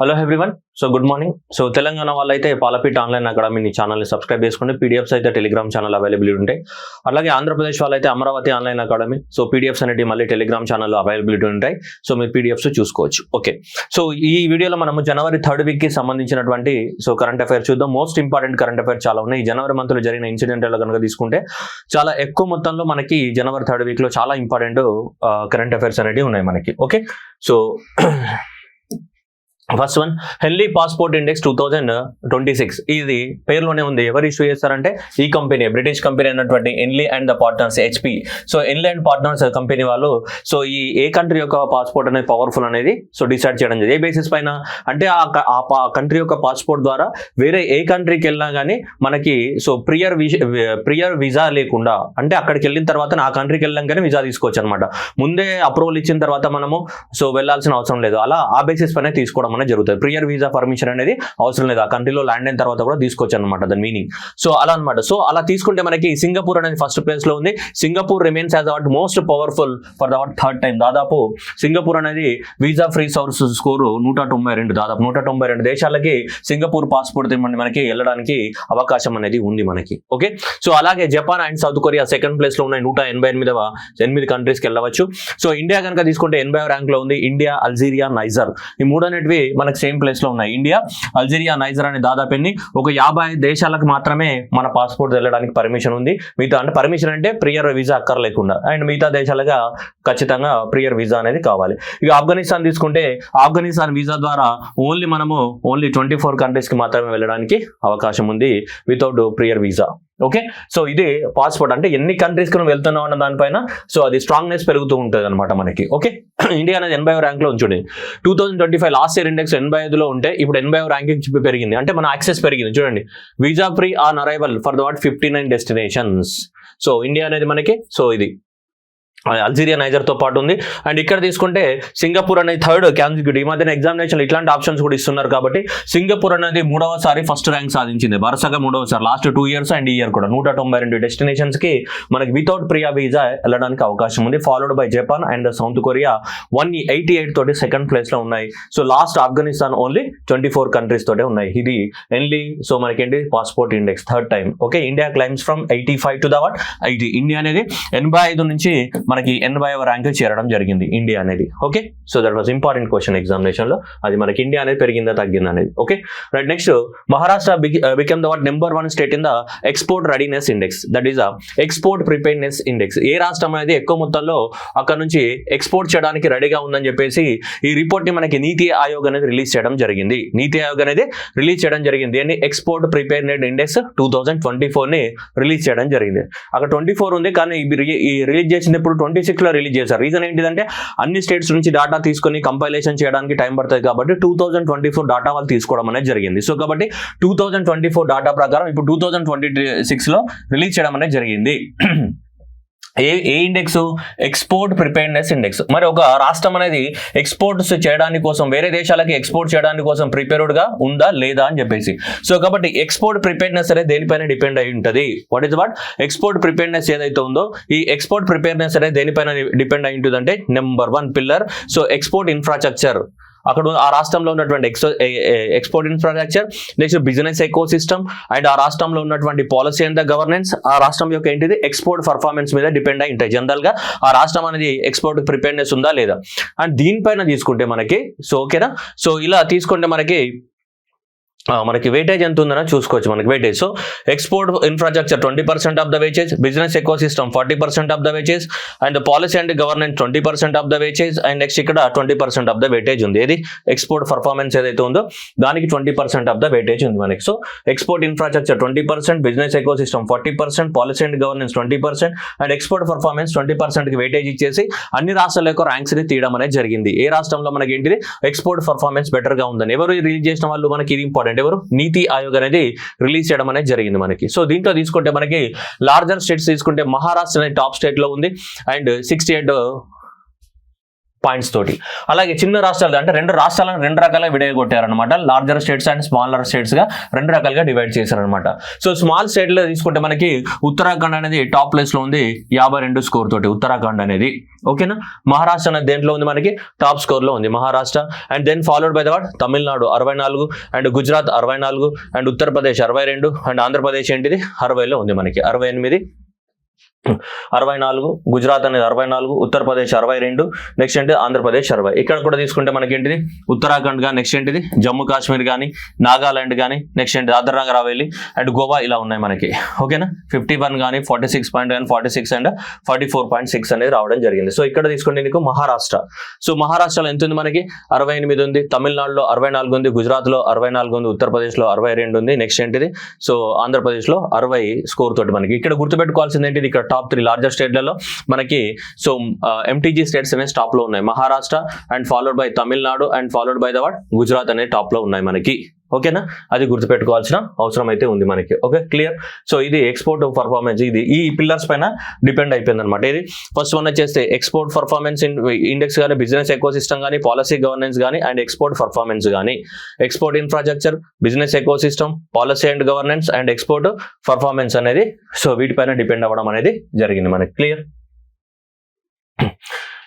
Hello everyone. So good morning. So Telangana వాళ్ళైతే పాలపీట online academy ఛానల్ని subscribe చేసుకుంటే పీడిఎఫ్స్ అయితే టెలిగ్రామ్ ఛానల్ అవైలబిలిటీ ఉంటాయి. అలాగే ఆంధ్రప్రదేశ్ వాళ్ళైతే Amaravati online academy, so PDFs అనేవి మళ్ళీ టెలిగ్రామ్ ఛానల్లో అవైలబిలిటీ ఉంటాయి. సో మీరు పీడిఎఫ్స్ చూసుకోవచ్చు. ఓకే, సో ఈ వీడియోలో మనము జనవరి 3rd వీక్కి సంబంధించినటువంటి సో కరెంట్ అఫైర్ చూద్దాం. మోస్ట్ ఇంపార్టెంట్ కరెంట్ అఫైర్ చాలా ఉన్నాయి. ఈ జనవరి మంత్లో జరిగిన ఇన్సిడెంట్లో కనుక తీసుకుంటే చాలా ఎక్కువ మొత్తంలో మనకి జనవరి 3rd వీక్లో చాలా ఇంపార్టెంట్ కరెంట్ అఫైర్స్ అనేవి ఉన్నాయి మనకి. Okay, so first one, హెన్లీ passport index 2026. ఇది పేరులోనే ఉంది. ఎవరు ఇష్యూ చేస్తారంటే ఈ కంపెనీ, బ్రిటిష్ కంపెనీ అయినటువంటి Henley and the partners, HP. So Henley and partners company వాళ్ళు సో ఈ ఏ కంట్రీ యొక్క పాస్పోర్ట్ అనేది పవర్ఫుల్ అనేది సో డిసైడ్ చేయడం జరిగింది. ఏ బేసిస్ పైన అంటే ఆ కంట్రీ యొక్క పాస్పోర్ట్ ద్వారా వేరే ఏ కంట్రీకి వెళ్ళినా కానీ మనకి సో ప్రియర్ వీసా లేకుండా, అంటే అక్కడికి వెళ్ళిన తర్వాత ఆ కంట్రీకి వెళ్ళాం కానీ వీసా తీసుకోవచ్చు అనమాట. ముందే అప్రూవల్ ఇచ్చిన తర్వాత మనము సో వెళ్ళాల్సిన అవసరం లేదు. అలా ఆ బేసిస్ పైన తీసుకోవడం జరుగుతుంది. ప్రియర్ వీసా పర్మిషన్ అనేది అవసరం లేదు. ఆ కంట్రీలో ల్యాండ్ అయిన తర్వాత కూడా తీసుకోవచ్చు అనమాట, దాని మీనింగ్. సో అలా అనమాట. సో అలా తీసుకుంటే మనకి సింగపూర్ అనేది ఫస్ట్ ప్లేస్ లో ఉంది. Singapore remains as our most powerful for the 3rd time. దాదాపు సింగపూర్ అనేది వీసా ఫ్రీ సోర్స్ స్కోరు 192, దాదాపు 192 దేశాలకి సింగపూర్ పాస్పోర్ట్ మనకి వెళ్ళడానికి అవకాశం అనేది ఉంది మనకి. ఓకే, సో అలాగే Japan and South Korea second place లో ఉన్నాయి. 188 కంట్రీస్కి వెళ్ళవచ్చు. సో ఇండియా కనుక తీసుకుంటే 80వ ర్యాంక్ లో ఉంది. ఇండియా, అల్జీరియా, నైజర్, ఈ మూడు అనేటివి మనకు సేమ్ ప్లేస్ లో ఉన్నాయి. ఇండియా, అల్జీరియా, నైజర్ అనే దాదాపు ఒక 50 దేశాలకు మాత్రమే మన పాస్పోర్ట్ వెళ్ళడానికి పర్మిషన్ ఉంది. మిగతా అంటే పర్మిషన్ అంటే ప్రియర్ వీసా అక్కర్లేకుండా, అండ్ మిగతా దేశాలుగా ఖచ్చితంగా ప్రియర్ వీసా అనేది కావాలి. ఇక ఆఫ్ఘనిస్తాన్ తీసుకుంటే ఆఫ్ఘనిస్తాన్ వీసా ద్వారా ఓన్లీ 24 కంట్రీస్కి మాత్రమే వెళ్ళడానికి అవకాశం ఉంది without prior visa. Okay, so ఇది పాస్పోర్ట్ అంటే ఎన్ని కంట్రీస్కి మనం వెళ్తున్నాం అన్న దానిపైన సో అది స్ట్రాంగ్నెస్ పెరుగుతూ ఉంటుంది అనమాట మనకి. ఓకే, ఇండియా అనేది 80వ ర్యాంక్ లో ఉంచుంది. 2025 లాస్ట్ ఇయర్ ఇండెక్స్ 85లో ఉంటే ఇప్పుడు 80వ ర్యాంకింగ్ పెరిగింది. అంటే మన యాక్సెస్ పెరిగింది. చూడండి, visa free on arrival for the 59 destinations. So India అనేది మనకి సో ఇది అల్జీరియా, నైజర్ తో పాటు ఉంది. అండ్ ఇక్కడ తీసుకుంటే సింగపూర్ అనేది 3rd కాన్సిక్యూటివ్. ఈ మధ్యన ఎగ్జామినేషన్ ఇట్లాంటి ఆప్షన్స్ కూడా ఇస్తున్నారు కాబట్టి సింగపూర్ అనేది 3వసారి ఫస్ట్ ర్యాంక్ సాధించింది. వరుసగా 3వసారి లాస్ట్ 2 years అండ్ ఈ ఇయర్ కూడా 192 డెస్టినేషన్స్ కి మనకి వితౌట్ ప్రియా వీసా వెళ్ళడానికి అవకాశం ఉంది. Followed by Japan and South Korea 188 తోటి సెకండ్ ప్లేస్ లో ఉన్నాయి. So last Afghanistan only 24 countries తోటే ఉన్నాయి. ఇది ఎన్లీ సో మనకేంటి passport index 3rd time. Okay, India climbs from 85 to the 80. India అనేది 85 నుంచి మనకి 80వ ర్యాంక్ చేరడం జరిగింది ఇండియా అనేది. Okay, so that was important question examination లో. అది మనకి ఇండియా అనేది పెరిగిందా తగ్గిందా అనేది. Okay right. Next, Maharashtra become the number 1 state in the export readiness index, that is export preparedness index. ఏ రాష్ట్రం అనేది ఎక్కువ మొత్తంలో అక్కడ నుంచి ఎక్స్పోర్ట్ చేయడానికి రెడీగా ఉందని చెప్పేసి ఈ రిపోర్ట్ ని మనకి నీతి ఆయోగ్ అనేది రిలీజ్ చేయడం జరిగింది. నీతి ఆయోగ్ అనేది రిలీజ్ చేయడం జరిగింది. అని ఎక్స్పోర్ట్ ప్రిపేర్నెస్ ఇండెక్స్ 2024 ని రిలీజ్ చేయడం జరిగింది. అక్కడ 24 ఉంది, కానీ ఈ రిలీజ్ చేసినప్పుడు 26లో రిలీజ్ చేశారు. రీజన్ ఏంటిదంటే అన్ని స్టేట్స్ నుంచి డాటా తీసుకొని కంపైలేషన్ చేయడానికి టైం పడుతుంది కాబట్టి 2024 డాటా వాళ్ళు తీసుకోవడం అనేది జరిగింది. సో కాబట్టి 2024 డాటా ప్రకారం ఇప్పుడు 2026లో రిలీజ్ చేయడం అనేది జరిగింది. ఏ ఇండెక్స్? Export preparedness index. మరి ఒక రాష్ట్రం అనేది ఎక్స్పోర్ట్స్ చేయడానికి కోసం, వేరే దేశాలకి ఎక్స్పోర్ట్ చేయడానికి కోసం ప్రిపేర్డ్ గా ఉందా లేదా అని చెప్పేసి. సో కాబట్టి ఎక్స్పోర్ట్ ప్రిపేర్నెస్ అనేది దేనిపైన డిపెండ్ అయి ఉంటుంది. What is what? Export preparedness ఏదైతే ఉందో ఈ ఎక్స్పోర్ట్ ప్రిపేర్నెస్ అనేది దేనిపైన డిపెండ్ అయి ఉంటుంది అంటే number 1 pillar so export infrastructure. అక్కడ ఆ రాష్ట్రంలో ఉన్నటువంటి export infrastructure, next business eco system, and ఆ రాష్ట్రంలో ఉన్నటువంటి పాలసీ అండ్ ద గవర్నెన్స్, ఆ రాష్ట్రం యొక్క ఏంటిది ఎక్స్పోర్ట్ పర్ఫార్మెన్స్ మీద డిపెండ్ అయి ఉంటాయి. జనరల్ గా ఆ రాష్ట్రం అనేది ఎక్స్పోర్ట్ ప్రిపేర్నెస్ ఉందా లేదా. అండ్ దీనిపైన తీసుకుంటే మనకి సో ఓకేనా, సో ఇలా తీసుకుంటే మనకి వెయిటేజ్ ఎంత ఉందని చూసుకోవచ్చు. మనకి weightage so export infrastructure 20% of the wages, business eco system 40% of the wages, and policy and governance 20% of the wages, and next ఇక్కడ 20% ఆఫ్ ద వెయిటేజ్ ఉంది. ఏది ఎక్స్పోర్ట్ పర్ఫార్మెన్స్ ఏదైతే ఉందో దానికి 20% ఆఫ్ ద వెయిటేజ్ ఉంది మనకి. So export infrastructure 20%, business eco system 40%, policy and governance 20%, and export performance 20% కి weightage ఇచ్చేసి అన్ని రాష్ట్రాల యొక్క ర్యాంక్స్ ని తీయడం అనేది జరిగింది. ఏ రాష్ట్రంలో మనకి ఏంటిది ఎక్స్పోర్ట్ పర్ఫార్మెన్స్ బెటర్ గా ఉందని ఎవరు రిలీజ్ చేసిన వాళ్ళు మనకి ఇది ఇంపార్టెంట్. ఎవరు? నీతి ఆయోగ్ అనేది రిలీజ్ చేయడం అనేది జరిగింది మనకి. సో దీంట్లో తీసుకుంటే మనకి లార్జర్ స్టేట్స్ తీసుకుంటే మహారాష్ట్ర అనేది టాప్ స్టేట్ లో ఉంది. అండ్ 68 పాయింట్స్ తోటి. అలాగే చిన్న రాష్ట్రాలు అంటే 2 రాష్ట్రాలను 2 రకాలుగా విడగొట్టారనమాట. Larger states and smaller states గా 2 రకాలుగా డివైడ్ చేశారనమాట. సో స్మాల్ స్టేట్ లో తీసుకుంటే మనకి ఉత్తరాఖండ్ అనేది టాప్ ప్లేస్ లో ఉంది 52 స్కోర్ తోటి ఉత్తరాఖండ్ అనేది. ఓకేనా. మహారాష్ట్ర అనేది దేంట్లో ఉంది మనకి టాప్ స్కోర్ లో ఉంది Maharashtra. And then followed by the what Tamil Nadu 64 and Gujarat 64 and Uttar Pradesh 62 and Andhra Pradesh ఏంటిది 60లో ఉంది మనకి 68 64, గుజరాత్ అనేది 64, ఉత్తరప్రదేశ్ 62, నెక్స్ట్ ఏంటి ఆంధ్రప్రదేశ్ 60. ఇక్కడ కూడా తీసుకుంటే మనకి ఏంటిది ఉత్తరాఖండ్ కానీ నెక్స్ట్ ఏంటిది జమ్మూ కాశ్మీర్ కానీ నాగాలాండ్ కానీ నెక్స్ట్ ఏంటి దాదర్ నగర్ హవేలీ అండ్ గోవా ఇలా ఉన్నాయి మనకి. ఓకేనా. 51 కానీ 46.1, 46 అండ్ 44.6 అనేది రావడం జరిగింది. సో ఇక్కడ తీసుకుంటే నీకు మహారాష్ట్ర. సో మహారాష్ట్రలో ఎంత ఉంది మనకి 68 ఉంది, తమిళనాడులో 64 ఉంది, గుజరాత్ లో 64 ఉంది, ఉత్తరప్రదేశ్ లో 62 ఉంది, నెక్స్ట్ ఏంటిది సో ఆంధ్రప్రదేశ్ లో 60 స్కోర్ తోటి మనకి. ఇక్కడ గుర్తుపెట్టుకోవాల్సింది ఏంటిది ఇక్కడ టాప్ 3 లార్జెస్ట్ స్టేట్లలో మనకి సో ఎంటీజీ స్టేట్స్ అనేవి టాప్ లో ఉన్నాయి. Maharashtra and followed by Tamil Nadu and followed by the what Gujarat అనే టాప్ లో ఉన్నాయి మనకి. ఓకేనా. అది గుర్తుపెట్టుకోవాల్సిన అవసరం అయితే ఉంది మనకి. Okay clear. సో ఇది ఎక్స్పోర్ట్ పర్ఫార్మెన్స్ ఇది ఈ పిల్లర్స్ పైన డిపెండ్ అయిపోయింది అనమాట. ఇది ఫస్ట్ వన్ వచ్చేస్తే ఎక్స్పోర్ట్ పర్ఫార్మెన్స్ ఇండెక్స్ కానీ బిజినెస్ ఎకోసిస్టమ్ కానీ పాలసీ గవర్నెన్స్ కానీ అండ్ ఎక్స్పోర్ట్ పర్ఫార్మెన్స్ కానీ export infrastructure business ecosystem policy and governance and export performance అనేది సో వీటిపైన డిపెండ్ అవ్వడం అనేది జరిగింది మనకి. Clear.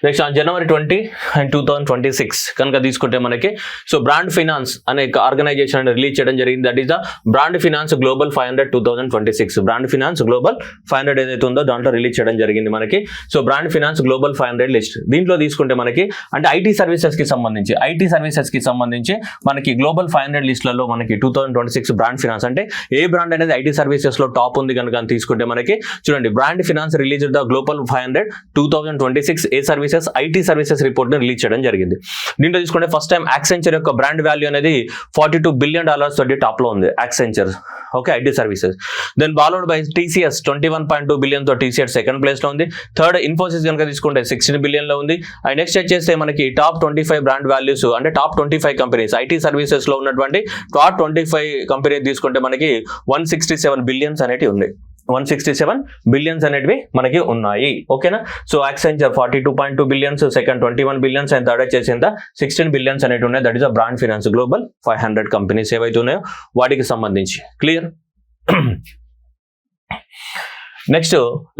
Next on January 20 and 2026 కనుక తీసుకుంటే మనకి సో బ్రాండ్ ఫినాన్స్ అనే ఆర్గనైజేషన్ రిలీజ్ చేయడం జరిగింది. That is the brand finance global 500 2026. Brand finance global 500 ఏదైతే ఉందో దాంట్లో రిలీజ్ చేయడం జరిగింది మనకి. So brand finance global 500 list దీంట్లో తీసుకుంటే మనకి అంటే ఐటీ సర్వీసెస్ కి సంబంధించి మనకి గ్లోబల్ 500 లిస్ట్లలో మనకి 2026 బ్రాండ్ ఫినాన్స్ అంటే ఏ బ్రాండ్ అనేది ఐటీ సర్వీసెస్ లో టాప్ ఉంది కనుక తీసుకుంటే మనకి చూడండి brand finance release the global 500 2026 ఏ సర్వీసెస్ ఐటీ సర్వీసెస్ రిపోర్ట్ ని రిలీజ్ చేయడం జరిగింది. దీంట్లో తీసుకుంటే ఫస్ట్ టైం యాక్సెంచర్ యొక్క బ్రాండ్ వాల్యూ అనేది $42 బిలియన్ తోటి టాప్ లో ఉంది Accenture. Okay IT services. Then followed by TCS 21.2 billion తో టీసీఎస్ సెకండ్ ప్లేస్ లో ఉంది. థర్డ్ ఇన్ఫోసిస్ కనుక తీసుకుంటే 16 బిలియన్ లో ఉంది. అండ్ నెక్స్ట్ వచ్చేస్తే మనకి టాప్ 25 బ్రాండ్ వాల్యూస్ అంటే టాప్ 25 కంపెనీస్ ఐటీ సర్వీసెస్ లో ఉన్నటువంటి టాప్ 25 కంపెనీ తీసుకుంటే మనకి 167 బిలియన్స్ అనేవి ఉన్నాయి. 167 బిలియన్స్ అనేటివి మనకి ఉన్నాయి. ఓకేనా. So Accenture 42.2 billions, second 21 billions and third వచ్చేసి 16 బిలియన్స్ అనేవి ఉన్నాయి. That is a brand finance global 500 companies ఏవైతే ఉన్నాయో వాటికి సంబంధించి. Clear. Next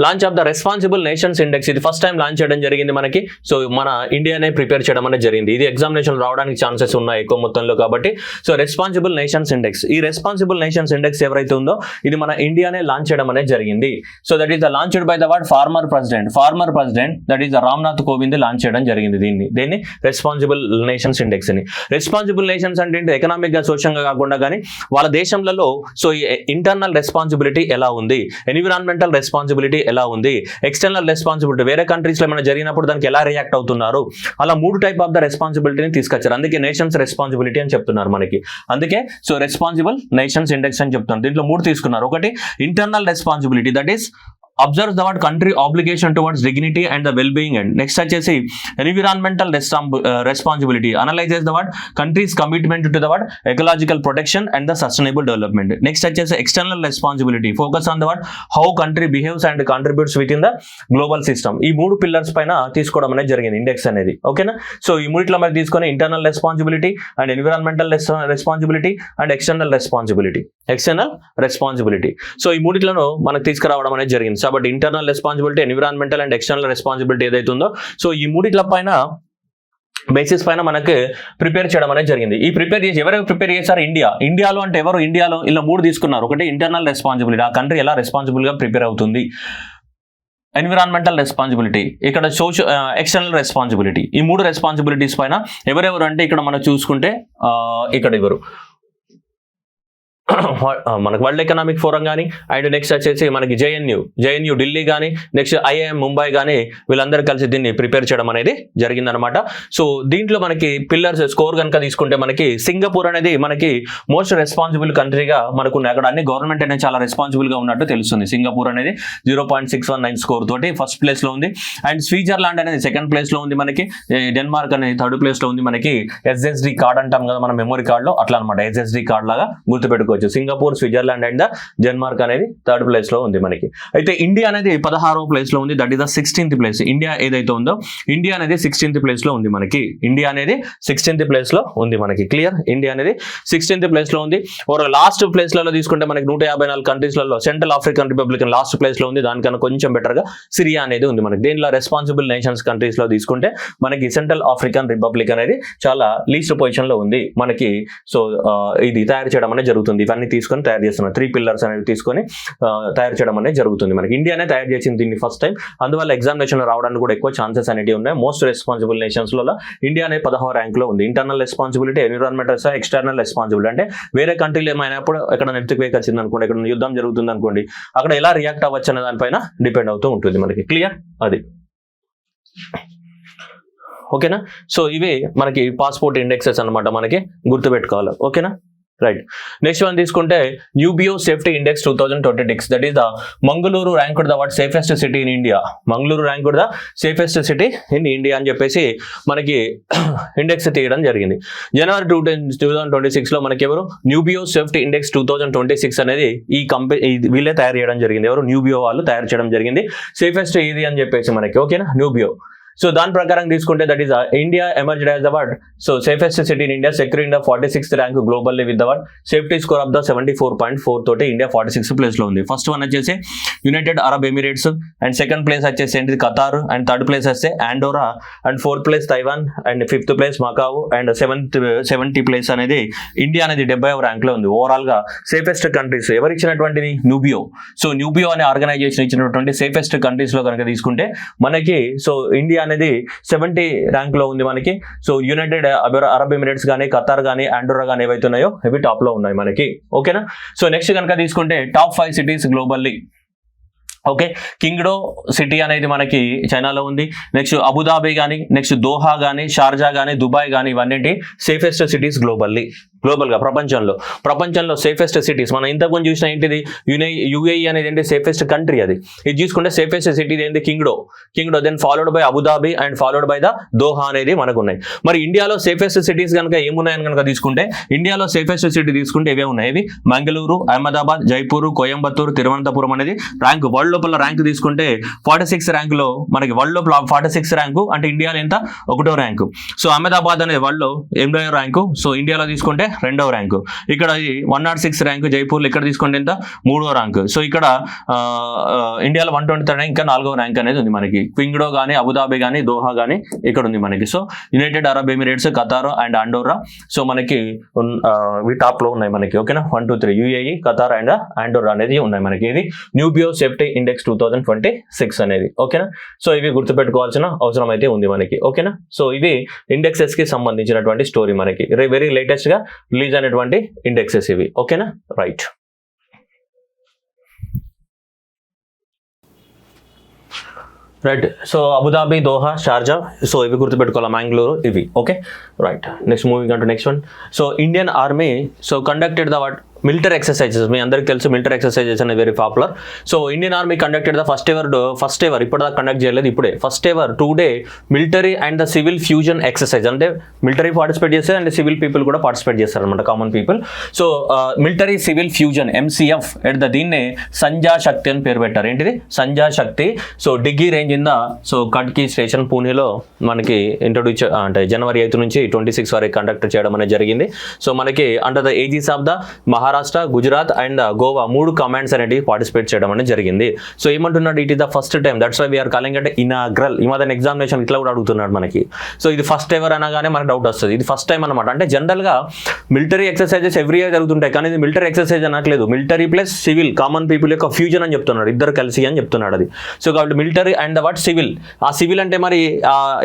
launch of the responsible nations index ఇది ఫస్ట్ టైం లాంచ్ చేయడం జరిగింది మనకి. సో మన ఇండియానే ప్రిపేర్ చేయడం అనేది జరిగింది. ఇది ఎగ్జామినేషన్ రావడానికి ఛాన్సెస్ ఉన్నాయి ఎక్కువ మొత్తంలో కాబట్టి. సో రెస్పాన్సిబుల్ నేషన్స్ ఇండెక్స్ ఈ రెస్పాన్సిబుల్ నేషన్స్ ఇండెక్స్ ఎవరైతే ఉందో ఇది మన ఇండియానే లాంచ్ చేయడం అనేది జరిగింది. So that is the launched by the what former president that is the Ramnath Kovind launch చేయడం జరిగింది దీన్ని రెస్పాన్సిబుల్ నేషన్స్ ఇండెక్స్ అని. రెస్పాన్సిబుల్ నేషన్స్ అంటే ఎకనామిక్ గా సోషంగా కాకుండా కానీ వాళ్ళ దేశంలో సో ఇంటర్నల్ రెస్పాన్సిబిలిటీ ఎలా ఉంది, ఎన్విరాన్మెంటల్ రెస్పాన్సిబిలిటీ ఎలా ఉంది, ఎక్స్టర్నల్ రెస్పాన్సిబిలిటీ వేరే కంట్రీస్ లో ఏమైనా జరిగినప్పుడు దానికి ఎలా రియాక్ట్ అవుతున్నారు, అలా 3 టైప్ ఆఫ్ ద రెస్పాన్సిబిలిటీని తీసుకొచ్చారు. అందుకే నేషన్స్ రెస్పాన్సిబిలిటీ అని చెప్తున్నారు మనకి. అందుకే సో రెస్పాన్సిబుల్ నేషన్స్ ఇండెక్స్ అని చెప్తున్నారు. దీంట్లో 3 తీసుకున్నారు. ఒకటి internal responsibility that is observes the what country obligation towards dignity and the well-being and next వచ్చేసి environmental responsibility analyzes the what country's commitment to the what ecological protection and the sustainable development. Next వచ్చేసి external responsibility focus on the what how country behaves and contributes within the global system. ఈ 3 pillars పైన తీసుకోవడం అనేది జరిగింది index అనేది. ఓకేనా. So ఈ మూడిట్లో మరి తీసుకొని internal responsibility and environmental responsibility and external responsibility so ఈ మూడిట్లను మనకు తీసుకురావడం అనేది జరిగింది. కాబట్టి internal responsibility environmental and external responsibility ఏదైతే ఉందో సో ఈ మూడిట్ల పైన బేసిస్ పైన మనకి ప్రిపేర్ చేయడం అనేది జరిగింది. ఈ ఎవరు ప్రిపేర్ చేశారు ఇండియాలో అంటే ఎవరు ఇండియాలో ఇలా 3 తీసుకున్నారు. ఒకటి ఇంటర్నల్ రెస్పాన్సిబిలిటీ ఆ కంట్రీ ఎలా రెస్పాన్సిబుల్ గా ప్రిపేర్ అవుతుంది, ఎన్విరాన్మెంటల్ రెస్పాన్సిబిలిటీ ఇక్కడ ఎక్స్టర్నల్ రెస్పాన్సిబిలిటీ ఈ 3 రెస్పాన్సిబిలిటీస్ పైన ఎవరెవరు అంటే ఇక్కడ మనం చూసుకుంటే ఇక్కడ ఎవరు మనకు వరల్డ్ ఎకనామిక్ ఫోరం కానీ అండ్ నెక్స్ట్ వచ్చేసి మనకి జేఎన్యూ ఢిల్లీ కానీ నెక్స్ట్ ఐఐఎం ముంబై కానీ వీళ్ళందరూ కలిసి దీన్ని ప్రిపేర్ చేయడం అనేది జరిగిందనమాట. సో దీంట్లో మనకి పిల్లర్స్ స్కోర్ కనుక తీసుకుంటే మనకి సింగపూర్ అనేది మనకి మోస్ట్ రెస్పాన్సిబుల్ కంట్రీగా మనకు అక్కడ అన్ని గవర్నమెంట్ అనేది చాలా రెస్పాన్సిబుల్ గా ఉన్నట్టు తెలుస్తుంది. సింగపూర్ అనేది 0.619 స్కోర్ తోటి ఫస్ట్ ప్లేస్ లో ఉంది. అండ్ స్విట్జర్లాండ్ అనేది సెకండ్ ప్లేస్ లో ఉంది మనకి. డెన్మార్క్ అనేది థర్డ్ ప్లేస్ లో ఉంది మనకి. SSD కార్డ్ అంటాం కదా మన మెమరీ కార్డ్ లో అట్లా అనమాట. SSD కార్డ్ లాగా గుర్తుపెట్టుకో గుర్తుపెట్టుకోవచ్చు. సింగపూర్, స్విట్జర్లాండ్ అండ్ డెన్మార్క్ అనేది థర్డ్ ప్లేస్ లో ఉంది మనకి. అయితే ఇండియా అనేది 16వ ప్లేస్ లో ఉంది, that is the 16th place. India ఏదైతే ఉందో ఇండియా అనేది 16th ప్లేస్ లో ఉంది మనకి. ఇండియా అనేది 16th ప్లేస్ లో ఉంది మనకి. క్లియర్, ఇండియా అనేది 16th ప్లేస్ లో ఉంది. లాస్ట్ ప్లేస్లలో తీసుకుంటే మనకి 154 కంట్రీస్లలో Central African Republic last place లో ఉంది. దానికన్నా కొంచెం బెటర్ గా సిరియా అనేది ఉంది మనకి. దీనిలో రెస్పాన్సిబుల్ నేషన్స్ కంట్రీస్ లో తీసుకుంటే మనకి సెంట్రల్ ఆఫ్రికన్ రిపబ్లిక్ అనేది చాలా లీస్ట్ పొజిషన్ లో ఉంది మనకి. సో ఇది తయారు చేయడం అనేది జరుగుతుంది. ఇవన్నీ తీసుకొని తయారు చేస్తున్నారు. 3 pillars అనేది తీసుకొని తయారు చేయడం అనేది జరుగుతుంది మనకి. ఇండియానే తయారు చేసింది దీన్ని ఫస్ట్ టైం. అందువల్ల ఎగ్జామినేషన్ రావడానికి కూడా ఎక్కువ ఛాన్సెస్ అనేవి ఉన్నాయి. మోస్ట్ రెస్పాన్సిబుల్ నేషన్స్ లో ఇండియా అనేది 16వ ర్యాంక్ లో ఉంది. Internal responsibility, environmental, external responsibility అంటే వేరే కంట్రీలు ఏమైనప్పుడు ఎక్కడ నెట్వేక్ వచ్చింది అనుకోండి, ఎక్కడ యుద్ధం జరుగుతుంది అనుకోండి, అక్కడ ఎలా రియాక్ట్ అవ్వచ్చు అనే దానిపైన డిపెండ్ అవుతూ ఉంటుంది మనకి. క్లియర్, అది ఓకేనా. సో ఇవి మనకి పాస్పోర్ట్ ఇండెక్సెస్ అనమాట, మనకి గుర్తుపెట్టుకోవాలి. ఓకేనా, రైట్. నెక్స్ట్ వన్ తీసుకుంటే Numbeo safety index 2026, that is the Mangaluru ranked the what safest city in India. Mangaluru ranked the safest city in India అని చెప్పేసి మనకి ఇండెక్స్ తీయడం జరిగింది. జనవరి 2026 లో మనకి ఎవరు న్యూబియో సేఫ్టీ ఇండెక్స్ 2026 అనేది ఈ కంపెనీ వీళ్ళే తయారు చేయడం జరిగింది. ఎవరు, న్యూబియో వాళ్ళు తయారు చేయడం జరిగింది. సేఫెస్ట్ ఇది అని చెప్పేసి మనకి. ఓకేనా, న్యూబియో. సో దాని ప్రకారం తీసుకుంటే that is India emerged as the what so safest city in India, securing the 46th rank globally with the what safety score of the 74.4 తోటి ఇండియా 46th ప్లేస్ లో ఉంది. ఫస్ట్ వన్ వచ్చేసి United Arab Emirates, and second place వచ్చేసి ఏంటిది Qatar, and third place వస్తే ఆండోరా, and fourth place Taiwan, and 5th place Macau, and 70 place అనేది India అనేది 70వ rank లో ఉంది. ఓవరాల్ గా సేఫెస్ట్ కంట్రీస్ ఎవరు ఇచ్చినటువంటిది, న్యూబియో. సో న్యూబియో అనే ఆర్గనైజేషన్ ఇచ్చినటువంటి సేఫెస్ట్ కంట్రీస్ లో కనుక తీసుకుంటే మనకి సో ఇండియా అనేది 70 ర్యాంక్ లో ఉంది మనకి. సో యునైటెడ్ అరబ్ ఎమిరేట్స్ కానీ, ఖతార్ కానీ, ఆండోరా కానీ ఏవైతే ఉన్నాయో ఇవి టాప్ లో ఉన్నాయి మనకి. ఓకేనా. సో నెక్స్ట్ కనుక తీసుకుంటే top 5 cities globally. Okay, Qingdao city అనేది మనకి చైనాలో ఉంది. నెక్స్ట్ అబుదాబి కానీ, నెక్స్ట్ దోహా కానీ, షార్జా కానీ, దుబాయ్ కానీ, ఇవన్నీ సేఫెస్ట్ సిటీస్ గ్లోబల్లీ. గ్లోబల్ గా ప్రపంచంలో సేఫెస్ట్ సిటీస్ మనం ఇంతకుముందు చూసిన ఏంటిది, యుఏఈ అనేది ఏంటి సేఫెస్ట్ కంట్రీ. అది ఇది చూసుకుంటే సేఫెస్ట్ సిటీ ఏంటి, Qingdao, then followed by Abu Dhabi and followed by the Doha అనేది మనకు ఉన్నాయి. మరి ఇండియాలో సేఫెస్ట్ సిటీస్ కనుక ఏమున్నాయని కనుక తీసుకుంటే, ఇండియాలో సేఫెస్ట్ సిటీ తీసుకుంటే ఇవే ఉన్నాయి. ఇవి మంగళూరు, అహ్మదాబాద్, జైపూర్, కోయంబత్తూరు, తిరువనంతపురం అనేది ర్యాంక్ వరల్డ్ లోపల ర్యాంక్ తీసుకుంటే 46 ర్యాంక్ లో మనకి వరల్డ్ లోపల 46 ర్యాంకు అంటే ఇండియాలో ఎంత 1వ ర్యాంకు. సో అహ్మదాబాద్ అనేది వరల్డ్ లో 8వ ర్యాంకు. సో ఇండియాలో తీసుకుంటే 2వ ర్యాంకు. ఇక్కడ 106 ర్యాంకు జైపూర్, ఇక్కడ తీసుకుంటే ఎంత 3వ ర్యాంకు. సో ఇక్కడ ఇండియాలో 123 ఇంకా 4వ ర్యాంక్ అనేది ఉంది మనకి. కింగ్డో కానీ, అబుదాబి కానీ, దోహా కానీ ఇక్కడ ఉంది మనకి. So United Arab Emirates, Qatar and ఆండోరా so మనకి టాప్ లో ఉన్నాయి మనకి. ఓకేనా, 1, 2, 3 యుఏఈ, ఖతార్ అండ్ ఆండోరా అనేది ఉన్నాయి మనకి. ఇది న్యూబియో సేఫ్టీ ఇండెక్స్ 2026 అనేది. ఓకేనా. సో ఇవి గుర్తుపెట్టుకోవాల్సిన అవసరం అయితే ఉంది మనకి. ఓకేనా. సో ఇవి ఇండెక్సెస్ కి సంబంధించినటువంటి స్టోరీ మనకి. వెరీ లేటెస్ట్ గా రిలీజ్ అయినటువంటి ఇండెక్సెస్ ఇవి. ఓకేనా, right. Right. So Abu Dhabi, Doha, Sharjah so ఇవి గుర్తుపెట్టుకోవాలి, మంగళూరు ఇవి. Okay, right. Next moving on to next one. So Indian army so conducted the what military exercises. మీ అందరికీ తెలుసు మిలిటరీ ఎక్సర్సైజెస్ అనేది very popular. So Indian army conducted the first ever ఇప్పుడు conduct చేయలేదు, ఇప్పుడే first ever 2-day military and the civil fusion exercise. అంటే military participate చేస్తారు and civil people కూడా పార్టిసిపేట్ చేస్తారు అనమాట, common people. So military civil fusion MCF దీన్నే సంజా శక్తి అని పేరు పెట్టారు. ఏంటిది Sanjha Shakti. So Dighi range in the so Khadki station పూణేలో మనకి ఇంట్రొడ్యూస్ అంటే జనవరి 8 నుంచి 26 వరకు కండక్ట్ చేయడం అనేది జరిగింది. సో మనకి under the aegis of the Maharashtra, Gujarat and Goa 3 commands అనేవి పార్టిసిపేట్ చేయడం అనేది జరిగింది. సో ఏమంటున్నాడు, it is the first time, that's why we're calling అంటే ఇనాగ్రల్. ఈ మధ్య ఎగ్జామినేషన్ ఇట్లా కూడా అడుగుతున్నాడు మనకి. సో ఇది ఫస్ట్ ఎవర్ అనగానే మనకు డౌట్ వస్తుంది, ఇది ఫస్ట్ టైం అనమాట. అంటే జనరల్ గా మిలిటరీ ఎక్సర్సైజెస్ ఎవ్రీ ఇయర్ జరుగుతుంటాయి, కానీ ఇది మిలిటరీ ఎక్సర్సైజ్ అనట్లేదు, military plus civil common people యొక్క ఫ్యూజన్ అని చెప్తున్నాడు, ఇద్దరు కలిసి అని చెప్తున్నాడు అది. సో కాబట్టి మిలిటరీ అండ్ వాట్ సివిల్, ఆ సివిల్ అంటే మరి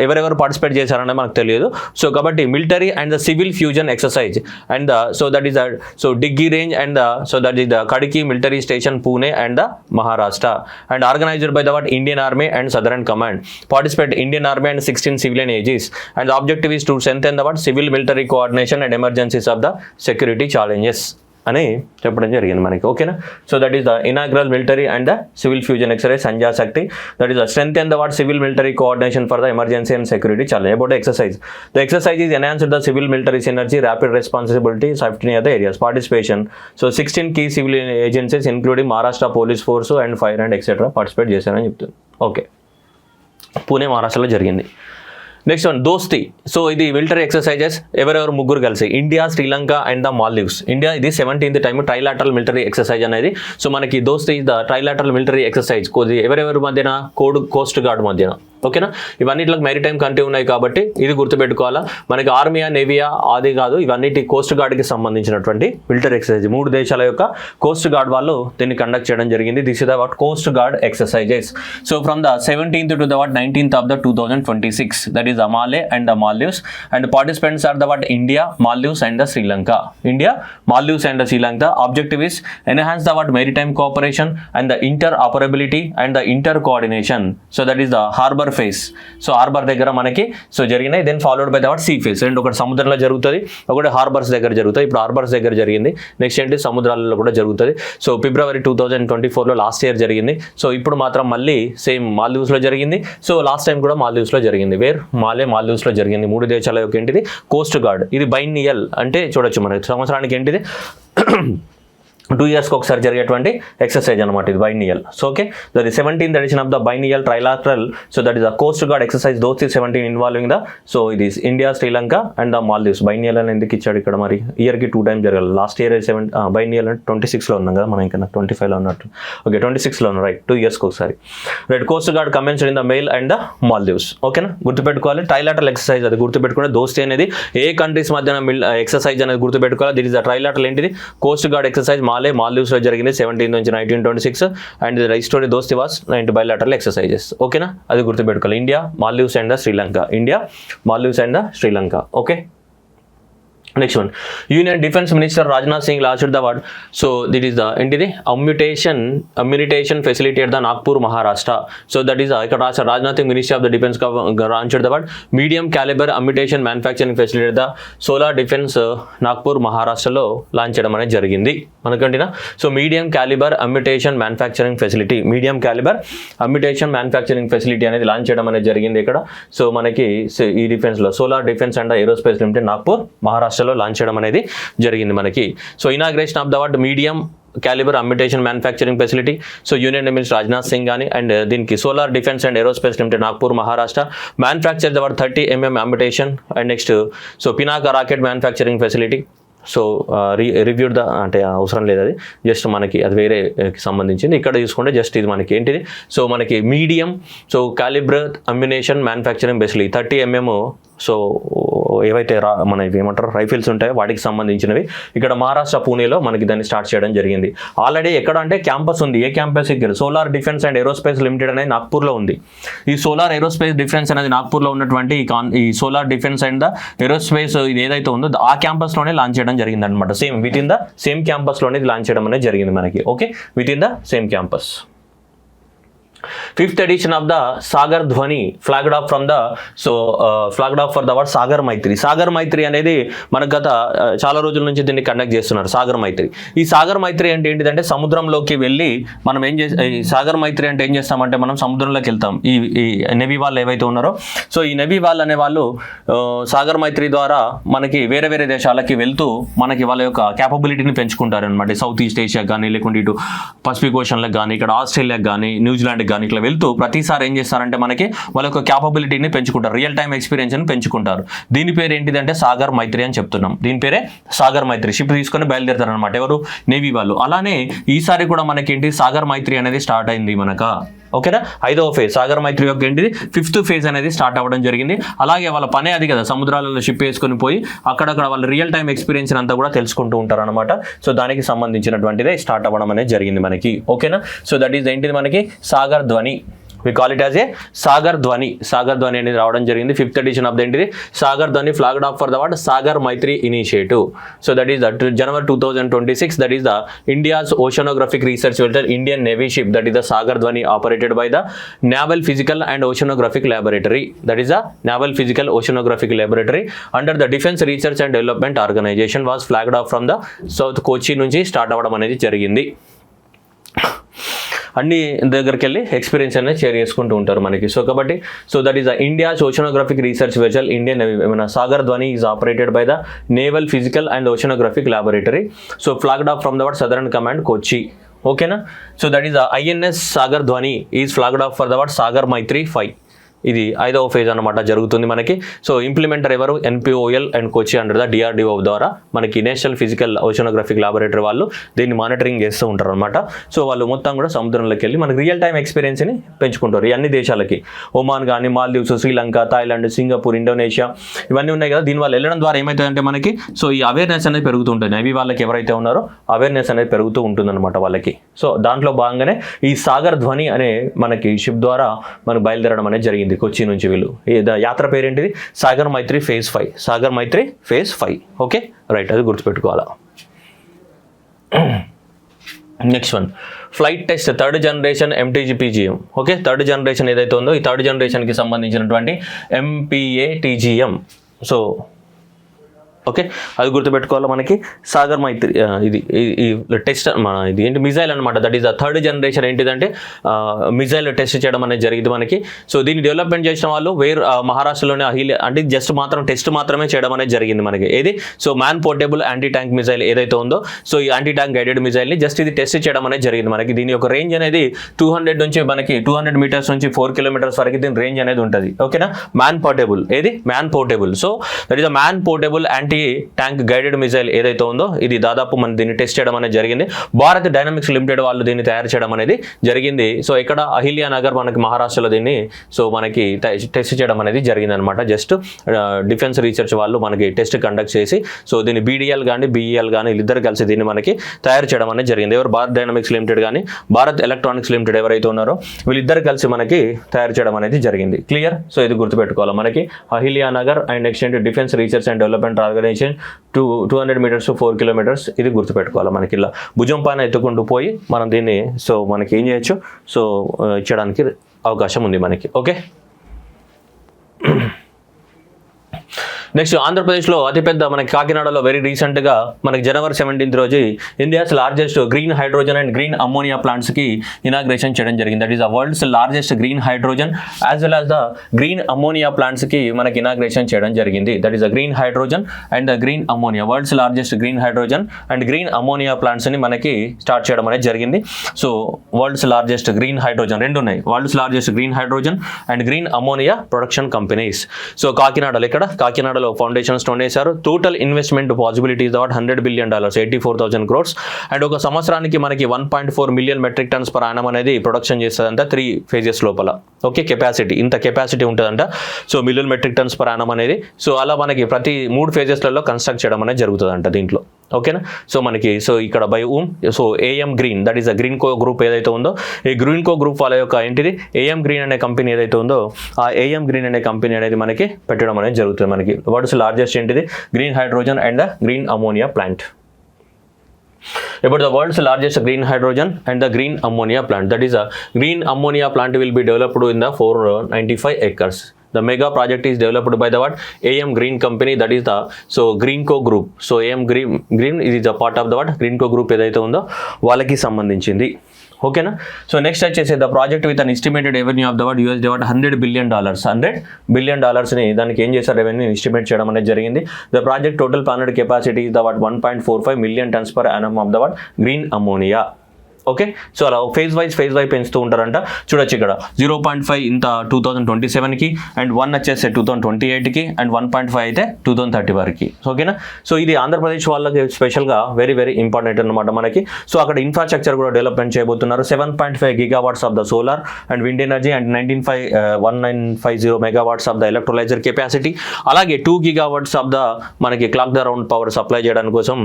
ఎవరెవరు పార్టిసిపేట్ చేశారనేది మనకు తెలియదు. సో కాబట్టి military and the civil fusion exercise and so that is so Dighi range and so that is the Kadki military station Pune and the Maharashtra and organized by the what Indian Army and Southern Command. Participate Indian Army and 16 civilian AGs and the objective is to strengthen the what civil military coordination and emergencies of the security challenges. అని చెప్పడం జరిగింది మనకి. ఓకేనా. So that is the inaugural military and the civil fusion exercise Sanjha Shakti. That is the strength and the what civil military coordination for the emergency and security. చాలా about exercise. The exercise is enhanced the civil military synergy, rapid responsibility, safety other areas. Participation. So 16 key civil agencies including Maharashtra police force and fire and etcetera participate చేశారని చెప్తుంది. Okay, Pune మహారాష్ట్రలో జరిగింది. Next one దోస్తి. So ఇది military exercises ఎవరెవరు ముగ్గురు కలిసి India, Sri Lanka and the Maldives. India ఇది 17th time trilateral military exercise అనేది. సో మనకి దోస్తి ద ట్రైలాటరల్ మిలిటరీ ఎక్సర్సైజ్ ఎవరెవరి మధ్యన కోస్ట్ గార్డ్ మధ్యన. ఓకేనా. ఇవన్నిట్లో మ్యారిటైమ్ కంట్రీ ఉన్నాయి కాబట్టి ఇది గుర్తుపెట్టుకోవాలా. మనకి ఆర్మీయా, నేవియా అది కాదు, ఇవన్నిటి కోస్ట్ గార్డ్కి సంబంధించినటువంటి మిలిటరీ ఎక్సర్సైజ్. 3 దేశాల యొక్క కోస్ట్ గార్డ్ వాళ్ళు దీన్ని కండక్ట్ చేయడం జరిగింది. This is the what coast guard exercises. So from the 17th to the 19th of the 2026, that is Amale and the Maldives, and the participants are the what India, Maldives and the Sri Lanka. India, Maldives and the Sri Lanka. Objective is enhance the what maritime cooperation and the interoperability and the inter-coordination. So that is the harbor phase. So harbour దగ్గర మనకి so జరిగినాయి. Then followed by the what sea phase. రెండు, ఒకటి సముద్రంలో జరుగుతుంది, ఒకటి harbours దగ్గర జరుగుతుంది. ఇప్పుడు హార్బర్స్ దగ్గర జరిగింది. నెక్స్ట్ ఏంటి సముద్రాలలో కూడా జరుగుతుంది. సో February 2024లో లాస్ట్ ఇయర్ జరిగింది. సో ఇప్పుడు మాత్రం మళ్ళీ సేమ్ మాల్దీవ్స్లో జరిగింది. సో లాస్ట్ టైం కూడా మాల్దీవ్స్లో జరిగింది. మాల్దీవ్స్లో జరిగింది. 3 దేశాల యొక్క ఏంటిది కోస్ట్ గార్డ్. ఇది బైనియల్ అంటే చూడొచ్చు మనకి సంవత్సరానికి ఏంటిది 2 yearsకి ఒకసారి జరిగేటువంటి ఎక్సర్సైజ్ అనమాట ఇది బైనియల్. So okay, that is 17th edition of the బైనియల్ trilateral. So that is the coast guard exercise those 17 involving the so ఇది India, Sri Lanka and the Maldives. బైనియల్ అని ఎందుకు ఇచ్చాడు ఇక్కడ మరి? ఇయర్కి 2 times జరగాలి. లాస్ట్ ఇయర్ బైనియల్ అంటే 26లో ఉన్నాం కదా మనం, ఇంకా 25లో ఉన్నట్టు. ఓకే, 26లో ఉన్నాం, రైట్. 2 yearsకి ఒకసారి, right. Coast guard commenced in the male and the Maldives. ఓకేనా, గుర్తుపెట్టుకోవాలి. ట్రైలాటరల్ ఎక్సర్సైజ్ అది గుర్తుపెట్టుకోవాలి. దోస్తి అనేది ఏ కంట్రీస్ మధ్యన ఎక్సర్సైజ్ అనేది గుర్తుపెట్టుకోవాలి. దిట్ ఈస్ ద ట్రైలాటరల్ ఏంటిది కోస్ట్ గార్డ్ ఎక్సర్సైజ్ మాల్దీవ్స్లో జరిగింది 17 నుంచి 1926. అండ్ ది రైట్ స్టోరీ దోస్తి వాస్ 90 bilateral exercises. ఓకేనా, అది గుర్తుపెట్టుకోవాలి. India, Maldives and the Sri Lanka. India, Maldives and the Sri Lanka. Okay. Next one union defence minister Rajnath Singh launched the what. So దిట్ is the ఏంటిది అమ్యునిటేషన్ facility at the Nagpur Maharashtra. So that is ఇక్కడ Rajnath Singh ministry of the defence launched the what medium calibre ammunition manufacturing facility at the solar defence Nagpur మహారాష్ట్రలో launch చేయడం అనేది జరిగింది మనకంటినా. So medium calibre ammunition manufacturing facility, medium calibre ammunition manufacturing facility అనేది launch చేయడం అనేది జరిగింది ఇక్కడ. సో మనకి ఈ డిఫెన్స్లో solar defence and aerospace limited Nagpur Maharashtra launch చేయడం అనేది జరిగింది మనకి. So inauguration of the what medium calibre ammunition manufacturing facility. So union minister Rajnath Singh కానీ అండ్ దీనికి solar defence and aerospace limited Nagpur Maharashtra manufacture the what 30 mm ammunition. And next so Pinaka rocket manufacturing facility. So reviewed the అంటే అవసరం లేదు, అది just మనకి అది వేరేకి సంబంధించింది. ఇక్కడ చూసుకుంటే జస్ట్ ఇది మనకి ఏంటిది సో మనకి medium so calibre ammunition manufacturing facility 30 mm. So ఏవైతే మన ఏమంటారు రైఫిల్స్ ఉంటాయో వాటికి సంబంధించినవి ఇక్కడ మహారాష్ట్ర పూణేలో మనకి దాన్ని స్టార్ట్ చేయడం జరిగింది. ఆల్రెడీ ఎక్కడ అంటే క్యాంపస్ ఉంది. ఏ క్యాంపస్ ఇక్కడ solar defence and aerospace limited అనేది నాగ్పూర్లో ఉంది. ఈ సోలార్ ఏరోస్పేస్ డిఫెన్స్ అనేది నాగ్పూర్లో ఉన్నటువంటి ఈ solar defence and the aerospace ఇది ఏదైతే ఉందో ఆ క్యాంపస్లోనే లాంచ్ చేయడం జరిగింది అనమాట. Same with in the same క్యాంపస్లోనే ఇది లాంచ్ చేయడం అనేది జరిగింది మనకి. Okay, with in the same campus. 5th edition of the Sagar Dhwani flagged off from the flagged off for the what Sagar Maitri. Sagar Maitri అనేది మనకు గత చాలా రోజుల నుంచి దీన్ని కండక్ట్ చేస్తున్నారు. సాగర్ మైత్రి. ఈ సాగర్ మైత్రి అంటే ఏంటిదంటే సముద్రంలోకి వెళ్ళి మనం ఏం చేస్తాం, ఈ సాగర్ మైత్రి అంటే ఏం చేస్తామంటే మనం సముద్రంలోకి వెళ్తాం. ఈ నెవీ వాళ్ళు ఏవైతే ఉన్నారో సో ఈ నెవీ వాళ్ళు అనే వాళ్ళు సాగర్ మైత్రి ద్వారా మనకి వేరే వేరే దేశాలకి వెళ్తూ మనకి వాళ్ళ యొక్క క్యాపబిలిటీని పెంచుకుంటారు అనమాట. సౌత్ ఈస్ట్ ఏషియా కానీ లేకుంటే ఇటు పసిఫిక్ ఓషన్లకు కానీ ఇక్కడ ఆస్ట్రేలియాకి కానీ న్యూజిలాండ్కి కానీ ఇట్లా వెళ్తూ ప్రతిసారి ఏం చేస్తారంటే మనకి వాళ్ళ యొక్క క్యాపబిలిటీని పెంచుకుంటారు, రియల్ టైమ్ ఎక్స్పీరియన్స్ని పెంచుకుంటారు. దీని పేరు ఏంటిదంటే సాగర్ మైత్రి అని చెప్తున్నాం. దీని పేరే సాగర్ మైత్రి. షిప్ తీసుకొని బయలుదేరుతారు అనమాట ఎవరు, నేవీ వాళ్ళు. అలానే ఈసారి కూడా మనకి ఏంటి సాగర్ మైత్రి అనేది స్టార్ట్ అయింది మనక. ఓకేనా, 5వ ఫేజ్ సాగర్ మైత్రి యొక్క ఏంటిది 5th phase అనేది స్టార్ట్ అవ్వడం జరిగింది. అలాగే వాళ్ళ పనే అది కదా, సముద్రాలలో షిప్ వేసుకొని పోయి అక్కడక్కడ వాళ్ళ రియల్ టైమ్ ఎక్స్పీరియన్స్ అంతా కూడా తెలుసుకుంటూ ఉంటారు అనమాట. సో దానికి సంబంధించినటువంటిదే స్టార్ట్ అవ్వడం అనేది జరిగింది మనకి. ఓకేనా, సో దట్ ఈస్ ఏంటిది మనకి Sagar Dhwani. We call it as a Sagar Dhwani అనేది రావడం జరిగింది. 5th edition ఆఫ్ ద ఏంటిది Sagar Dhwani flagged off for the what Sagar Maitri initiative. So that is the January 2026, that is the India's oceanographic research vessel Indian Navy ship, that is the Sagar Dhwani, operated by the Naval Physical and Oceanographic Laboratory, that is the Naval Physical Oceanographic Laboratory under the Defense Research and Development Organization, was flagged off from the South Kochi నుంచి start అవ్వడం అనేది జరిగింది. అన్ని దగ్గరికి వెళ్ళి experience అనేది share చేసుకుంటూ ఉంటారు మనకి. సో కాబట్టి that is the India's oceanographic research vessel Indian Sagar Dhwani is operated by the naval physical and oceanographic laboratory. So flagged off from the southern command Kochi. ఓకేనా. So that is the INS Sagar Dhwani is flagged off for the Sagar Maitri 5. ఇది 5వ phase అనమాట జరుగుతుంది మనకి. So ఇంప్లిమెంటర్ ఎవరు NPOL and Kochi under the DRDO ద్వారా మనకి national physical oceanographic laboratory వాళ్ళు దీన్ని మానిటరింగ్ చేస్తూ ఉంటారు అనమాట. సో వాళ్ళు మొత్తం కూడా సముద్రంలోకి వెళ్ళి మనకి రియల్ టైం ఎక్స్పీరియన్స్ని పెంచుకుంటారు ఈ అన్ని దేశాలకి. ఒమాన్ కానీ, Maldives, Sri Lanka, Thailand, Singapore, Indonesia ఇవన్నీ ఉన్నాయి కదా. దీనివల్ల వెళ్ళడం ద్వారా ఏమవుతుందంటే మనకి ఈ అవేర్నెస్ అనేది పెరుగుతుంటుంది. నేవీ వాళ్ళకి ఎవరైతే ఉన్నారో అవేర్నెస్ అనేది పెరుగుతూ ఉంటుందన్నమాట వాళ్ళకి. సో దాంట్లో భాగంగానే ఈ సాగర్ ధ్వని అనే మనకి షిప్ ద్వారా మనకు బయలుదేరడం అనేది జరిగింది కొచ్చి నుంచి. వీళ్ళు యాత్ర పేరేంటిది Sagar Maitri phase 5. Sagar Maitri phase 5. Okay right, అది గుర్తుపెట్టుకోవాలా. Next one flight test 3rd generation MTG-PGM. Okay, 3rd generation ఏదైతే ఉందో ఈ 3rd generationకి సంబంధించినటువంటి MPA-TGM. సో ఓకే, అది గుర్తుపెట్టుకోవాలి మనకి. సాగర్ మైత్రి ఇది టెస్ట్ మన ఇది ఏంటి మిజైల్ అనమాట. That is the 3rd generation. ఏంటిదంటే మిజైల్ టెస్ట్ చేయడం అనేది జరిగింది మనకి. సో దీన్ని డెవలప్మెంట్ చేసిన వాళ్ళు మహారాష్ట్రలోనే అంటే జస్ట్ టెస్ట్ మాత్రమే చేయడం అనేది జరిగింది మనకి. ఏది man portable anti tank missile ఏదైతే ఉందో ఈ యాంటీ ట్యాంక్ గైడెడ్ మిజైల్ని జస్ట్ ఇది టెస్ట్ చేయడం అనేది జరిగింది మనకి. దీని యొక్క రేంజ్ అనేది 200 నుంచి మనకి 200 meters నుంచి 4 kilometers వరకు దీని రేంజ్ అనేది ఉంటుంది. ఓకేనా. Man portable man portable. So that is the man portable tank guided missile ఏదైతే ఉందో ఇది దాదాపు మనం దీన్ని టెస్ట్ చేయడం అనేది జరిగింది. భారత్ డైనమిక్స్ లిమిటెడ్ వాళ్ళు దీన్ని తయారు చేయడం అనేది జరిగింది. సో ఇక్కడ అహిల్యానగర్ మనకి మహారాష్ట్రలో దీన్ని మనకి టెస్ట్ చేయడం అనేది జరిగింది అనమాట. జస్ట్ డిఫెన్స్ రీసెర్చ్ వాళ్ళు మనకి టెస్ట్ కండక్ట్ చేసి దీన్ని BDL కానీ BEL కానీ వీళ్ళిద్దరు కలిసి దీన్ని మనకి తయారు చేయడం అనేది జరిగింది. ఎవరు భారత్ డైనమిక్స్ లిమిటెడ్ కానీ భారత్ ఎలక్ట్రానిక్స్ లిమిటెడ్ ఎవరైతే ఉన్నారో వీళ్ళిద్దరు కలిసి మనకి తయారు చేయడం అనేది జరిగింది. క్లియర్. సో ఇది గుర్తుపెట్టుకోవాలి మనకి. Ahilyanagar and next defence research and development organisation 200 meters to 4 kilometers. ఇది గుర్తుపెట్టుకోవాలి మనకి. ఇలా భుజం పైన ఎత్తుకుంటూ పోయి మనం దీన్ని మనకి ఏం చేయొచ్చు ఇచ్చడానికి అవకాశం ఉంది మనకి. ఓకే. నెక్స్ట్ ఆంధ్రప్రదేశ్లో అతిపెద్ద మనకి కాకినాడలో వెరీ రీసెంట్గా మనకి January 17th రోజు India's largest green hydrogen and green ammonia ప్లాంట్స్కి ఇనాగ్రేషన్ చేయడం జరిగింది. That is the world's largest green hydrogen as well as the green ammonia ప్లాంట్స్కి మనకి ఇనాగ్రేషన్ చేయడం జరిగింది. That is the green hydrogen and the green ammonia, world's largest green hydrogen and green ammonia ప్లాంట్స్ని మనకి start చేయడం అనేది జరిగింది. World's largest green hydrogen రెండు ఉన్నాయి, world's largest green hydrogen and green ammonia production companies. కాకినాడలో ఇక్కడ కాకినాడలో ఫౌండేషన్ స్టోన్ వేశారు. Total investment possibility is about $100 billion, 84,000 crores. And ఒక సంవత్సరానికి మనకి 1.4 million metric tons per annum అనేది ప్రొడక్షన్ చేస్తుందంట 3 phases లోపల. ఓకే, కెపాసిటీ ఇంత కెపాసిటీ ఉంటుందంట. million metric tons per annum అనేది. అలా మనకి ప్రతి 3 phases-లలో కన్స్ట్రక్ట్ చేయడం అనేది జరుగుతుందంట దీంట్లో. ఓకేనా. మనకి ఇక్కడ by AM Green, that is the green co group ఏదైతే ఉందో ఈ గ్రీన్ కో గ్రూప్ వాళ్ళ యొక్క ఏంటిది AM Green అనే కంపెనీ ఏదైతే ఉందో ఆ AM Green అనే కంపెనీ అనేది మనకి పెట్టడం అనేది జరుగుతుంది మనకి. వరల్డ్స్ లార్జెస్ట్ ఏంటిది green hydrogen and the green ammonia plant. About the world's largest green hydrogen and the green ammonia plant, that is a green ammonia plant will be developed in the 495 acres. The mega project is developed by the AM Green company, that is the Greenco group. AM Green is a part of the Greenco group ఏదైతే ఉందో వాళ్ళకి సంబంధించింది. ఓకేనా. Next వచ్చేసి the project with an estimated revenue of the $100 billion. $100 billion దానికి ఏం చేశారు revenue estimate చేయడం అనేది జరిగింది. The project total planned capacity is the 1.45 million tons per annum of the green ammonia. Okay. అలా ఫేజ్ వైజ్ పెంచుతూ ఉంటారంట. చూడొచ్చు ఇక్కడ 0.5 ఇంత 2027కి అండ్ 1 వచ్చేసి 2028కి అండ్ 1.5 అయితే 2030 వరకు. ఓకేనా. ఇది ఆంధ్రప్రదేశ్ వాళ్ళకి స్పెషల్గా వెరీ వెరీ ఇంపార్టెంట్ అనమాట మనకి. అక్కడ ఇన్ఫ్రాస్ట్రక్చర్ కూడా డెవలప్మెంట్ చేయబోతున్నారు. 7.5 gigawatts of the solar and wind energy and 1950 megawatts of the electrolyser capacity, అలాగే 2 gigawatts ఆఫ్ ద మనకి clock the round power supply చేయడానికి కోసం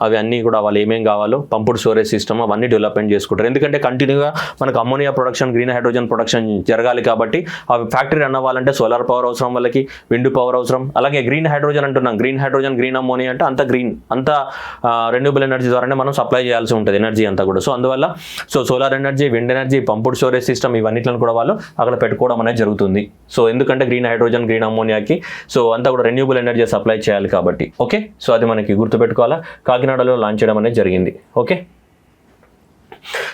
అవి అన్నీ కూడా వాళ్ళు ఏమేం కావాలో పంపుడ్ స్టోరేజ్ సిస్టమ్ అవన్నీ డెవలప్మెంట్ డిపెండ్ చేసుకుంటారు. ఎందుకంటే కంటిన్యూగా మనకు ammonia production, green hydrogen production జరగాలి కాబట్టి ఆ ఫ్యాక్టరీ రన్ అవ్వాలంటే సోలార్ పవర్ అవసరం, వాళ్ళకి విండ్ పవర్ అవసరం. అలాగే గ్రీన్ హైడ్రోజన్ అంటున్నాం, గ్రీన్ హైడ్రోజన్, గ్రీన్ అమ్మోనియా అంటే అంత గ్రీన్, అంత రెన్యూబుల్ ఎనర్జీ ద్వారానే మనం సప్లై చేయాల్సి ఉంటుంది ఎనర్జీ అంతా కూడా. సో అందువల్ల solar energy, wind energy, pumped storage system ఇవన్నిటిని కూడా వాళ్ళు అక్కడ పెట్టుకోవడం అనేది జరుగుతుంది. సో ఎందుకంటే గ్రీన్ హైడ్రోజన్, గ్రీన్ అమ్మోనియాకి సో అంతా కూడా రెన్యూబుల్ ఎనర్జీ సప్లై చేయాలి కాబట్టి. ఓకే, సో అది మనకి గుర్తుపెట్టుకోవాలా. కాకినాడలో లాంచ్ చేయడం అనేది జరిగింది. Okay,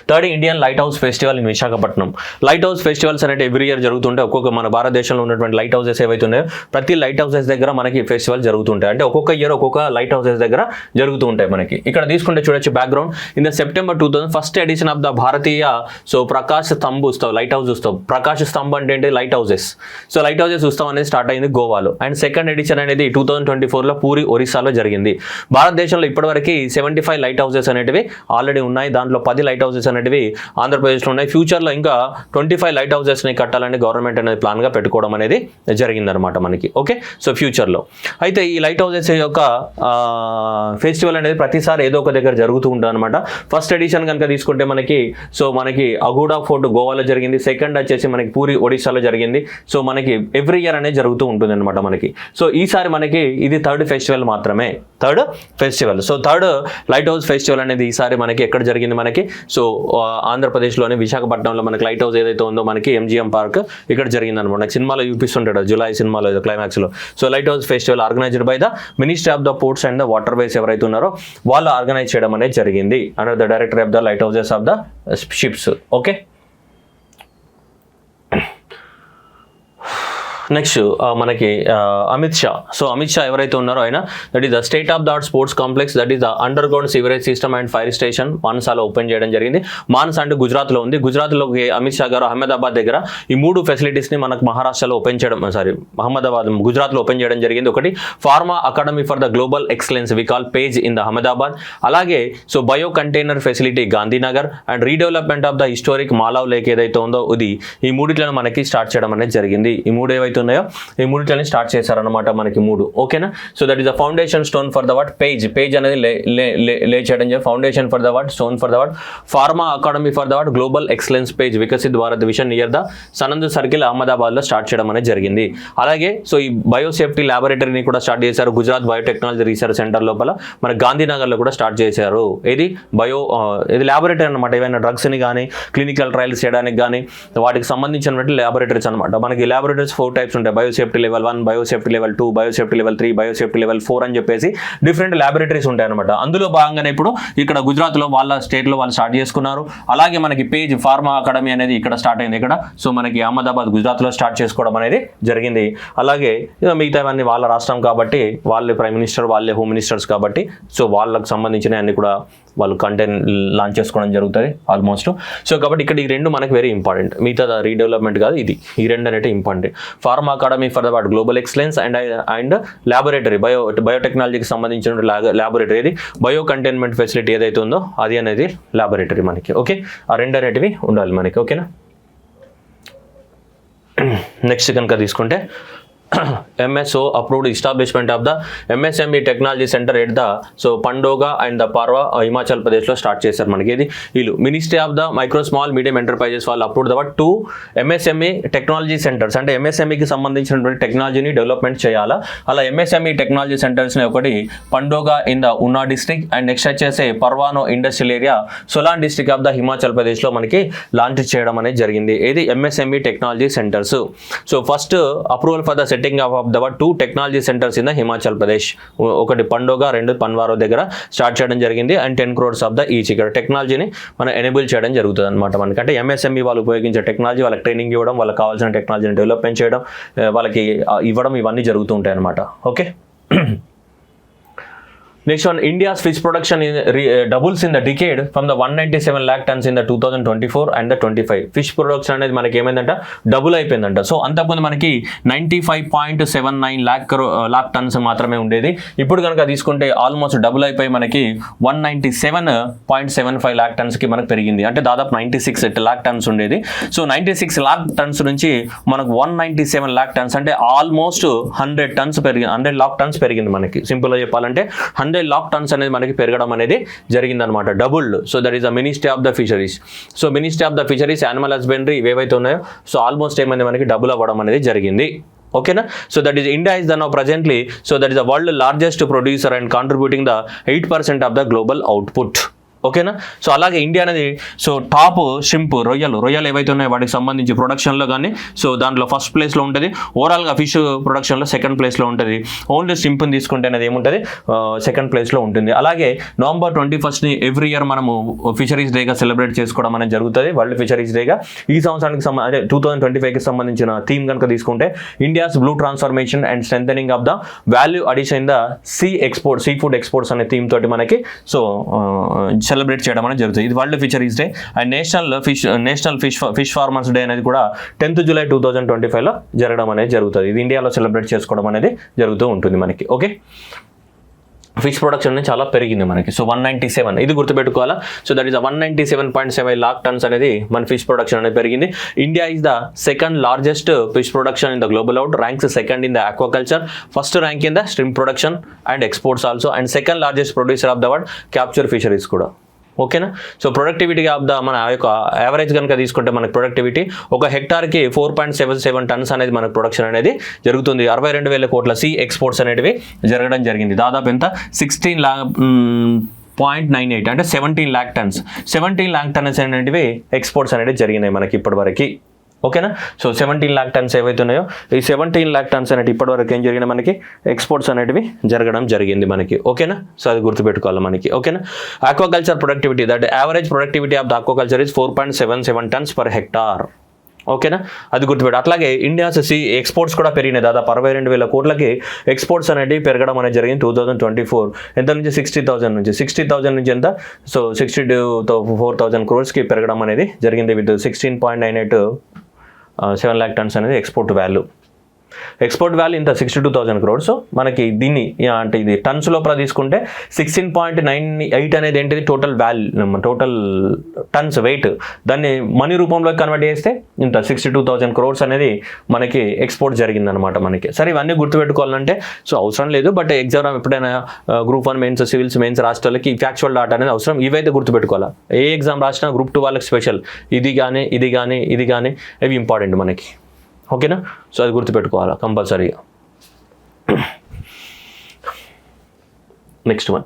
third Indian light house festival in Visakhapatnam. Light house festivals అనేవి ఎవ్రీ ఇయర్ జరుగుతుంటాయి. ఒక్కొక్క మన భారతదేశంలో ఉన్నటువంటి లైట్ హౌసెస్ ఏవైతే ఉన్నాయో ప్రతి లైట్ హౌసెస్ దగ్గర మనకి ఫెస్టివల్ జరుగుతుంటాయి. అంటే ఒక్కొక్క ఇయర్ ఒక్కొక్క లైట్ హౌసెస్ దగ్గర జరుగుతూ ఉంటాయి. మనకి ఇక్కడ తీసుకుంటే చూడొచ్చు background. In the September 2000 first edition of the Bharatiya so Prakash Stambh Utsav, lighthouse Utsav. Prakash Stambh అంటే ఏంటి? Lighthouses. So lighthouses ఉత్సవం అనేది స్టార్ట్ అయింది గోవాలో. అండ్ సెకండ్ ఎడిషన్ అనేది 2024లో పూరి, ఒరిస్సాలో జరిగింది. భారతదేశంలో ఇప్పటివరకు 75 లైట్ హౌసెస్ అనేటివి ఆల్రెడీ ఉన్నాయి. దాంట్లో 10 లైట్ హౌసెస్ అనేటివి ఆంధ్రప్రదేశ్లో ఉన్నాయి. ఫ్యూచర్లో ఇంకా 25 లైట్ హౌసెస్ని కట్టాలని గవర్నమెంట్ అనేది ప్లాన్గా పెట్టుకోవడం అనేది జరిగిందనమాట మనకి. ఓకే, సో ఫ్యూచర్లో అయితే ఈ లైట్ హౌసెస్ యొక్క ఫెస్టివల్ అనేది ప్రతిసారి ఏదో ఒక దగ్గర జరుగుతూ ఉంటుంది అనమాట. ఫస్ట్ ఎడిషన్ కనుక తీసుకుంటే మనకి అగూడా ఫోర్ట్ గోవాలో జరిగింది. సెకండ్ వచ్చేసి మనకి పూరి, ఒడిశాలో జరిగింది. సో మనకి ఎవ్రీ ఇయర్ అనేది జరుగుతూ ఉంటుంది అనమాట మనకి. సో ఈసారి మనకి ఇది థర్డ్ ఫెస్టివల్ మాత్రమే, third festival. So third light house festival అనేది ఈసారి మనకి ఎక్కడ జరిగింది? మనకి సో ఆంధ్రప్రదేశ్లోని విశాఖపట్నంలో మనకి లైట్ హౌస్ ఏదైతే ఉందో మనకి MGM పార్క్ ఇక్కడ జరిగింది అనమాట. నాకు సినిమాలో చూపిస్తుంటాడు, జులై సినిమాలో క్లైమాక్స్లో. So lighthouse festival organised by the ministry of the ports and the waterways ఎవరైతే ఉన్నారో వాళ్ళు ఆర్గనైజ్ చేయడం అనేది జరిగింది under the director of the lighthouses of the ships. Okay, next మనకి అమిత్ షా. సో అమిత్ షా ఎవరైతే ఉన్నారో ఆయన that is the state of the art sports complex, that is the underground sewerage system and fire station మానసాలో open చేయడం జరిగింది. మానస అంటే గుజరాత్లో ఉంది. గుజరాత్లో అమిత్ షా గారు అహ్మదాబాద్ దగ్గర ఈ 3 ఫెసిలిటీస్ని మనకు మహారాష్ట్రలో ఓపెన్ చేయడం, గుజరాత్లో ఓపెన్ చేయడం జరిగింది. ఒకటి pharma academy for the global excellence we call page in the Ahmedabad. అలాగే so bio container facility Gandhinagar and redevelopment of the historic Malav lake ఏదైతే ఉందో ఇది, ఈ మూడిట్లను మనకి స్టార్ట్ చేయడం అనేది జరిగింది. ఈ 3 ఏవైతే ఉన్నాయో ఈ మూడిట్లని స్టార్ట్ చేశారనమాట మనకి 3. ఓకేనా, so that is the foundation stone for the what page అనేది లే చేయడం జరిగింది. Foundation for the what, stone for the what pharma academy for the what global excellence page Viksit Bharat vision near the Sanand circle అహ్మదాబాద్లో start చేయడం అనేది జరిగింది. అలాగే so ఈ బయోసేఫ్టీ ల్యాబొరేటరీని కూడా స్టార్ట్ చేశారు గుజరాత్ బయోటెక్నాలజీ రీసెర్చ్ సెంటర్ లోపల. మన గాంధీనగర్లో కూడా స్టార్ట్ చేశారు. ఇది ల్యాబొరేటరీ అనమాట. ఏవైనా డ్రగ్స్ని కానీ క్లినికల్ ట్రయల్స్ చేయడానికి కానీ వాటికి సంబంధించినటువంటి ల్యాబొరేటరీస్ అనమాట. మనకి ల్యాబొరేటరీస్ 4 టైప్స్ ఉంటాయి. Biosafety level 1, biosafety level 2, biosafety level 3, biosafety level 4 అని చెప్పేసి డిఫరెంట్ ల్యాబొరేటరీస్ ఉంటాయి అనమాట. అందులో భాగంగానే ఇప్పుడు ఇక్కడ గుజరాత్లో వాళ్ళ స్టేట్లో వాళ్ళు స్టార్ట్ చేసుకున్నారు. అలాగే మనకి పేజ్ ఫార్మా అకాడమీ అనేది ఇక్కడ స్టార్ట్ అయింది. ఇక్కడ సో మనకి అహ్మదాబాద్ గుజరాత్లో స్టార్ట్ చేసుకోవడం అనేది జరిగింది. అలాగే మిగతావన్నీ వాళ్ళ రాష్ట్రం కాబట్టి వాళ్ళే ప్రైమ్ మినిస్టర్, వాళ్ళే హోమ్ మినిస్టర్స్ కాబట్టి సో వాళ్ళకు సంబంధించిన అన్ని కూడా వాళ్ళు కంటెంట్ లాంచ్ చేసుకోవడం జరుగుతుంది ఆల్మోస్ట్. సో కాబట్టి ఇక్కడ ఈ 2 మనకి వెరీ ఇంపార్టెంట్. మిగతా రీడెవలప్మెంట్ కాదు, ఇది ఈ 2 అనేవి important. Pharma academy for the what global excellence and laboratory బయోటెక్నాలజీకి సంబంధించిన ల్యాబొరేటరీ, ఇది బయో కంటైన్మెంట్ ఫెసిలిటీ ఏదైతే ఉందో అది అనేది ల్యాబొరేటరీ మనకి. ఓకే, ఆ 2 అనేటివి ఉండాలి మనకి. ఓకేనా, నెక్స్ట్ కనుక తీసుకుంటే MSO approved establishment of the MSME technology center at the so Pandoga and the Parwa Himachal ప్రదేశ్లో స్టార్ట్ చేశారు మనకి. ఇది వీళ్ళు ministry of the micro small medium enterprises వాళ్ళు approve the 2 MSME technology centres, అంటే MSMEకి సంబంధించినటువంటి టెక్నాలజీని డెవలప్మెంట్ చేయాలా. అలా MSME టెక్నాలజీ సెంటర్స్ని ఒకటి Pandoga in the Una district and next వచ్చేసి Parwanoo industrial area Solan district of the Himachal ప్రదేశ్లో మనకి లాంచ్ చేయడం అనేది జరిగింది. ఇది MSME technology centres. So first approval for the setting of the 2 technology centres in the Himachal Pradesh. ఒకటి పండోగా, 2 పన్వారో దగ్గర స్టార్ట్ చేయడం జరిగింది. And 10 crores of the each ఇక్కడ టెక్నాలజీని మనం ఎనేబుల్ చేయడం జరుగుతుంది అనమాట మనకి. అంటే MSME వాళ్ళు ఉపయోగించే టెక్నాలజీ వాళ్ళకి ట్రైనింగ్ ఇవ్వడం, వాళ్ళకి కావాల్సిన టెక్నాలజీని డెవలప్మెంట్ చేయడం, వాళ్ళకి ఇవ్వడం, ఇవన్నీ జరుగుతూ ఉంటాయి అనమాట. Okay, next one, India's fish production doubles in the decade from the 197 lakh tons in the 2024 and the 25. Fish production అనేది మనకి ఏమైందంట, డబుల్ అయిపోయిందంట. సో అంతకుముందు మనకి 95.79 lakh tons మాత్రమే ఉండేది. ఇప్పుడు కనుక తీసుకుంటే ఆల్మోస్ట్ డబుల్ అయిపోయి మనకి 197.75 lakh tonsకి మనకు పెరిగింది. అంటే దాదాపు 96 lakh tons ఉండేది. సో 96 lakh tons నుంచి మనకు 197 lakh tons అంటే ఆల్మోస్ట్ 100 lakh tons పెరిగింది మనకి. సింపుల్గా చెప్పాలంటే 100 అంటే లాక్ టన్స్ అనేది మనకి పెరగడం అనేది జరిగిందనమాట, doubled. So that is the ministry of the fisheries. So ministry of the fisheries, animal husbandry ఏవైతే ఉన్నాయో సో ఆల్మోస్ట్ ఏమైంది మనకి డబుల్ అవ్వడం అనేది జరిగింది. ఓకేనా. So that is India is the now presently so that is the world largest producer and contributing the 8% of the global output. ఓకేనా. So అలాగే ఇండియా అనేది సో టాప్ షింప్ రొయ్యలు ఏవైతే ఉన్నాయో వాటికి సంబంధించి ప్రొడక్షన్లో కానీ సో దాంట్లో ఫస్ట్ ప్లేస్లో ఉంటుంది. ఓవరాల్గా ఫిష్ ప్రొడక్షన్లో సెకండ్ ప్లేస్లో ఉంటుంది. ఓన్లీ షింప్ని తీసుకుంటే అనేది ఏముంటుంది సెకండ్ ప్లేస్లో ఉంటుంది. అలాగే నవంబర్ 21ని ఎవ్రీ ఇయర్ మనము ఫిషరీస్ డేగా సెలబ్రేట్ చేసుకోవడం అనేది జరుగుతుంది, వరల్డ్ ఫిషరీస్ డేగా. ఈ సంవత్సరానికి అదే 2025కి సంబంధించిన థీమ్ కనుక తీసుకుంటే India's blue transformation and strengthening of the value addition in the sea food exports అనే థీమ్ తోటి మనకి సో సెలబ్రేట్ చేయడం అనేది జరుగుతుంది. ఇది world fisheries day and national fish farmers day అనేది కూడా 10th జూలై 2025లో జరగడం అనేది జరుగుతుంది. ఇది ఇండియాలో సెలబ్రేట్ చేసుకోవడం అనేది జరుగుతూ ఉంటుంది మనకి. ఓకే. ఫిష్ ప్రొడక్షన్ అనేది చాలా పెరిగింది మనకి. సో 197 ఇది గుర్తుపెట్టుకోవాలా. So that is 197.7 lakh tonnes అనేది మన ఫిష్ ప్రొడక్షన్ అనేది పెరిగింది. India is the second largest fish production in the global out, ranks second in the aquaculture, first rank in the shrimp production and exports also, and second largest producer of the world capture fisheries కూడా. ఓకేనా. So productivity of the మన యొక్క average కనుక తీసుకుంటే మనకి productivity ఒక హెక్టార్కి 4.77 turns అనేది మనకు ప్రొడక్షన్ అనేది జరుగుతుంది. 62,000 కోట్ల సీ ఎక్స్పోర్ట్స్ అనేటివి జరగడం జరిగింది. దాదాపు ఎంత 16.98 అంటే 17 lakh టన్స్ అనేటివి ఎక్స్పోర్ట్స్ అనేవి జరిగినాయి మనకి ఇప్పటివరకు. ఓకేనా. సో 17 lakh టన్స్ ఏవైతే ఉన్నాయో ఈ 17 lakh టన్స్ అనేవి ఇప్పటివరకు ఏం జరిగినాయి మనకి ఎక్స్పోర్ట్స్ అనేటివి జరగడం జరిగింది మనకి. ఓకేనా. సో అది గుర్తుపెట్టుకోవాలి మనకి. ఓకేనా. Aquaculture productivity that average productivity of the aquaculture is 4.77 turns per hectare. ఓకేనా. అది గుర్తుపెట్టు. అట్లాగే ఇండియాస్ ఎక్స్పోర్ట్స్ కూడా పెరిగినాయి. దాదాపు 62,000 కోట్లకి ఎక్స్పోర్ట్స్ అనేవి పెరగడం అనేది జరిగింది 2024. ఎంత నుంచి 60,000 నుంచి ఎంత సో 64,000 crores పెరగడం అనేది జరిగింది విత్ 16.98 lakh టన్స్ అనేది ఎక్స్పోర్ట్ వాల్యూ ఇంత 62,000 crores. మనకి దీన్ని అంటే ఇది టన్స్ లోపల తీసుకుంటే 16.98 అనేది ఏంటిది టోటల్ టన్స్ వెయిట్. దాన్ని మనీ రూపంలో కన్వర్ట్ చేస్తే ఇంత 62,000 crores అనేది మనకి ఎక్స్పోర్ట్ జరిగిందనమాట మనకి. సరే ఇవన్నీ గుర్తుపెట్టుకోవాలంటే సో అవసరం లేదు, బట్ ఎగ్జామ్ ఎప్పుడైనా గ్రూప్ 1 మెయిన్స్ సివిల్స్ మెయిన్స్ రాష్ట్ర వాళ్ళకి ఫ్యాక్చువల్ డాటా అనేది అవసరం. ఇవైతే గుర్తుపెట్టుకోవాలా. ఏ ఎగ్జామ్ రాసినా గ్రూప్ 2 వాళ్ళకి స్పెషల్ ఇది కానీ ఇవి ఇంపార్టెంట్ మనకి. ఓకేనా. సో అది గుర్తుపెట్టుకోవాలా కంపల్సరీగా. Next one,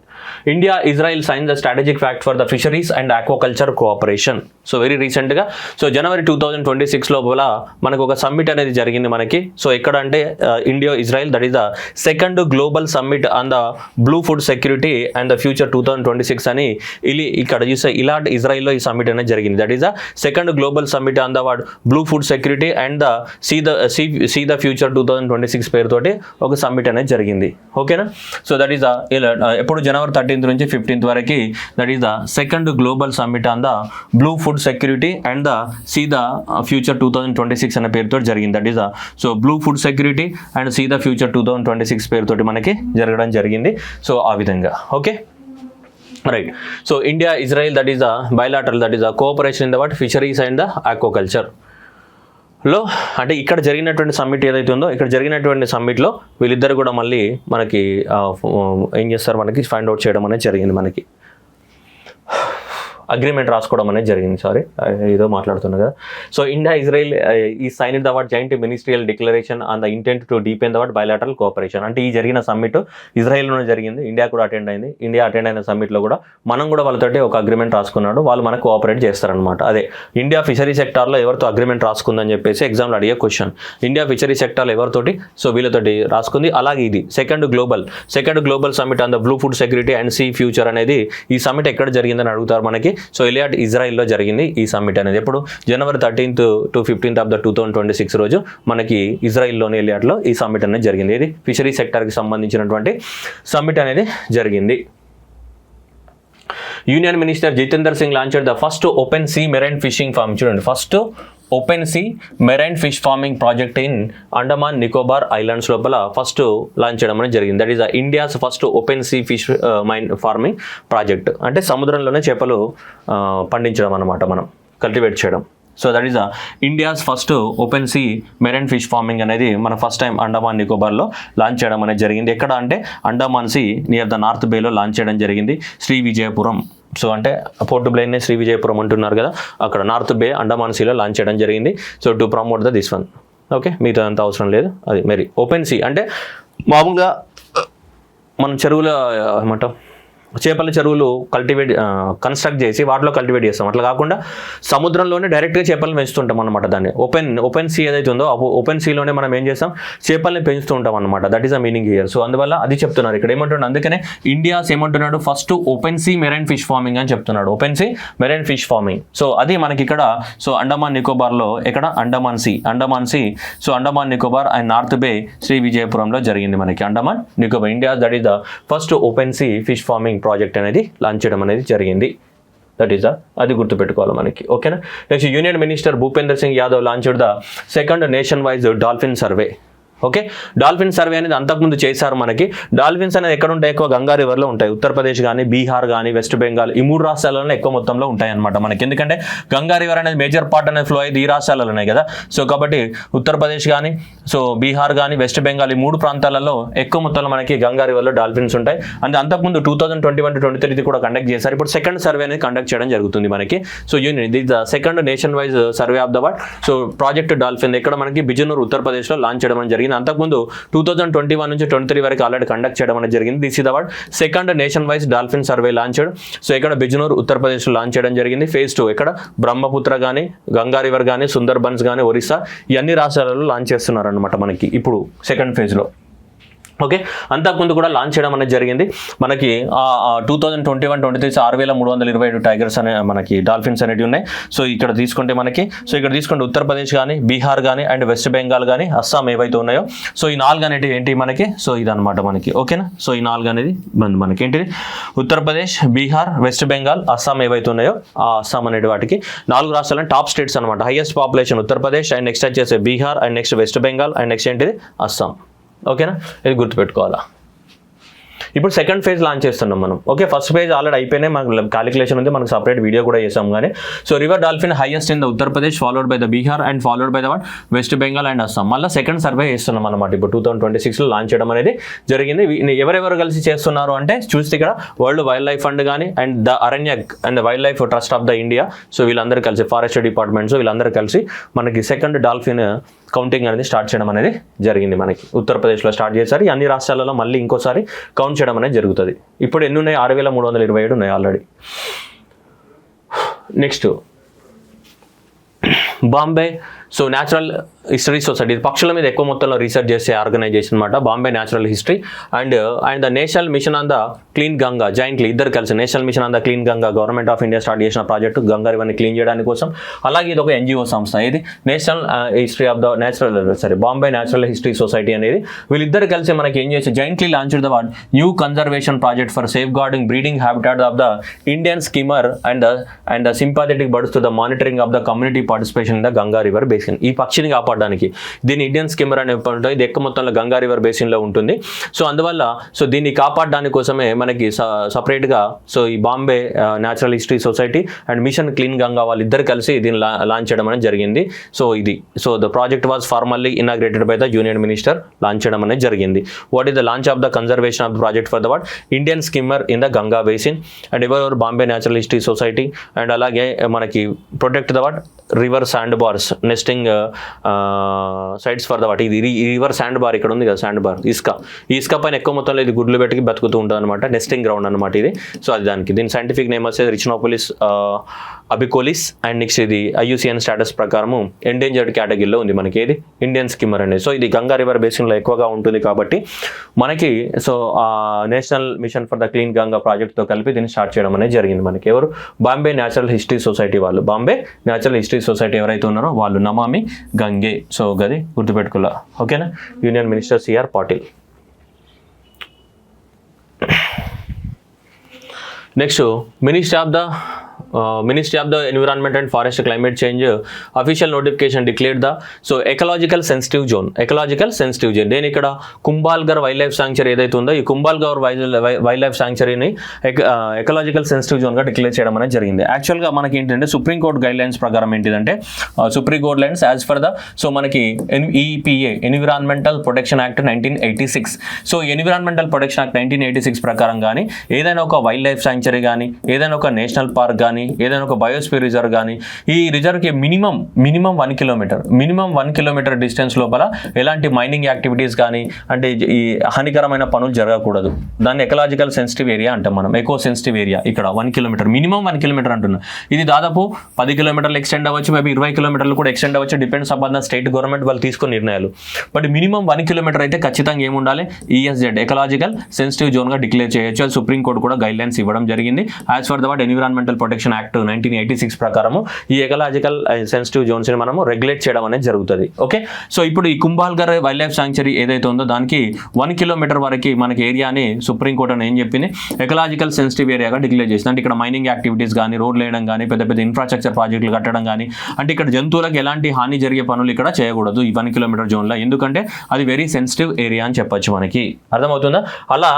India Israel sign the strategic pact for the fisheries and aquaculture cooperation. So very రీసెంట్గా సో జనవరి 2026 లోపల మనకు ఒక సమ్మిట్ అనేది జరిగింది మనకి. సో ఎక్కడ అంటే India Israel, that is the second global summit on the blue food security and the future 2026 అని ఇక్కడ చూస్తే ఇలాంటి ఇజ్రాయిల్లో ఈ సమ్మిట్ అనేది జరిగింది. That is the second global summit on the world blue food security and the sea the future 2026 పేరుతోటి ఒక summit అనేది జరిగింది. ఓకేనా. సో దట్ ఈస్ ద ఎప్పుడు జనవరి 13th నుంచి 15th వరకు, that is the second global summit on the blue food security and the sea the future 2026 అనే పేరుతో జరిగింది. That is the so blue food security and sea the future 2026 పేరుతోటి మనకి జరగడం జరిగింది. సో ఆ విధంగా. Okay right. So India Israel that is the bilateral, that is the cooperation in the what fisheries and the aquaculture లో. అంటే ఇక్కడ జరిగినటువంటి సమ్మిట్ ఏదైతే ఉందో ఇక్కడ జరిగినటువంటి సమ్మిట్లో వీళ్ళిద్దరు కూడా మళ్ళీ మనకి ఏం చేస్తారు మనకి ఫైండ్ అవుట్ చేయడం అనేది జరిగింది. మనకి అగ్రిమెంట్ రాసుకోవడం అనేది జరిగింది. సారీ ఏదో మాట్లాడుతున్నా కదా. సో ఇండియా ఇజ్రాయిల్ ఈ sign the what joint ministerial declaration on the intent to deepen the what bilateral cooperation. అంటే ఈ జరిగిన సమ్మిట్ ఇజ్రాయిల్లోనే జరిగింది, ఇండియా కూడా అటెండ్ అయింది. ఇండియా అటెండ్ అయిన సమ్మిట్లో కూడా మనం కూడా వాళ్ళతోటి ఒక అగ్రిమెంట్ రాసుకున్నాడు, వాళ్ళు మనకు కోఆపరేట్ చేస్తారనమాట. అదే ఇండియా ఫిషరీ సెక్టార్లో ఎవరితో అగ్రిమెంట్ రాసుకుందని చెప్పేసి ఎగ్జామ్లో అడిగే క్వశ్చన్. ఇండియా ఫిషరీ సెక్టార్లో ఎవరితోటి సో వీళ్ళతోటి రాసుకుంది. అలాగే ఇది second global summit on the blue food security and sea future అనేది ఈ సమ్మిట్ ఎక్కడ జరిగిందని అడుగుతారు మనకి. సో ఎలియాట్ ఇజ్రాయిల్లో జరిగింది ఈ సమ్మిట్ అనేది. ఎప్పుడు జనవరి 13th to 15th of the 2026 రోజు మనకి ఇజ్రాయిల్లోని ఎలియాట్లో ఈ సమ్మిట్ అనేది జరిగింది. ఇది ఫిషరీ సెక్టార్కి సంబంధించినటువంటి సమ్మిట్ అనేది జరిగింది. Union minister Jitendra Singh launched the first open sea marine fishing farm. చూడండి, first open sea marine fish farming project in Andaman Nicobar islands లోపల ఫస్ట్ లాంచ్ చేయడం అనేది జరిగింది. That is India's first open sea fish farming project. అంటే సముద్రంలోనే చేపలు పండించడం అనమాట, మనం కల్టివేట్ చేయడం. So that is India's first open sea marine fish farming అనేది మన ఫస్ట్ టైం అండమాన్ నికోబార్లో లాంచ్ చేయడం అనేది జరిగింది. ఎక్కడ అంటే Andaman sea near the north బేలో లాంచ్ చేయడం జరిగింది. శ్రీ విజయపురం, సో అంటే పోర్ట్ బ్లెయిన్నే శ్రీ విజయపురం అంటున్నారు కదా, అక్కడ నార్త్ బే అండమాన్ సీలో లాంచ్ చేయడం జరిగింది. So to promote this one. Okay, మీతో అంత అవసరం లేదు. అది మరి ఓపెన్ సీ అంటే మామూలుగా మనం చెరువుల ఏమంటాం చేపల చెరువులు కన్స్ట్రక్ట్ చేసి వాటిలో కల్టివేట్ చేస్తాం. అట్లా కాకుండా సముద్రంలోనే డైరెక్ట్గా చేపలను పెంచుతుంటాం అనమాట. దాన్ని ఓపెన్ సీ ఏదైతే ఉందో ఓపెన్ సీలోనే మనం ఏం చేస్తాం, చేపల్ని పెంచుతూ ఉంటాం అనమాట. That is the meaning here. So అందువల్ల అది చెప్తున్నారు ఇక్కడ ఏమంటున్నాడు, అందుకనే ఇండియాస్ ఏమంటున్నాడు, first open sea marine fish farming అని చెప్తున్నాడు. Open sea marine fish farming. So అది మనకి ఇక్కడ సో అండమాన్ నికోబార్లో ఎక్కడ Andaman sea. So Andaman Nicobar and north bay Sri విజయపురంలో జరిగింది మనకి Andaman Nicobar. India that is the first open sea fish farming project అనేది లాంచ్ చేయడం అనేది జరిగింది. దట్ ఈస్ అది గుర్తుపెట్టుకోవాలి మనకి. ఓకేనా. Next union minister Bhupender Singh Yadav launched the second nation wise dolphin survey. Okay, dolphin survey అనేది అంతకుముందు చేశారు మనకి. డాల్ఫిన్స్ అనేది ఎక్కడ ఉంటాయి, ఎక్కువ గంగా రివర్లో ఉంటాయి. ఉత్తరప్రదేశ్ కానీ, బీహార్ కానీ, వెస్ట్ బెంగాల్ ఈ 3 రాష్ట్రాలలో ఎక్కువ మొత్తంలో ఉంటాయి అనమాట మనకి. ఎందుకంటే గంగా రివర్ అనేది మేజర్ పార్ట్ అనేది ఫ్లో అయ్యేది ఈ రాష్ట్రాలలోనే కదా. సో కాబట్టి ఉత్తరప్రదేశ్ కానీ, సో బీహార్ కానీ, వెస్ట్ బెంగాల్ ఈ 3 ప్రాంతాలలో ఎక్కువ మొత్తంలో మనకి గంగా రివర్లో డాల్ఫిన్స్ ఉంటాయి. అంటే అంతకుముందు 2021-23 కూడా కండక్ట్ చేశారు. ఇప్పుడు సెకండ్ సర్వే అనేది కండక్ట్ చేయడం జరుగుతుంది మనకి. So union the second nation wise survey of the world. So project dolphin ఇక్కడ మనకి బిజనూర్ ఉత్తరప్రదేశ్లో లాంచ్ చేయడం జరిగింది. అంతకుముందు 2021 నుంచి 23 వరకు ఆల్రెడీ కండక్ట్ చేయడం అనేది జరిగింది. This is the word second nation wise dolphin survey launched. So ఇక్కడ బిజనూర్ ఉత్తరప్రదేశ్లో లాంచ్ చేయడం జరిగింది. ఫేజ్ 2 ఇక్కడ బ్రహ్మపుత్ర కానీ, గంగా రివర్ కానీ, సుందర్బన్స్ కానీ, ఒరిస్సా ఈ అన్ని రాష్ట్రాలలో లాంచ్ చేస్తున్నారు అనమాట మనకి ఇప్పుడు సెకండ్ ఫేజ్లో. ఓకే, అంతకుముందు కూడా లాంచ్ చేయడం అనేది జరిగింది మనకి 2021-23 6,327 టైగర్స్ అనే మనకి డాల్ఫిన్స్ అనేవి ఉన్నాయి. సో ఇక్కడ తీసుకుంటే ఉత్తరప్రదేశ్ కానీ, బీహార్ కానీ అండ్ వెస్ట్ బెంగాల్ కానీ, అస్సాం ఏవైతే ఉన్నాయో సో ఈ 4 అనేవి ఏంటి మనకి, సో ఇదనమాట మనకి. ఓకేనా. సో ఈ 4 అనేది మనకి ఏంటిది, ఉత్తరప్రదేశ్, బీహార్, వెస్ట్ బెంగాల్, అస్సాం ఏవైతే ఉన్నాయో ఆ అస్సాం అనేటి వాటికి 4 రాష్ట్రాలను టాప్ స్టేట్స్ అనమాట. Highest population Uttar Pradesh and next వచ్చేసి Bihar and next west Bengal and next ఏంటిది అస్సాం. ఓకేనా, ఇది గుర్తుపెట్టుకోవాలా. ఇప్పుడు సెకండ్ ఫేజ్ లాంచ్ చేస్తున్నాం మనం. ఓకే, ఫస్ట్ ఫేజ్ ఆల్రెడీ అయిపోయినాయి, మనకు క్యాలిక్యులేషన్ ఉంది, మనకు సపరేట్ వీడియో కూడా చేసాం కానీ. So river dolphin highest in the Uttar Pradesh, followed by the Bihar and followed by the West Bengal and Assam. మళ్ళీ సెకండ్ సర్వే చేస్తున్నాం అనమాట. ఇప్పుడు 2026లో లాంచ్ చేయడం అనేది జరిగింది. ఎవరెవరు కలిసి చేస్తున్నారు అంటే చూస్తే ఇక్కడ వరల్డ్ వైల్డ్ లైఫ్ ఫండ్ కానీ and the Aranyak and the wild life trust of the India, so వీళ్ళందరూ కలిసి ఫారెస్ట్ డిపార్ట్మెంట్స్ వీళ్ళందరూ కలిసి మనకి సెకండ్ డాల్ఫిన్ కౌంటింగ్ అనేది స్టార్ట్ చేయడం అనేది జరిగింది మనకి. ఉత్తరప్రదేశ్లో స్టార్ట్ చేశారు. ఈ అన్ని రాష్ట్రాలలో మళ్ళీ ఇంకోసారి కౌంట్ చేయడం అనేది జరుగుతుంది. ఇప్పుడు ఎన్ని ఉన్నాయి, 6,327 ఉన్నాయి already. Next Bombay so natural history society, పక్షుల మీద ఎక్కువ మొత్తంలో రీసెర్చ్ చేసే ఆర్గనైజేషన్ అనమాట Bombay natural history and the national mission on the clean Ganga jointly ఇద్దరు కలిసి national mission on the clean Ganga government of India start చేసిన ప్రాజెక్టు గంగా రివర్ని క్లీన్ చేయడానికి కోసం. అలాగే ఇది ఒక ఎన్జిఓ సంస్థ, ఇది national history of the Bombay natural history society అనేది. వీళ్ళిద్దరు కలిసి మనకి ఏం చేసి jointly launched the new conservation project for safe guarding breeding habitat of the Indian skimmer and the sympathetic birds to the monitoring of the community participation in the Ganga river basin. ఈ పక్షిని కాపాడడానికి దీని ఇండియన్ స్కిమ్మర్ అనే ఉంటుంది, ఇది ఎక్కువ మొత్తంలో Ganga river బేసిన్లో ఉంటుంది. సో అందువల్ల సో దీన్ని కాపాడడానికి కోసమే మనకి సపరేట్గా సో ఈ Bombay natural history society and mission clean Ganga వాళ్ళిద్దరు కలిసి దీన్ని లాంచ్ చేయడం అనేది జరిగింది. సో ఇది so the project was formally inaugurated by the union minister, launch చేయడం అనేది జరిగింది. What is the launch of the conservation of the project for the Indian skimmer in the Ganga basin and ఎవరెవరు Bombay natural history society and అలాగే మనకి protect the river sand bars nesting sides for the ఇది river sand bar ఇక్కడ ఉంది కదా, sand bar ఇసుక పైన ఎక్కువ మొత్తంలో ఇది గుడ్లు పెట్టి బతుకుతూ ఉంటుంది అనమాట, నెస్టింగ్ గ్రౌండ్ అనమాట ఇది. సో అది దానికి దీని సైంటిఫిక్ నేమ్ వచ్చేది రిచినోపోలిస్ అబికోలిస్ అండ్ నెక్స్ట్ ఇది IUCN స్టేటస్ ప్రకారము ఎండేంజర్డ్ కేటగిరీలో ఉంది మనకి ఇది ఇండియన్ స్కిమ్మర్ అనేది. సో ఇది గంగా రివర్ బేసిన్లో ఎక్కువగా ఉంటుంది కాబట్టి మనకి so national mission for the clean Ganga ప్రాజెక్ట్తో కలిపి దీన్ని స్టార్ట్ చేయడం అనేది జరిగింది మనకి. ఎవరు, బాంబే న్యాచురల్ హిస్టరీ సొసైటీ వాళ్ళు, బాంబే న్యాచురల్ హిస్టరీ సొసైటీ ఎవరైతే ఉన్నారో వాళ్ళు నమామి గంగే. సో గది గుర్తుపెట్టుకోలే. ఓకేనా. Union minister CR Patil. Next minister of the ministry of the environment and forest climate change official notification declared the ecological sensitive zone. దేని ఇక్కడ కుంభాల్గర్ వైల్డ్ లైఫ్ శాంక్చరీ ఏదైతే ఉందో ఈ కుంభాల్గర్ వైల్డ్ లైఫ్ శాంక్చరీని ఎకలాజికల్ సెన్సిటివ్ జోన్గా డిక్లేర్ చేయడం అనేది జరిగింది. యాక్చువల్గా మనకి ఏంటంటే సుప్రీంకోర్టు గైడ్ లైన్స్ ప్రకారం ఏంటిదంటే supreme court lines as for the మనకి EPA environmental protection act 1986. Environmental protection act 1986 ప్రకారం కానీ ఏదైనా ఒక వైల్డ్ లైఫ్ శాంక్చరీ కానీ ఏదైనా ఒక నేషనల్ పార్క్ కానీ ఏదైనా ఒక బయోస్ఫియర్ రిజర్వ్ కానీ ఈ రిజర్వ్కి మినిమం 1 కిలోమీటర్ డిస్టెన్స్ లోపల ఎలాంటి మైనింగ్ యాక్టివిటీస్ కానీ అంటే ఈ హానికరమైన పనులు జరగకూడదు. దాన్ని ఎకలాజికల్ సెన్సిటివ్ ఏరియా అంటాం మనం, ఎకో సెన్సిటివ్ ఏరియా. ఇక్కడ 1 కిలోమీటర్ మినిమం 1 కిలోమీటర్ అంటున్నాం. ఇది దాదాపు 10 కిలోమీటర్లు ఎక్స్టెండ్ అవ్వచ్చు, మేబీ 20 కిలోమీటర్లు కూడా ఎక్స్టెండ్ అవ్వచ్చు, depends upon the state government వాళ్ళు తీసుకున్న నిర్ణయాలు. బట్ మినిమం 1 కిలోమీటర్ అయితే ఖచ్చితంగా ఏముండాలి, ESZ ఎకలాజికల్ సెన్సిటివ్ జోన్గా డిక్లేర్ చేయొచ్చు. అది సుప్రీంకోర్టు కూడా గైడ్ లైన్స్ ఇవ్వడం జరిగింది. As for the environmental protection act 1986 ప్రకారము ఈ ఎకలాజికల్ సెన్సిటివ్ జోన్స్ ని మనము రెగ్యులేట్ చేయడం అనేది జరుగుతుంది. ఓకే, సో ఇప్పుడు ఈ కుంభాల్గర్ వైల్డ్ లైఫ్ శాంక్చరీ ఏదైతే ఉందో దానికి 1 కిలోమీటర్ వరకు మనకి ఏరియాని సుప్రీంకోర్టు అని ఏం చెప్పింది, ఎకలాజికల్ సెన్సిటివ్ ఏరియాగా డిక్లేర్ చేసింది. అంటే ఇక్కడ మైనింగ్ యాక్టివిటీస్ కానీ రోడ్ వేయడం కానీ పెద్ద పెద్ద ఇన్ఫ్రాస్ట్రక్చర్ ప్రాజెక్టులు కట్టడం కానీ అంటే ఇక్కడ జంతువులకు ఎలాంటి హాని జరిగే పనులు ఇక్కడ చేయకూడదు ఈ 1 కిలోమీటర్ జోన్లో, ఎందుకంటే అది వెరీ సెన్సిటివ్ ఏరియా అని చెప్పొచ్చు. మనకి అర్థమవుతుందా? అలా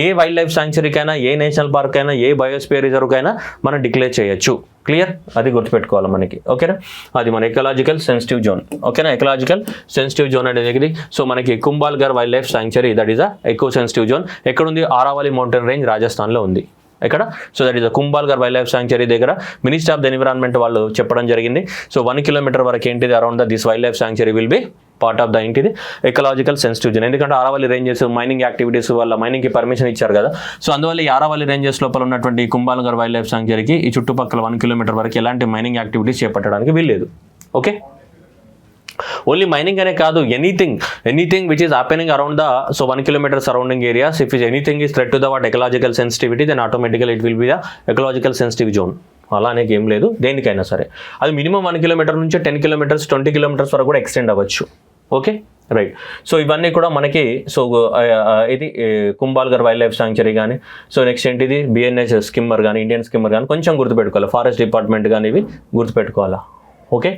ఏ వైల్డ్ లైఫ్ శాంక్చరీకైనా ఏ నేషనల్ పార్క్ అయినా ఏ బయోస్ఫియర్ రిజర్వ్ కైనా మనం డిక్లేర్ చేయొచ్చు. క్లియర్, అది గుర్తుపెట్టుకోవాలి మనకి. ఓకేనా, అది మన ఎకలాజికల్ సెన్సిటివ్ జోన్. ఓకేనా, ఎకలాజికల్ సెన్సిటివ్ జోన్ అనేది సో మనకి Kumbhalgarh wildlife sanctuary that is a eco sensitive zone. ఎక్కడుంది? ఆరావళి మౌంటైన్ రేంజ్ రాజస్థాన్లో ఉంది. ఎక్కడ? So that is the Kumbhalgarh wildlife sanctuary దగ్గర మినిస్ట్రీ ఆఫ్ ద ఎన్విరాన్మెంట్ వాళ్ళు చెప్పడం జరిగింది. సో 1 కిలోమీటర్ వరకు ఏంటిది around this wildlife sanctuary will be part of the ఏంటిది ఎకలాజికల్ సెన్సిటివ్ జోన్. ఎందుకంటే ఆరావళి రేంజెస్ మైనింగ్ యాక్టివిటీస్ వల్ల మైనింగ్కి పర్మిషన్ ఇచ్చారు కదా. సో అందువల్ల ఈ ఆరావళి రేంజెస్ లోపల ఉన్నటువంటి కుంభాల్గర్ వైల్డ్ లైఫ్ శాంక్చరీకి ఈ చుట్టుపక్కల 1 కిలోమీటర్ వరకు ఎలాంటి మైనింగ్ యాక్టివిటీస్ చేపట్టడానికి వీల్లేదు. ఓకే, ఓన్లీ మైనింగ్ అనే కాదు, anything which is happening around the 1 kilometre surrounding areas, if anything is threat to the ecological sensitivity then automatically it will be the ecological sensitive zone. అలా అనేది ఏం లేదు, దేనికైనా సరే అది మినిమం 1 కిలోమీటర్ నుంచి 10 కిలోమీటర్స్ 20 కిలోమీటర్స్ వరకు కూడా ఎక్స్టెండ్ అవ్వచ్చు. Okay, right. సో ఇవన్నీ కూడా మనకి సో ఇది కుంభాల్గర్ వైల్డ్ లైఫ్ శాంక్చరీ కానీ సో నెక్స్ట్ ఏంటిది BNH స్కిమ్మర్ కానీ ఇండియన్ స్కిమ్మర్ కానీ కొంచెం గుర్తుపెట్టుకోవాలి, ఫారెస్ట్ డిపార్ట్మెంట్ కానీ ఇవి గుర్తుపెట్టుకోవాలా. ఓకే,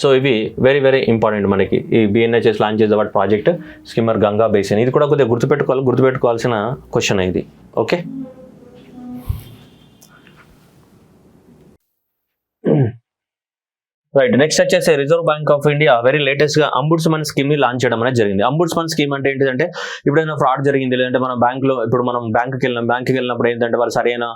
సో ఇవి వెరీ వెరీ ఇంపార్టెంట్ మనకి. ఈ BNHS లాంచ్ చేసే ప్రాజెక్ట్ స్కిమ్మర్ గంగా బేసిన్, ఇది కూడా కొద్దిగా గుర్తుపెట్టుకోవాల్సిన క్వశ్చన్ ఇది. Okay, right. నెక్స్ట్ వచ్చేసి reserve bank of India very latest గా అంబుడ్స్మన్ స్కీమ్ ని లాంచ్ చేయడం అనేది జరిగింది. అంబుడ్స్మన్ స్కీమ్ అంటే ఏంటంటే ఇప్పుడైనా ఫ్రాడ్ జరిగింది లేదంటే మన బ్యాంకులో ఇప్పుడు మనం బ్యాంకుకి వెళ్ళినప్పుడు ఏంటంటే వాళ్ళు సరైన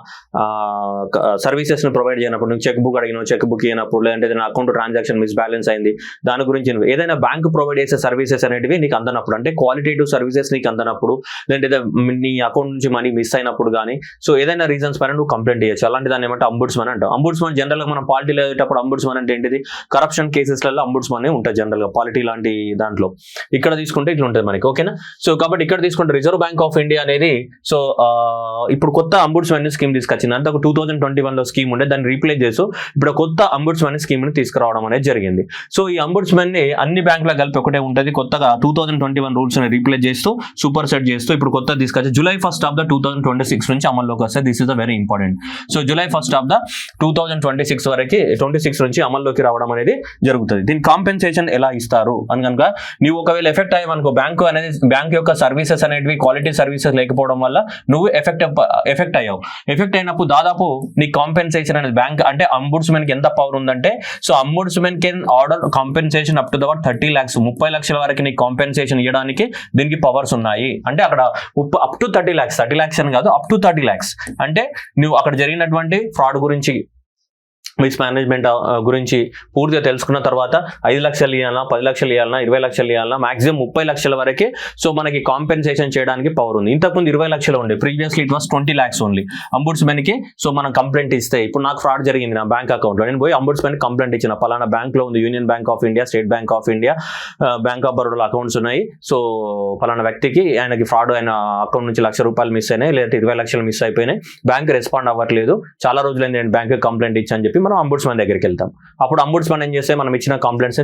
సర్వీసెస్ ని ప్రొవైడ్ చేయనప్పుడు నువ్వు చెక్ బుక్ అడిగిన చెక్ బుక్ ఇవ్వనప్పుడు లేదంటే ఏదైనా అకౌంట్ ట్రాన్సాక్షన్ మిస్ బ్యాలెన్స్ అయింది దాని గురించి ఏదైనా బ్యాంకు ప్రొవైడ్ చేసే సర్వీసెస్ అనేటివి నీకు అందనప్పుడు అంటే క్వాలిటేటివ్ సర్వీసెస్ నీకు అందనప్పుడు లేదంటే నీ అకౌంట్ నుంచి మనీ మిస్ అయినప్పుడు కానీ సో ఏదైనా రీజన్స్ పైన నువ్వు కంప్లైంట్ చేయొచ్చు. అలాంటి దాన్ని ఏమంటే అంబుడ్స్మన్ అంటాం. అంబుడ్స్మన్ జనరల్ గా మనం పార్టీలో వెళ్ళేటప్పుడు అంబుడ్స్మన్ అంటే ఏంటిది కరప్షన్ కేసెస్లలో అంబుడ్స్మన్ ఉంటుంది జనరల్ గా పాలిటీ లాంటి దాంట్లో. ఇక్కడ తీసుకుంటే ఇట్లా ఉంటుంది మనకి. ఓకేనా, సో కాబట్టి ఇక్కడ తీసుకుంటే రిజర్వ్ బ్యాంక్ ఆఫ్ ఇండియా అనేది సో ఇప్పుడు కొత్త అంబుడ్స్మన్ స్కీమ్ తీసుకొచ్చింది. అంత 2021లో స్కీమ్ ఉండే దాన్ని రీప్లేస్ చేస్తూ ఇప్పుడు కొత్త అంబుడ్స్మన్ స్కీమ్ ని తీసుకురావడం అనేది జరిగింది. సో ఈ అంబుడ్స్మన్ ని అన్ని బ్యాంకుల కలిపి ఒకటే ఉంటుంది. కొత్తగా 2021 రూల్స్ ని రీప్లేస్ చేస్తూ సూపర్ సెట్ చేస్తూ ఇప్పుడు కొత్త తీసుకొచ్చి July 1st of 2026 నుంచి అమల్లోకి వస్తే this is the very important. So July 1st of 2026 వరకు 26 నుంచి అమల్లోకి రావడం అనేది జరుగుతుంది. దీని కాంపెన్సేషన్ ఎలా ఇస్తారు అని కనుక నువ్వు ఒకవేళ ఎఫెక్ట్ అయ్యావనుకో బ్యాంక్ యొక్క సర్వీసెస్ అనేవి క్వాలిటీ సర్వీసెస్ లేకపోవడం వల్ల నువ్వు ఎఫెక్ట్ అయ్యావు. ఎఫెక్ట్ అయినప్పుడు దాదాపు నీ కాంపెన్సేషన్ అనేది బ్యాంక్ అంటే అంబుడ్స్మన్ కి ఎంత పవర్ ఉందంటే so ombudsman can order compensation up to 30 lakhs 30 లక్షల వరకు నీ కాంపెన్సేషన్ ఇవ్వడానికి దీనికి పవర్స్ ఉన్నాయి. అంటే అక్కడ అప్ టు 30 lakhs అని కాదు, అప్ టు 30 lakhs అంటే నువ్వు అక్కడ జరిగినటువంటి ఫ్రాడ్ గురించి మిస్ మేనేజ్మెంట్ గురించి పూర్తిగా తెలుసుకున్న తర్వాత 5 లక్షలు ఇవ్వాలన్నా 10 లక్షలు ఇవ్వాలన్నా 20 లక్షలు ఇవ్వాలన్నా మాక్సిమం 30 లక్షల వరకే సో మనకి కాంపెన్సేషన్ చేయడానికి పవర్ ఉంది. ఇంతకుముందు 20 లక్షలు ఉండే, previously it was 20 lakhs only. Ombudsman కి సో మనం కంప్లైంట్ ఇస్తే ఇప్పుడు నాకు ఫ్రాడ్ జరిగింది నా బ్యాంక్ అకౌంట్లో, నేను పోయి అంబుడ్స్మన్ కంప్లైంట్ ఇచ్చిన పలానా బ్యాంక్ లో ఉంది, union bank of India, state bank of India, bank of Baroda accounts ఉన్నాయి. సో పలానా వ్యక్తికి ఆయనకి ఫ్రాడ్ అయిన అకౌంట్ నుంచి ₹1,00,000 మిస్ అయినాయి లేదంటే 20 లక్షలు మిస్ అయిపోయినాయి, బ్యాంక్ రెస్పాండ్ అవ్వట్లేదు, చాలా రోజులైంది నేను బ్యాంక్ కంప్లైంట్ ఇచ్చని చెప్పి మనం అంబుడ్స్మన్ దగ్గరికి వెళ్తాం. అప్పుడు అంబుడ్స్మన్ ఏం చేస్తే మనం ఇచ్చిన కంప్లైంట్స్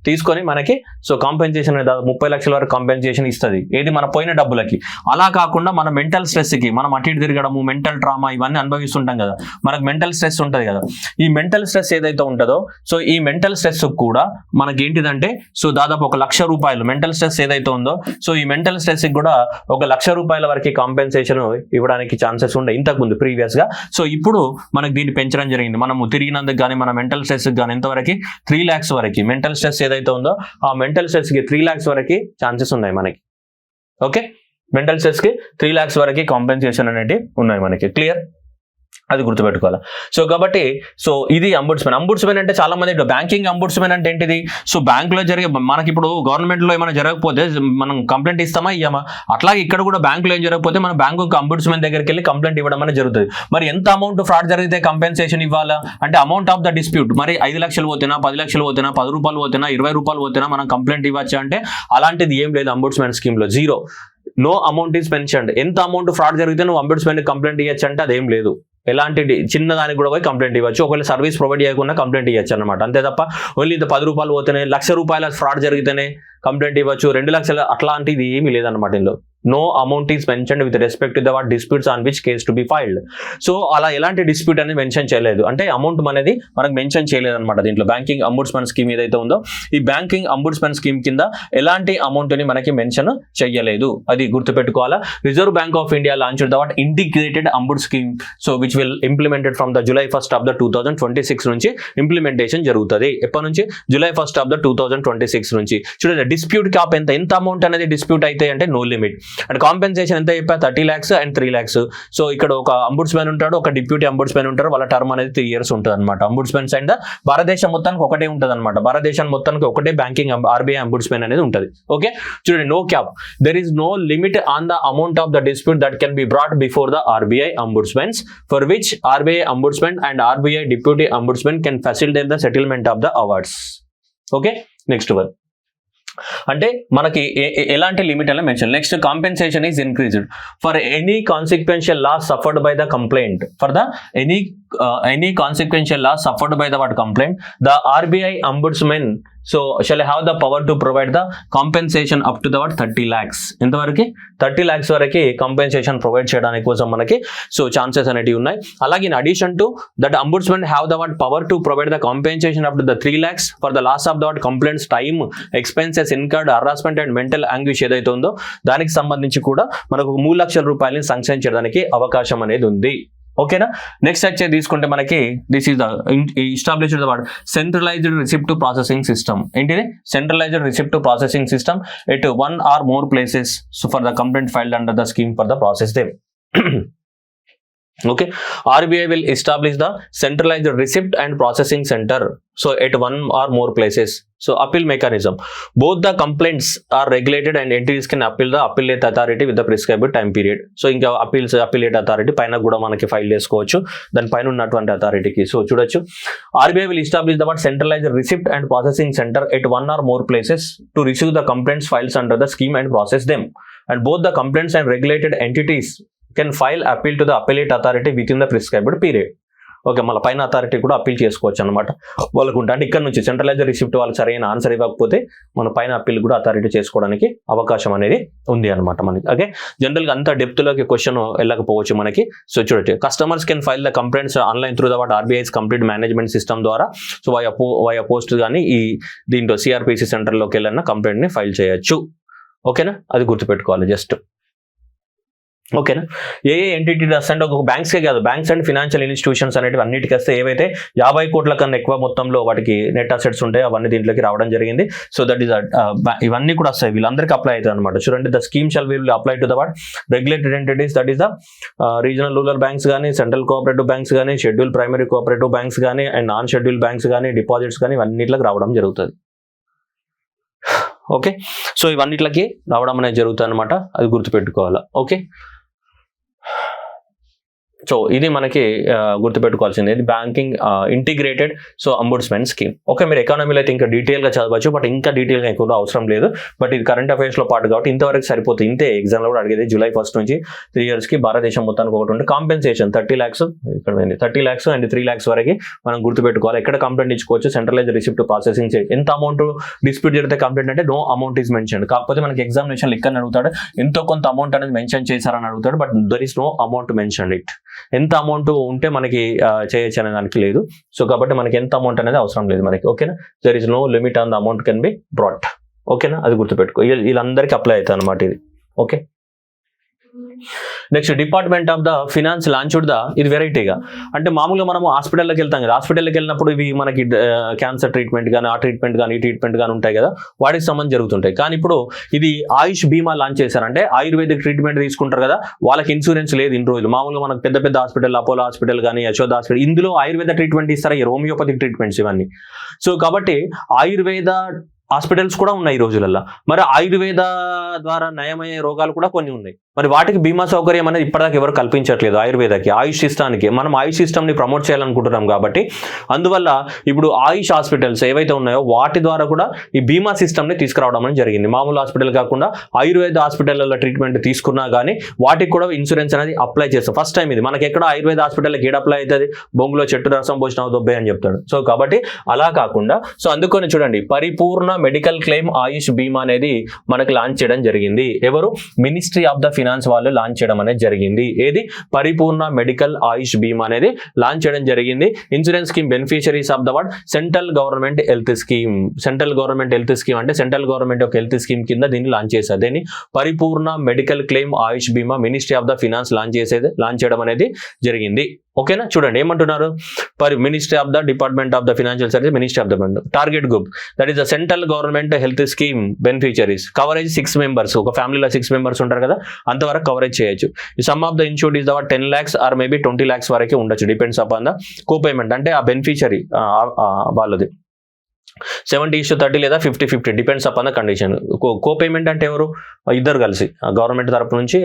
తీసుకొని మనకి సో కాంపెన్సేషన్ 30 లక్షల వరకు కాంపెన్సేషన్ ఇస్తుంది. ఏది మన పోయిన డబ్బులకి. అలా కాకుండా మన మెంటల్ స్ట్రెస్కి మనం అటు ఇటు తిరగడము, మెంటల్ ట్రామా ఇవన్నీ అనుభవిస్తుంటాం కదా, మనకు మెంటల్ స్ట్రెస్ ఉంటుంది కదా. ఈ మెంటల్ స్ట్రెస్ ఏదైతే ఉంటుందో సో ఈ మెంటల్ స్ట్రెస్ కూడా మనకి ఏంటిదంటే సో దాదాపు 1 లక్ష రూపాయలు మెంటల్ స్ట్రెస్ ఏదైతే ఉందో సో ఈ మెంటల్ స్ట్రెస్కి కూడా 1 లక్ష రూపాయల వరకు కాంపెన్సేషన్ ఇవ్వడానికి ఛాన్సెస్ ఉండే ఇంతకుముందు ప్రీవియస్ గా. సో ఇప్పుడు మనకి దీన్ని పెంచడం జరిగింది. మనము తిరిగినందుకు కానీ మన మెంటల్ స్ట్రెస్ కానీ ఎంతవరకు 3 lakhs వరకు మెంటల్ స్ట్రెస్ ఏదైతే ఉందో ఆ మెంటల్ స్ట్రెస్ కి 3 lakhs వరకు ఛాన్సెస్ ఉన్నాయి మనకి. ఓకే, మెంటల్ స్ట్రెస్ కి 3 lakhs వరకు కాంపెన్సేషన్ అనేవి ఉన్నాయి మనకి. క్లియర్, అది గుర్తుపెట్టుకోవాలి. సో కాబట్టి సో ఇది అంబుడ్స్మెన్ అంటే చాలా మంది బ్యాంకింగ్ అంబుడ్స్మెన్ అంటే ఏంటిది, సో బ్యాంకులో జరిగే మనకి ఇప్పుడు గవర్నమెంట్లో ఏమైనా జరగకపోతే మనం కంప్లైంట్ ఇస్తామా ఇయ్యమా, అట్లాగే ఇక్కడ కూడా బ్యాంకులో ఏం జరగకపోతే మన బ్యాంకు అంబుడ్స్మెన్ దగ్గరికి వెళ్ళి కంప్లైంట్ ఇవ్వడం అనేది జరుగుతుంది. మరి ఎంత అమౌంట్ ఫ్రాడ్ జరిగితే కంపెన్సేషన్ ఇవ్వాలా అంటే అమౌంట్ ఆఫ్ ద డిస్ప్యూట్, మరి 5 లక్షలు పోతేనా 10 లక్షలు పోతేనా 10 రూపాయలు పోతేనా 20 రూపాయలు పోతేనా మనం కంప్లైంట్ ఇవ్వచ్చు అంటే అలాంటిది ఏం లేదు అంబుడ్స్మెన్ స్కీమ్ లో. Zero, no amount is mentioned. ఎంత అమౌంట్ ఫ్రాడ్ జరిగితే నువ్వు అంబుడ్స్మెన్ కంప్లైంట్ ఇవ్వచ్చు అంటే అదేం లేదు. ఎలాంటి చిన్న దానికి కూడా పోయి కంప్లైంట్ ఇవ్వచ్చు, ఒకవేళ సర్వీస్ ప్రొవైడ్ చేయకుండా కంప్లైంట్ ఇవ్వచ్చు అనమాట. అంతే తప్ప ఓన్లీ ఇంత 10 రూపాయలు పోతేనే 1 లక్ష రూపాయల ఫ్రాడ్ జరిగితేనే కంప్లైంట్ ఇవ్వచ్చు, 2 లక్షలు అట్లాంటిది ఏమీ లేదనమాట ఇందులో. No amount is mentioned with respect to the what disputes on which case to be filed. So అలా ఎలాంటి డిస్ప్యూట్ అనేది మెన్షన్ చేయలేదు, అంటే అమౌంట్ అనేది మనకు మెన్షన్ చేయలేదు అనమాట దీంట్లో. బ్యాంకింగ్ అంబుడ్స్మన్ స్కీమ్ ఏదైతే ఉందో ఈ బ్యాంకింగ్ అంబుడ్స్మన్ స్కీమ్ కింద ఎలాంటి అమౌంట్ ని మనకి మెన్షన్ చేయలేదు, అది గుర్తుపెట్టుకోవాలా. Reserve bank of India launched the what integrated ombudsman scheme, so which will implemented from the July 1st of 2026 నుంచి ఇంప్లిమెంటేషన్ జరుగుతుంది. ఎప్పటి నుంచి? July 1st of 2026 నుంచి. చూడండి డిస్ప్యూట్ క్యాప్ ఎంత అమౌంట్ అనేది డిస్ప్యూట్ అయితే అంటే నో లిమిట్. అండ్ కాంపెన్సేషన్ ఎంత చెప్పా 30 lakhs and 3 lakhs. సో ఇక్కడ ఒక అంబుడ్స్మెన్ ఉంటాడు, ఒక డిప్యూటీ అంబుడ్స్మెన్ ఉంటారు, వాళ్ళ టర్మ్ అనేది 3 years ఉంటుంది అనమాట. అంబుడ్స్మెన్స్ అండ్ భారతదేశం మొత్తానికి ఒకటే ఉంటుంది అనమాట. భారతదేశం మొత్తానికి ఒకటే బ్యాంకింగ్ RBI అంబుడ్స్మెన్ అనేది ఉంటుంది. ఓకే, చూడండి no cap, there is no limit on the amount of the dispute that can be brought before the RBI ombudsmen for which RBI ombudsman and RBI deputy ombudsman can facilitate the settlement of the awards. Okay, next one అంటే మనకి ఎలాంటి limit అనేది mention. Next compensation is increased for any consequential loss suffered by the complaint. For the any consequential loss suffered by the what complaint the RBI ombudsmen so shall have the power to provide the compensation up to the what 30 lakhs. ఎంతవరకు 30 lakhs వరకు compensation provide చేయడానికి కోసం మనకి so chances అనేటివి ఉన్నాయి. అలాగే in addition to that ombudsman have the what power to provide the compensation up to the 3 lakhs for the loss of the what complaints time expenses incurred harassment and mental anguish ఏదైతే ఉందో దానికి సంబంధించి కూడా మనకు 3 లక్షల రూపాయలని sanction చేయడానికి అవకాశం అనేది ఉంది. ఓకేనా, నెక్స్ట్ వచ్చే తీసుకుంటే మనకి this is the established the what centralised receipt processing system. ఏంటిది? Centralised receipt processing system at 1 or more places so for the complaint filed under the scheme for the process them. Okay, RBI will establish the centralized receipt and processing center so at 1 or more places. So appeal mechanism, both the complaints are regulated and entities can appeal the appellate authority with the prescribed time period. So ఇంకా appellate authority పైన కూడా మనకి file చేసుకోవచ్చు దాని పైన ఉన్నటువంటి అథారిటీకి. So చూడొచ్చు RBI will establish the centralized receipt and processing center at 1 or more places to receive the complaints files under the scheme and process them, and both the complaints and regulated entities can file appeal to the appellate authority within the prescribed period. Okay, మళ్ళీ పైన authority కూడా appeal చేసుకోవచ్చు అనమాట వాళ్ళకు ఉంటా. అంటే ఇక్కడ నుంచి సెంట్రలైజ్డ్ రిసిప్ట్ వాళ్ళకి సరైన ఆన్సర్ ఇవ్వకపోతే మన పైన అప్పీల్ కూడా అథారిటీ చేసుకోవడానికి అవకాశం అనేది ఉంది అనమాట మనకి. ఓకే, జనరల్గా అంత డెప్త్లోకి క్వశ్చన్ వెళ్ళకపోవచ్చు మనకి. సో చూడండి customers can file the complaints online through the what RBI's complete management system ద్వారా. సో వయా పోస్ట్ కానీ ఈ దీంట్లో CRPC సెంటర్లోకి వెళ్ళిన కంప్లైంట్ని ఫైల్ చేయొచ్చు. ఓకేనా, అది గుర్తుపెట్టుకోవాలి జస్ట్. ఓకేనా, ఏ ఎంటిటీ అంటే ఒక బ్యాంక్స్కే కాదు, బ్యాంక్స్ అండ్ ఫినాన్షియల్ ఇన్స్టిట్యూషన్స్ అనేవి అన్నిటికీ వస్తే ఏవైతే 50 కోట్ల కన్నా ఎక్కువ మొత్తంలో వాటికి నెట్ అసెట్స్ ఉంటాయి అవన్నీ దీంట్లోకి రావడం జరిగింది. సో దట్ ఈస్ ఇవన్నీ కూడా వస్తాయి, వీళ్ళందరికీ అప్లై అవుతాయి అనమాట. చూడండి the scheme shall will apply to the what regulated entities, that is the regional rural banks కానీ, సెంట్రల్ కోఆపరేటివ్ బ్యాంక్స్ కానీ, షెడ్యూల్ ప్రైమరీ కోఆపరేటివ్ బ్యాంక్స్ కానీ, అండ్ నాన్ షెడ్యూల్ బ్యాంక్స్ కానీ, డిపాజిట్స్ కానీ ఇవన్నిట్లోకి రావడం జరుగుతుంది. ఓకే, సో ఇవన్నిట్లకి రావడం అనేది జరుగుతుంది అనమాట, అది గుర్తుపెట్టుకోవాలా. ఓకే, సో ఇది మనకి గుర్తుపెట్టుకోవాల్సింది banking integrated ombudsmen scheme. Okay, మీరు ఎకానమీలో అయితే ఇంకా డీటెయిల్గా చదవచ్చు, బట్ ఇంకా డీటెయిల్గా ఎక్కువ అవసరం లేదు. బట్ ఇది కరెంట్ అఫైర్స్లో పాటు కాబట్టి ఇంతవరకు సరిపోతుంది. ఇంతే ఎగ్జామ్లో కూడా అడిగేది July 1 నుంచి 3 yearsకి భారతదేశం మొత్తానికి ఒకటి ఉంటే కాంపెన్సేషన్ 30 lakhs ఇక్కడ 30 lakhs అండ్ 3 lakhs వరకు మనం గుర్తుపెట్టుకోవాలి. ఎక్కడ కంప్లైంట్ ఇచ్చుకోవచ్చు, సెంట్రలైజ్ రిసిప్ట్ ప్రాసెసింగ్ ఎంత అమౌంట్ డిస్ప్యూట్ జరిగితే కంప్లైంట్ అంటే నో అమౌంట్ ఈస్ మెన్షన్. కాకపోతే మనకి ఎగ్జామినేషన్ ఇక్కడ అడుగుతాడు ఎంతో కొంత అమౌంట్ అనేది మెన్షన్ చేశారని అడుగుతాడు, but there is no amount mention it. ఎంత అమౌంట్ ఉంటే మనకి చేయొచ్చు అనే దానికి లేదు. సో కాబట్టి మనకి ఎంత అమౌంట్ అనేది అవసరం లేదు మనకి. ఓకేనా, there is no limit on the amount can be brought. ఓకేనా, అది గుర్తుపెట్టుకో, వీళ్ళందరికీ అప్లై అవుతుంది అనమాట ఇది. Okay, next department of the finance launched ఇది వెరైటీగా. అంటే మామూలుగా మనం హాస్పిటల్లోకి వెళ్తాం కదా, హాస్పిటల్కి వెళ్ళినప్పుడు ఇవి మనకి క్యాన్సర్ ట్రీట్మెంట్ కానీ, ఆ ట్రీట్మెంట్ కానీ, ఈ ట్రీట్మెంట్ కానీ ఉంటాయి కదా, వాటికి సంబంధించి జరుగుతుంటాయి. కానీ ఇప్పుడు ఇది ఆయుష్ బీమా లాంచ్ చేశారంటే ఆయుర్వేదిక్ ట్రీట్మెంట్ తీసుకుంటారు కదా, వాళ్ళకి ఇన్సూరెన్స్ లేదు ఇన్ని రోజులు. మామూలుగా మనకు పెద్ద పెద్ద హాస్పిటల్, అపోలో హాస్పిటల్ కానీ, యశోద హాస్పిటల్, ఇందులో ఆయుర్వేద ట్రీట్మెంట్ ఇస్తారా, ఈ హోమియోపతిక్ ట్రీట్మెంట్స్ ఇవన్నీ. సో కాబట్టి ఆయుర్వేద హాస్పిటల్స్ కూడా ఉన్నాయి ఈ రోజులలో. మరి ఆయుర్వేద ద్వారా నయమయ్యే రోగాలు కూడా కొన్ని ఉన్నాయి. మరి వాటికి బీమా సౌకర్యం అనేది ఇప్పటిదాకా ఎవరు కల్పించట్లేదు. ఆయుర్వేదకి, ఆయుష్ సిస్టానికి మనం ఆయుష్ సిస్టమ్ని ప్రమోట్ చేయాలనుకుంటున్నాం కాబట్టి అందువల్ల ఇప్పుడు ఆయుష్ హాస్పిటల్స్ ఏవైతే ఉన్నాయో వాటి ద్వారా కూడా ఈ బీమా సిస్టమ్ని తీసుకురావడం అనేది జరిగింది. మామూలు హాస్పిటల్ కాకుండా ఆయుర్వేద హాస్పిటల్లో ట్రీట్మెంట్ తీసుకున్నా కానీ వాటికి కూడా ఇన్సూరెన్స్ అనేది అప్లై చేస్తాం. ఫస్ట్ టైం ఇది మనకి ఎక్కడ ఆయుర్వేద హాస్పిటల్కి ఏడు అప్లై అవుతుంది, బొంగులో చెట్టు రసం పోసిన దొబ్బే అని చెప్తాడు. సో కాబట్టి అలా కాకుండా సో అందుకని చూడండి, పరిపూర్ణ మెడికల్ క్లెయిమ్ ఆయుష్ బీమా అనేది మనకి లాంచ్ చేయడం జరిగింది. ఎవరు? మినిస్ట్రీ ఆఫ్ ద ఫినాన్స్ వాళ్ళు లాంచ్ చేయడం అనేది జరిగింది. ఏది? పరిపూర్ణ మెడికల్ ఆయుష్ బీమా అనేది లాంచ్ చేయడం జరిగింది. Insurance scheme beneficiaries of the word central government health scheme. Central government health scheme అంటే సెంట్రల్ గవర్నమెంట్ యొక్క హెల్త్ స్కీమ్ కింద దీన్ని లాంచ్ చేశారు. దీన్ని పరిపూర్ణ మెడికల్ క్లెయిమ్ ఆయుష్ బీమా ministry of the finance launch చేయడం అనేది జరిగింది. ఓకేనా, చూడండి ఏమంటున్నారు, ministry of the department of the financial service, ministry of the target group that is the central government health scheme beneficiaries. Coverage 6 members, ఒక ఫ్యామిలీలో 6 members ఉంటారు కదా, అంతవరకు కవరేజ్ చేయొచ్చు. ఈ some of the insured is the 10 lakhs or maybe 20 lakhs వరకే ఉండొచ్చు, depends upon the co-payment. అంటే ఆ బెనిఫిషరీ వాళ్ళది 70:30 లేదా 50-50 depends upon the condition. Co-payment అంటే ఎవరు? ఇద్దరు కలిసి గవర్నమెంట్ తరపు నుంచి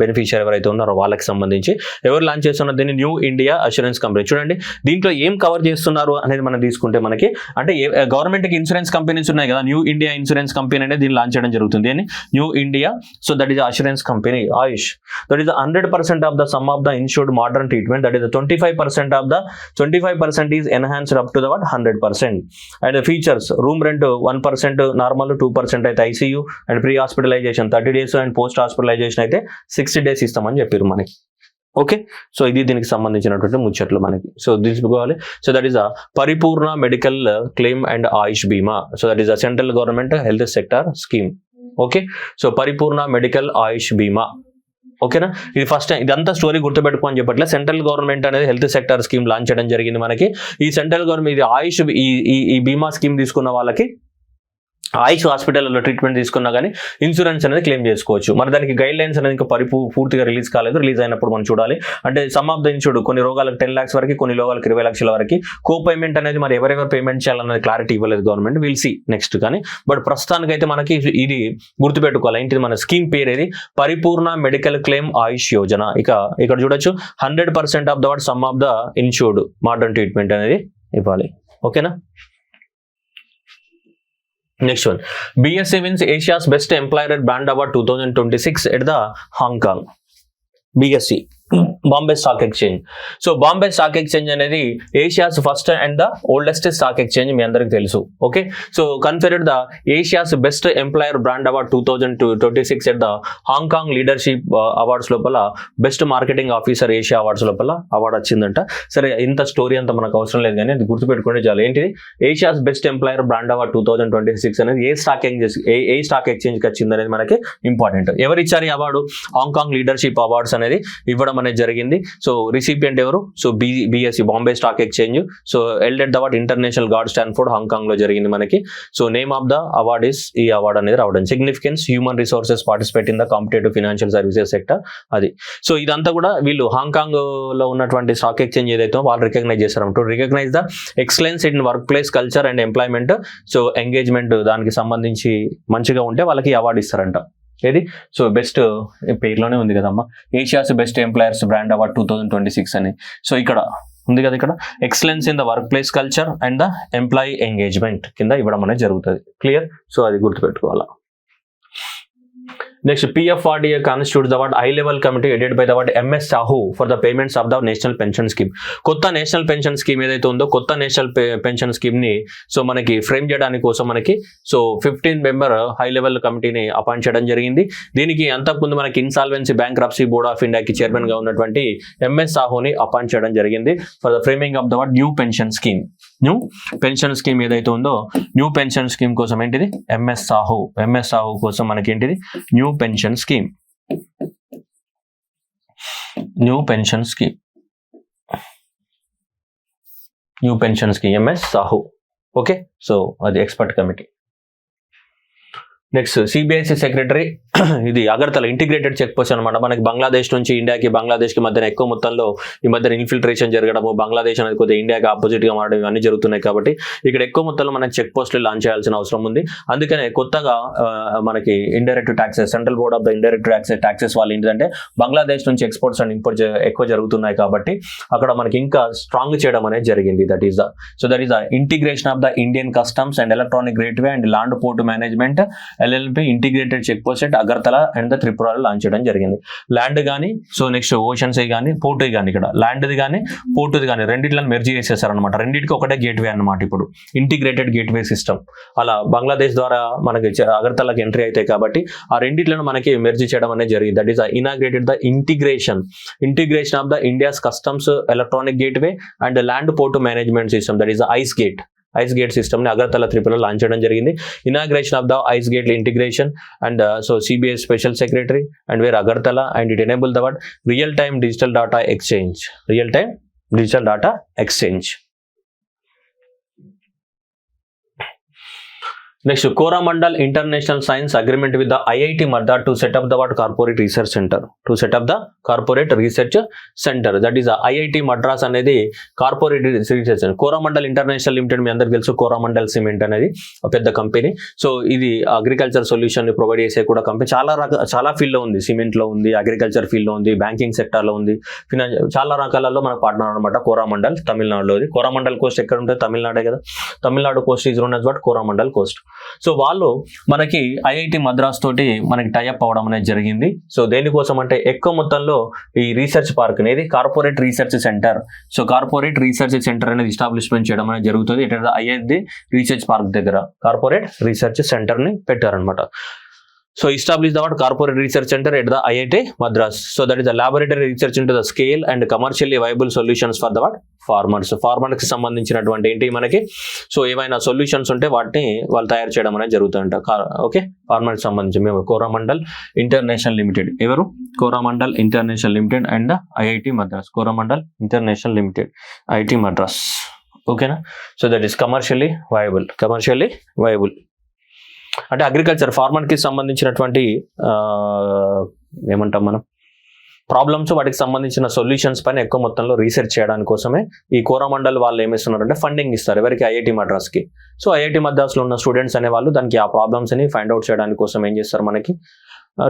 బెనిఫిషియరీ ఎవరైతే ఉన్నారో వాళ్ళకి సంబంధించి ఎవరు లాంచ్ చేస్తున్నారు దీన్ని? New India assurance company. చూడండి దీంట్లో ఏం కవర్ చేస్తున్నారు అనేది మనం తీసుకుంటే మనకి అంటే గవర్నమెంట్కి ఇన్సూరెన్స్ కంపెనీస్ ఉన్నాయి కదా, న్యూ ఇండియా ఇన్సూరెన్స్ కంపెనీ అనేది దీన్ని లాంచ్ చేయడం జరుగుతుంది. అని new India, so that is assurance company Ayush. That is 100% of the sum of the insured modern treatment. That is 25% is enhanced up to the 100%. And features room rent 1% normal, 2% అయితే ICU, and pre hospitalisation 30 days and post hospitalisation అయితే 60 days ఇస్తామని చెప్పారు మనకి. Okay, so ఇది దీనికి సంబంధించినటువంటి ముచ్చట్లు మనకి. సో తీసుకోవాలి. సో దట్ ఈస్ అ పరిపూర్ణ మెడికల్ క్లెయిమ్ అండ్ ఆయుష్ బీమా. So that is a central government health sector scheme. Okay, so పరిపూర్ణ మెడికల్ ఆయుష్ బీమా. ఓకేనా, ఇది ఫస్ట్ టైం ఇదంతా స్టోరీ గుర్తుపెట్టుకోని చెప్పట్లే. సెంట్రల్ గవర్నమెంట్ అనేది హెల్త్ సెక్టర్ స్కీమ్ లాంచ్ చేయడం జరిగింది మనకి. ఈ సెంట్రల్ గవర్నమెంట్ ఇది ఆయుష్ ఈ బీమా స్కీమ్ తీసుకున్న వాళ్ళకి ఆయుష్ హాస్పిటల్లో ట్రీట్మెంట్ తీసుకున్నా కానీ ఇన్సూరెన్స్ అనేది క్లెయిమ్ చేసుకోవచ్చు. మరి దానికి గైడ్ లైన్స్ అనేది ఇంకా పూర్తిగా రిలీజ్ కాలేదు. రిలీజ్ అయినప్పుడు మనం చూడాలి. అంటే సమ్ ఆఫ్ ద ఇన్సూర్డ్ కొన్ని రోగాలకు 10 lakhs వరకు, కొన్ని రోగాలకు 20 lakhs వరకు. కో పేమెంట్ అనేది మరి ఎవరెవరు పేమెంట్ చేయాలనేది క్లారిటీ ఇవ్వలేదు గవర్నమెంట్. Will see next. కానీ బట్ ప్రస్తుతానికి అయితే మనకి ఇది గుర్తుపెట్టుకోవాలి. ఏంటిది మన స్కీమ్ పేరు? ఏది? పరిపూర్ణ మెడికల్ క్లెయిమ్ ఆయుష్ యోజన. ఇక్కడ చూడొచ్చు 100% of the word some of the insured modern treatment అనేది ఇవ్వాలి. ఓకేనా, next one, BSc wins Asia's Best Employer Brand Award 2026 at the Hong Kong. BSc Bombay stock exchange. So Bombay stock exchange అనేది Asia's first and the oldest stock exchange, మీ అందరికి తెలుసు. Okay, so conferred the Asia's best employer brand award 2026 at the Hong Kong leadership awards లోపల best marketing officer Asia awards లోపల award వచ్చిందంట. సరే, ఇంత story అంతా మనకు అవసరం లేదు కానీ అది గుర్తుపెట్టుకుంటే చాలు. ఏంటిది? Asia's best employer brand award 2026 అనేది ఏ స్టాక్ ఎక్స్చేంజ్కి వచ్చింది అనేది మనకి ఇంపార్టెంట్. ఎవరు ఇచ్చారు ఈ award? Hong Kong leadership awards అనేది ఇవ్వడం అనేది జరిగింది. సో రిసిపియంట్ ఎవరు? So BSC Bombay stock exchange. So held award international guard Stanford Hong Kong లో జరిగింది మనకి. So name of the award is, ఈ అవార్డ్ అనేది రావడం significance human resources participate in the competitive financial services sector. అది so ఇదంతా కూడా వీళ్ళు హాంగ్ కాంగ్ లో ఉన్నటువంటి స్టాక్ ఎక్స్చేంజ్ ఏదైతే వాళ్ళు రికగ్నైజ్ చేశారు. To recognise the excellence in work place culture and employment. So engagement దానికి సంబంధించి మంచిగా ఉంటే వాళ్ళకి అవార్డు ఇస్తారంట. ఏది సో బెస్ట్ పేరులోనే ఉంది కదమ్మా, Asia's best employers brand award 2026 అని. సో ఇక్కడ ఉంది కదా, ఇక్కడ excellence in the work place culture and the employee engagement కింద ఇవ్వడం అనేది జరుగుతుంది. క్లియర్? సో అది గుర్తుపెట్టుకోవాలా. Next PFRDA constitutes the high level committee headed by the MS Sahu for the payments of the national pension scheme. కొత్త national pension scheme ఏదైతే ఉందో, కొత్త నేషనల్ పెన్షన్ స్కీమ్ ని సో మనకి ఫ్రేమ్ చేయడానికి కోసం మనకి సో 15 మెంబర్ హై లెవెల్ కమిటీని అపాయింట్ చేయడం జరిగింది. దీనికి అంతకుముందు మనకి ఇన్సాల్వెన్సీ బ్యాంక్రప్సీ బోర్డ్ ఆఫ్ ఇండియాకి చైర్మన్ గా ఉన్నటువంటి MS Sahuని అపాయింట్ చేయడం జరిగింది for the framing of the new pension scheme. New pension scheme ఏదైతే ఉందో, న్యూ పెన్షన్ స్కీమ్ కోసం ఏంటిది MS Sahu కోసం మనకి ఏంటిది new pension scheme, new pension scheme MS Sahu. Okay, so అది expert committee. Next CBSE secretary, ఇది Agartala integrated check post అనమాట. మనకి బంగ్లాదేశ్ నుంచి ఇండియాకి, బంగ్లాదేశ్కి మధ్యన ఎక్కువ మొత్తంలో ఈ మధ్యన ఇన్ఫిల్ట్రేషన్ జరగడము, బంగ్లాదేశ్ అనేది కొద్దిగా ఇండియాకి ఆపోజిట్గా మారడం ఇవన్నీ జరుగుతున్నాయి. కాబట్టి ఇక్కడ ఎక్కువ మొత్తంలో మనకి చెక్ పోస్టులు లాంచ్ చేయాల్సిన అవసరం ఉంది. అందుకనే కొత్తగా మనకి indirect taxes, central board of the indirect taxes వాళ్ళు ఏంటంటే బంగ్లాదేశ్ నుంచి ఎక్స్పోర్ట్స్ అండ్ ఇంపోర్ట్ ఎక్కువ జరుగుతున్నాయి. కాబట్టి అక్కడ మనకి ఇంకా స్ట్రాంగ్ చేయడం అనేది జరిగింది. That is the integration of the Indian customs and electronic gateway and land port management LLP integrated check post at Agartala and the త్రిపురలో లాంచ్ చేయడం జరిగింది. ల్యాండ్ కానీ, సో నెక్స్ట్ ఓషన్స్ కానీ, పోర్ట్ కానీ, ఇక్కడ ల్యాండ్ది కానీ పోర్టుది కానీ రెండింటిని మెర్జ్ చేసేసారనమాట. రెండింటికి ఒకటే గేట్వే అనమాట. ఇప్పుడు ఇంటిగ్రేటెడ్ గేట్వే సిస్టమ్ అలా బంగ్లాదేశ్ ద్వారా మనకి అగర్తలకు ఎంట్రీ అవుతాయి. కాబట్టి ఆ రెండింటిలను మనకి మెర్జ్ చేయడం అనేది జరిగింది. That is inaugurated the integration of the India's customs electronic gateway and land port management system, that is ICEGATE system ని అగర్తల త్రిపురలో లాంచ్ చేయడం జరిగింది. Inauguration of the ICEGATE integration and so CBS special secretary and where Agartala and it enable the real time digital data exchange. Next, Coromandel International Science Agreement with the IIT Madras to set up the Corporate Research Center. That is IIT Madras అనేది corporate research centre. Coromandel International Limited మీ అందరికి తెలుసు. Coromandel Cement అనేది పెద్ద company. So ఇది agriculture solution ని provide చేసే కూడా company. చాలా ఫీల్డ్ లో ఉంది. సిమెంట్ లో ఉంది, అగ్రికల్చర్ ఫీల్డ్ లో ఉంది, బ్యాంకింగ్ సెక్టర్ లో ఉంది, చాలా రకాలలో మన పార్ట్నర్ అనమాట Coromandel. తమిళనాడులోది. Coromandel కోస్ట్ ఎక్కడ ఉంటుంది? తమిళనాడే కదా. Tamil Nadu Coast is known as Coromandel Coast. So వాళ్ళు మనకి ఐఐటి మద్రాస్ తోటి మనకి టైఅప్ అవడం అనేది జరిగింది. సో దేనికోసం అంటే ఎక్కువ మొత్తంలో ఈ రీసెర్చ్ పార్క్ అనేది corporate research centre. So corporate research centre అనేది ఎస్టాబ్లిష్మెంట్ చేయడం అనేది జరుగుతుంది. ఇటు ఐఐటి రీసెర్చ్ పార్క్ దగ్గర కార్పొరేట్ రీసెర్చ్ సెంటర్ ని పెట్టారనమాట. So establish the corporate research center at the IIT Madras. So that is the laboratory research into the scale and commercially viable solutions for the farmers. Farmers కి సంబంధించినటువంటి ఏంటి మనకి so ఏమైనా solutions ఉంటే వాటిని వాళ్ళు తయారు చేయడం అనేది జరుగుతుందంట. ఓకే, ఫార్మర్కి సంబంధించి మేము Coromandel International Limited, ఎవరు Coromandel International Limited and IIT Madras. Coromandel International Limited, IIT Madras. ఓకేనా? So that is commercially viable అంటే అగ్రికల్చర్ ఫార్మర్కి సంబంధించినటువంటి ఏమంటాం మనం ప్రాబ్లమ్స్, వాటికి సంబంధించిన సొల్యూషన్స్ పైన ఎక్కువ మొత్తంలో రీసెర్చ్ చేయడానికి కోసమే ఈ Coromandel వాళ్ళు ఏమిస్తున్నారంటే ఫండింగ్ ఇస్తారు ఎవరికి? ఐఐటి మద్రాస్కి. సో ఐఐటి మద్రాస్లో ఉన్న స్టూడెంట్స్ అనే వాళ్ళు దానికి ఆ ప్రాబ్లమ్స్ని ఫైండ్ అవుట్ చేయడానికి కోసం ఏం చేస్తారు? మనకి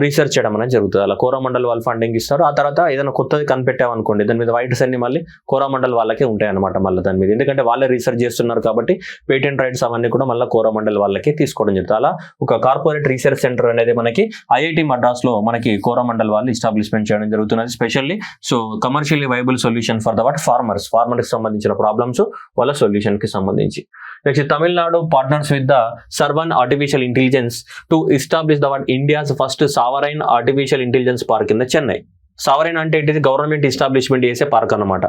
రీసెర్చ్ చేయడం అనేది జరుగుతుంది. అలా Coromandel వాళ్ళు ఫండింగ్ ఇస్తారు. ఆ తర్వాత ఏదైనా కొత్తది కనిపెట్టామనుకోండి, దాని మీద వైట్స్ అన్ని మళ్ళీ Coromandel వాళ్ళకే ఉంటాయి అనమాట. మళ్ళీ దాని మీద ఎందుకంటే వాళ్ళే రీసెర్చ్ చేస్తున్నారు కాబట్టి పేటెంట్ రైట్స్ అవన్నీ కూడా మళ్ళీ Coromandel వాళ్ళకే తీసుకోవడం జరుగుతుంది. అలా ఒక కార్పొరేట్ రీసెర్చ్ సెంటర్ అనేది మనకి ఐఐటి మద్రాస్ లో మనకి Coromandel వాళ్ళు ఎస్టాబ్లిష్మెంట్ చేయడం జరుగుతున్నది. Specially so commercially viable solution for the farmers కి సంబంధించిన ప్రాబ్లమ్స్ వాళ్ళ సొల్యూషన్ కి సంబంధించి. Next, Tamil Nadu partners with the Sarvam artificial intelligence to establish the India's first sovereign artificial intelligence park in the Chennai. Sovereign అంటే ఏంటిది? గవర్నమెంట్ ఎస్టాబ్లిష్మెంట్ చేసే పార్క్ అనమాట.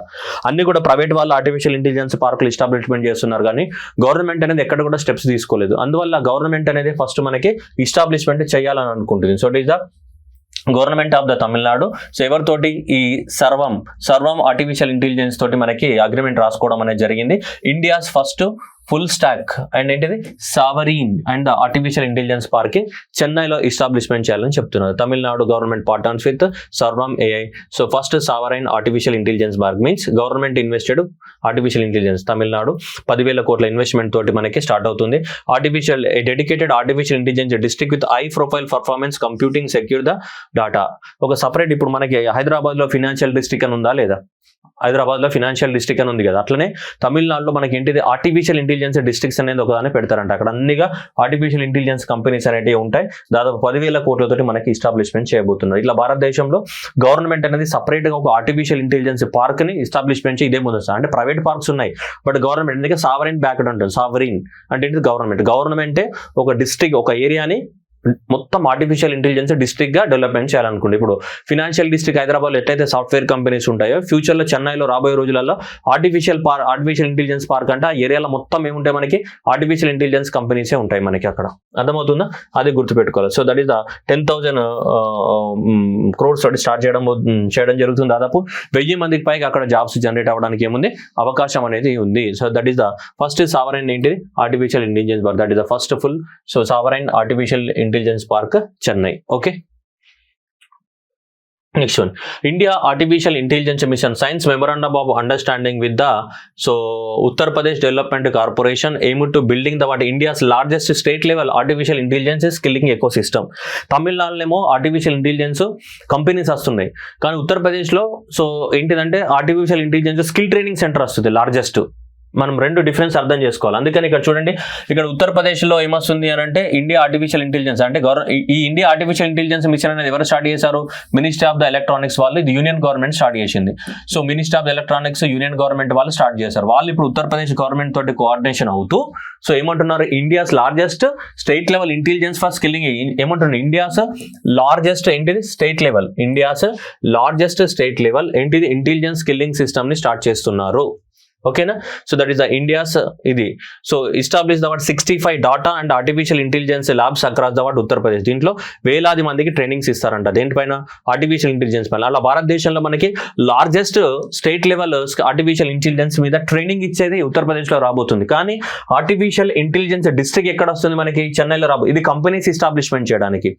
అన్ని కూడా ప్రైవేట్ వాళ్ళు ఆర్టిఫిషియల్ ఇంటెలిజెన్స్ పార్కులు ఎస్టాబ్లిష్మెంట్ చేస్తున్నారు, కానీ గవర్నమెంట్ అనేది ఎక్కడ కూడా స్టెప్స్ తీసుకోలేదు. అందువల్ల గవర్నమెంట్ అనేది ఫస్ట్ మనకి ఎస్టాబ్లిష్మెంట్ చేయాలని అనుకుంటుంది. So it is the government of the Tamil Nadu. So ఎవరితోటి? ఈ సర్వం ఆర్టిఫిషియల్ ఇంటెలిజెన్స్ తోటి మనకి అగ్రిమెంట్ రాసుకోవడం అనేది జరిగింది. India's first full stack and ఏంటిది sovereign and artificial intelligence park చెన్నైలో ఎస్టాబ్లిష్మెంట్ చేయాలని చెప్తున్నారు. Tamil Nadu government partners with Sarvam AI. So first sovereign artificial intelligence park means government invested artificial intelligence. Tamil Nadu 10,000 కోట్ల ఇన్వెస్ట్మెంట్ తోటి మనకి స్టార్ట్ అవుతుంది. Dedicated artificial intelligence district with high profile performance computing secure the data. ఒక separate ఇప్పుడు మనకి హైదరాబాద్ లో ఫినాన్షియల్ డిస్ట్రిక్ట్ అని ఉందా లేదా? హైదరాబాద్ లో ఫినాన్షియల్ డిస్ట్రిక్ట్ అని ఉంది కదా, అట్లనే తమిళనాడులో మనకి ఏంటిది ఆర్టిఫిషియల్ ఇంటెలిజెన్స్ డిస్ట్రిక్ట్స్ అనేది ఒకదాన్ని పెడతారంట. అక్కడ అన్నిగా ఆర్టిఫిషియల్ ఇంటెలిజెన్స్ కంపెనీస్ అనేవి ఉంటాయి. దాదాపు 10,000 కోట్లతోటి మనకి ఎస్టాబ్లిష్మెంట్ చేయబోతున్నారు. ఇట్లా భారతదేశంలో గవర్నమెంట్ అనేది సపరేట్ గా ఒక ఆర్టిఫిషియల్ ఇంటెలిజెన్స్ పార్క్ ని ఎస్టాబ్లిష్మెంట్ ఇదే ముందు అంటే ప్రైవేట్ పార్క్స్ ఉన్నాయి, బట్ గవర్నమెంట్ ఎందుకంటే సావరీన్ బ్యాక్డ్ ఉంటుంది. సావరీన్ అంటే ఏంటి? గవర్నమెంటే ఒక డిస్ట్రిక్ట్ ఒక ఏరియాని మొత్తం ఆర్టిఫిషియల్ ఇంటెలిజెన్స్ డిస్ట్రిక్ట్ గా డెవలప్మెంట్ చేయాలనుకుంటే, ఇప్పుడు ఫినాన్షియల్ డిస్ట్రిక్ట్ హైదరాబాద్ లో ఎట్లయితే సాఫ్ట్వేర్ కంపెనీస్ ఉంటాయో, ఫ్యూచర్ లో చెన్నైలో రాబోయే రోజులలో ఆర్టిఫిషియల్ ఇంటెలిజెన్స్ పార్క్ అంటే ఆ ఏరియాలో మొత్తం ఏముంటాయి మనకి ఆర్టిఫిషియల్ ఇంటెలిజెన్స్ కంపెనీసే ఉంటాయి మనకి అక్కడ. అర్థమవుతుందా? అది గుర్తుపెట్టుకోవాలి. So that is the 10,000 crores తోటి స్టార్ట్ చేయడం జరుగుతుంది. దాదాపు 1000 మందికి పైగా అక్కడ జాబ్స్ జనరేట్ అవ్వడానికి ఏముంది అవకాశం అనేది ఉంది. So that is the first sovereign ఏంటిది artificial intelligence park. That is the first full so sovereign artificial intelligence park Chennai. Okay, next one India artificial intelligence mission signs memorandum of understanding with the so Uttar Pradesh development corporation aim to building the India's largest state level artificial intelligence skilling ecosystem. తమిళనాడులో artificial intelligence companies వస్తున్నాయి, కానీ ఉత్తరప్రదేశ్లో so ఏంటిదంటే artificial intelligence skill training centre వస్తుంది largest. మనం రెండు difference అర్థం చేసుకోవాలి. అందుకని ఇక్కడ చూడండి, ఇక్కడ ఉత్తరప్రదేశ్లో ఏమొస్తుంది అని అంటే ఇండియా ఆర్టిఫిషియల్ ఇంటెలిజెన్స్ అంటే ఈ ఇండియా ఆర్టిఫిషియల్ ఇంటెలిజెన్స్ మిషన్ అనేది ఎవరు స్టార్ట్ చేశారు? మినిస్ట్రీ ఆఫ్ ద ఎలక్ట్రానిక్స్ వాళ్ళు, ఇది యూనియన్ గవర్నమెంట్ స్టార్ట్ చేసింది. So ministry of the electronics union government వాళ్ళు స్టార్ట్ చేశారు. వాళ్ళు ఇప్పుడు ఉత్తరప్రదేశ్ గవర్నమెంట్ తోటి కోఆర్డినేషన్ అవుతూ సో ఏమంటున్నారు, India's largest state level intelligence for skilling ఏమంటున్నారు, ఇండియాస్ లార్జెస్ట్ ఏంటిది state level, India's largest state level ఏంటిది ఇంటెలిజెన్స్ స్కిల్లింగ్ సిస్టమ్ ని స్టార్ట్ చేస్తున్నారు. ఓకేనా? So that is the India's ఇది. So establish the 65 data and artificial intelligence labs across the Uttar Pradesh. దీంట్లో వేలాది మందికి ట్రైనింగ్స్ ఇస్తారంట. దేనిపైన? ఆర్టిఫిషియల్ ఇంటెలిజెన్స్ పైన. అలా భారతదేశంలో మనకి largest state level artificial intelligence మీద ట్రైనింగ్ ఇచ్చేది ఉత్తరప్రదేశ్లో రాబోతుంది. కానీ ఆర్టిఫిషియల్ ఇంటెలిజెన్స్ డిస్ట్రిక్ట్ ఎక్కడ వస్తుంది మనకి? చెన్నైలో రాబోతుంది. ఇది కంపెనీస్ ఎస్టాబ్లిష్మెంట్ చేయడానికి.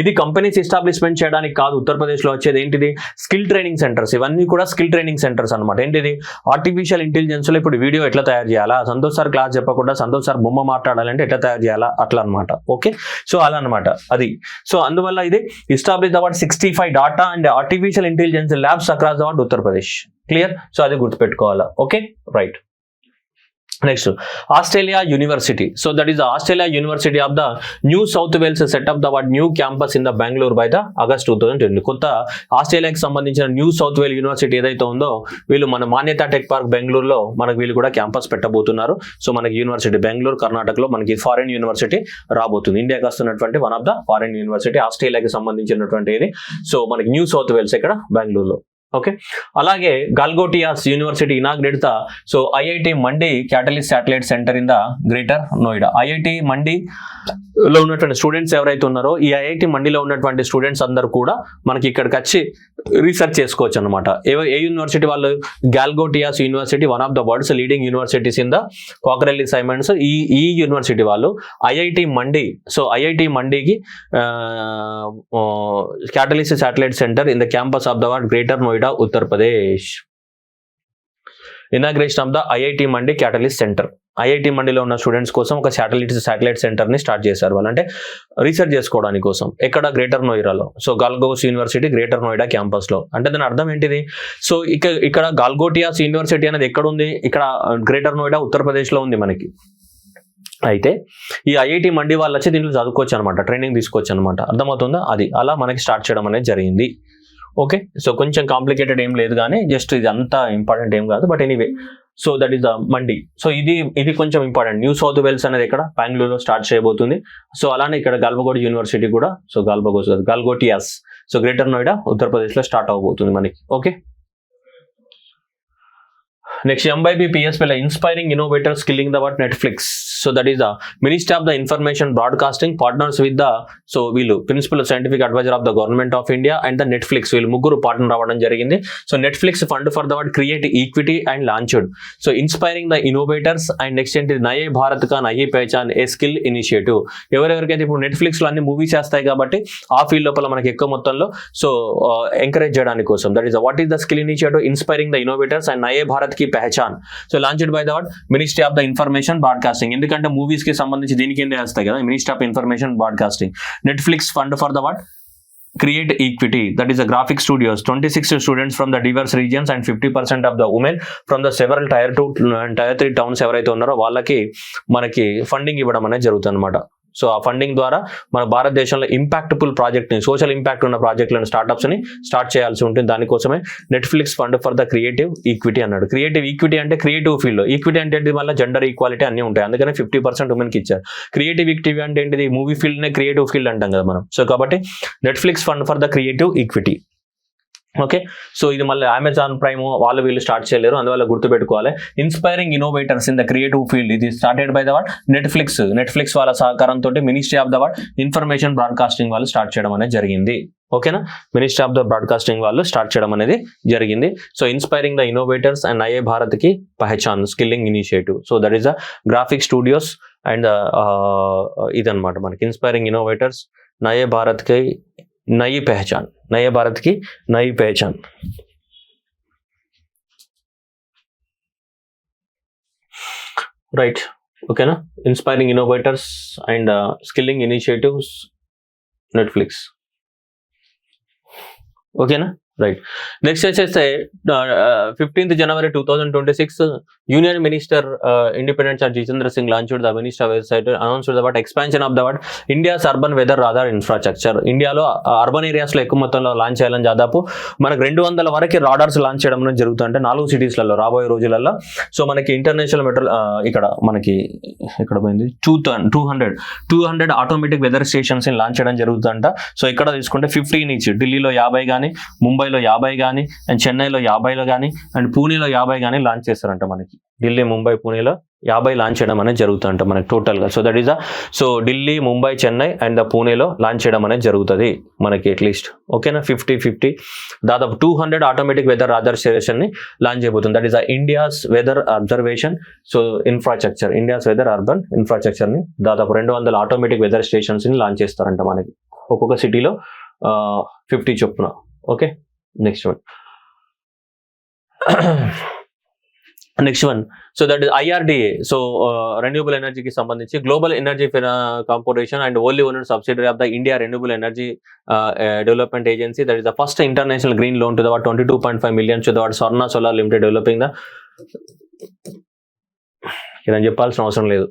ఇది కంపెనీస్ ఎస్టాబ్లిష్మెంట్ చేయడానికి కాదు. ఉత్తరప్రదేశ్లో వచ్చేది ఏంటిది? Skill training centres. ఇవన్నీ కూడా స్కిల్ ట్రైనింగ్ సెంటర్స్ అనమాట. ఏంటిది? ఆర్టిఫిషియల్ ఇంటెలిజెన్స్ లో ఇప్పుడు వీడియో ఎట్లా తయారు చేయాలా, సంతోష్ సార్ క్లాస్ చెప్పకుండా సంతోష్ సార్ బొమ్మ మాట్లాడాలంటే ఎట్లా తయారు చేయాలా అట్లా అనమాట. ఓకే, సో అలా అనమాట అది. సో అందువల్ల ఇది establish the 65 data and artificial intelligence labs across the Uttar Pradesh. Clear? So అది గుర్తుపెట్టుకోవాలా. Okay, right. Next Australia university. So that is the Australia university of the New South Wales setup the new campus in the Bengaluru by the August 2020. కొత్త ఆస్ట్రేలియాకి సంబంధించిన new south వేల్ university ఏదైతే ఉందో వీళ్ళు మన మాన్యతా tech park బెంగళూరులో మనకి వీళ్ళు కూడా క్యాంపస్ పెట్టబోతున్నారు. సో మనకి యూనివర్సిటీ బెంగళూరు కర్ణాటకలో మనకి ఫారిన్ యూనివర్సిటీ రాబోతుంది. ఇండియాకి వస్తున్నటువంటి one of the foreign university ఆస్ట్రేలియాకి సంబంధించినటువంటి ఇది. సో మనకి న్యూ సౌత్ వేల్స్ ఇక్కడ బెంగళూరులో. ఓకే, అలాగే Galgotias university inaugurate the so IIT Mandi catalyst satellite centre in the greater Noida. IIT మండిలో ఉన్నటువంటి స్టూడెంట్స్ ఎవరైతే ఉన్నారో ఈ ఐఐటి మండిలో ఉన్నటువంటి స్టూడెంట్స్ అందరూ కూడా మనకి ఇక్కడికి వచ్చి రీసెర్చ్ చేసుకోవచ్చు అనమాట. ఏ యూనివర్సిటీ వాళ్ళు? Galgotias university, one of the world's leading universities in the Quacquarelli Symonds. ఈ యూనివర్సిటీ వాళ్ళు ఐఐటి మండి, సో ఐఐటి మండికి catalyst satellite centre in the campus of the greater Noida Uttar Pradesh. Inauguration of the IIT Mandi catalyst centre. IIT మండిలో ఉన్న students కోసం ఒక satellite centre ని start చేశారు వాళ్ళు, అంటే రీసెర్చ్ చేసుకోవడానికి కోసం. ఎక్కడ? గ్రేటర్ నోయిడాలో. So Galgotias university greater Noida campus లో. అంటే దాని అర్థం ఏంటిది? సో ఇక్కడ గాల్గోటియాస్ యూనివర్సిటీ అనేది ఎక్కడ ఉంది? ఇక్కడ గ్రేటర్ నోయిడా ఉత్తరప్రదేశ్ లో ఉంది మనకి. అయితే ఈ ఐఐటి మండి వాళ్ళు వచ్చి దీంట్లో చదువుకోవచ్చు అనమాట, ట్రైనింగ్ తీసుకోవచ్చు అనమాట. అర్థమవుతుందా? అది అలా మనకి స్టార్ట్ చేయడం అనేది జరిగింది. ఓకే, సో కొంచెం కాంప్లికేటెడ్ ఏం లేదు, కానీ జస్ట్ ఇది అంత ఇంపార్టెంట్ ఏం కాదు, but anyway. So that is the mandi. So ఇది కొంచెం ఇంపార్టెంట్. న్యూ సౌత్ వేల్స్ అనేది ఇక్కడ బెంగళూరులో స్టార్ట్ చేయబోతుంది. సో అలానే ఇక్కడ గాల్బగోడ్ యూనివర్సిటీ కూడా, so Galgotias so greater Noida ఉత్తరప్రదేశ్లో స్టార్ట్ అవబోతుంది మనకి. Okay, next MYBPSP inspiring innovator skilling the what Netflix. So that is the ministry of the information broadcasting partners with the, so వీళ్ళు principal scientific adviser of the government of India and the Netflix, వీళ్ళు ముగ్గురు partner అవ్వడం జరిగింది. So Netflix fund for the what create equity and launched. So inspiring the innovators and next ఏంటి నయే భారత్ కా నయే పహచాన్ ఏ skill initiative. ఎవరెవరికైతే ఇప్పుడు Netflix లో అన్ని movies చేస్తాయి కాబట్టి ఆ ఫీల్డ్ లోపల మనకి ఎక్కువ మొత్తంలో సో ఎంకరేజ్ చేయడానికి కోసం, that is what is the skill initiative inspiring the innovators and Naye Bharat ki Pehchan. So launched by the what ministry of the information broadcasting. ఎందుకంటే మూవీస్ కి సంబంధించి దీనికి కింద వస్తాయి కదా, ministry of information broadcasting. Netflix fund for the what create equity, that is the graphic studios, 26 students from the diverse regions and 50% of the women from the several tier 2 and tier 3 towns ఎవరైతే ఉన్నారో వాళ్ళకి మనకి funding ఇవ్వడం అనేది జరుగుతుంది అనమాట. So ఆ funding ద్వారా మన భారతదేశంలో ఇంపాక్ట్ఫుల్ ప్రాజెక్ట్ని, సోషల్ ఇంపాక్ట్ ఉన్న ప్రాజెక్టులను, స్టార్ట్అప్స్ని స్టార్ట్ చేయాల్సి ఉంటుంది. దానికోసమే Netflix fund for the creative equity అన్నాడు. క్రియేటివ్ ఈక్విటీ అంటే క్రియేటివ్ ఫీల్డ్, ఈక్విటీ అంటే వల్ల జెండర్ ఈక్వాలిటీ అన్నీ ఉంటాయి, అందుకనే 50% ఉమెన్కి ఇచ్చారు. క్రియేటివ్ ఈక్విటీ అంటే ఏంటిది, మూవీ ఫీల్డ్నే క్రియేటివ్ ఫీల్డ్ అంటాం కదా మనం. సో కాబట్టి Netflix fund for the creative equity. Okay, so ఇది మళ్ళీ అమెజాన్ ప్రైమ్ వాళ్ళు వీళ్ళు స్టార్ట్ చేయలేరు, అందువల్ల గుర్తుపెట్టుకోవాలి. Inspiring innovators in the creative field, ఇది started by the what Netflix వాళ్ళ సహకారంతో ministry of the what information broadcasting వాళ్ళు స్టార్ట్ చేయడం అనేది జరిగింది. ఓకేనా, మినిస్ట్రీ ఆఫ్ ద బ్రాడ్కాస్టింగ్ వాళ్ళు స్టార్ట్ చేయడం అనేది జరిగింది. So inspiring the innovators and Naye Bharat ki Pehchan skilling initiative. So that is the graphic studios and ఇదనమాట మనకి ఇన్స్పైరింగ్ ఇన్నోవేటర్స్ నయే భారత్ కి नई पहचान, नए भारत की नई पहचान. राइट, ओके ना, inspiring innovators and skilling initiatives Netflix. Okay ना, రైట్. నెక్స్ట్ వచ్చేస్తే 15th January 2026 union minister independent sir Jitendra Singh launched the minister website announced the what expansion of the what India's urban weather radar infrastructure. ఇండియాలో urban ఏరియాస్లో ఎక్కువ మొత్తంలో launch చేయాలని దాదాపు మనకు 200 వరకు రాడార్స్ లాంచ్ చేయడం అనేది జరుగుతుంటే 4 సిటీస్లలో రాబోయే రోజులలో. సో మనకి ఇంటర్నేషనల్ మెట్రో ఇక్కడ మనకి ఇక్కడ పోయింది 200 ఆటోమేటిక్ వెదర్ స్టేషన్స్ లాంచ్ చేయడం జరుగుతుందంట. సో ఇక్కడ తీసుకుంటే 15 ఈచ్, ఢిల్లీలో 50 కానీ, ముంబైలో 50 కానీ, అండ్ చెన్నైలో 50 కానీ, అండ్ పూణేలో 50 కానీ లాంచ్ చేస్తారంట. మనకి ఢిల్లీ, ముంబై, పూణేలో 50 లాంచ్ చేయడం అనేది జరుగుతుందంట మనకి టోటల్గా. So that is the, so Delhi, Mumbai, Chennai and the పూణేలో లాంచ్ చేయడం అనేది జరుగుతుంది మనకి అట్లీస్ట్. ఓకేనా, 50 దాదాపు 200 ఆటోమేటిక్ వెదర్ రాడార్ స్టేషన్ని లాంచ్ చేయబోతుంది. That is the India's weather observation so infrastructure, India's weather urban ఇన్ఫ్రాస్ట్రక్చర్ని దాదాపు 200 ఆటోమేటిక్ వెదర్ స్టేషన్స్ని లాంచ్ చేస్తారంట మనకి, ఒక్కొక్క సిటీలో 50 చొప్పున. Okay, next one so that is IRDA. So renewable ఎనర్జీకి సంబంధించి global energy corporation and only owner subsidiary of the India renewable energy development agency. That is the first international green loan to the 22.5 million to the Swarna solar limited developing the. ఇదని చెప్పాల్సిన అవసరం లేదు,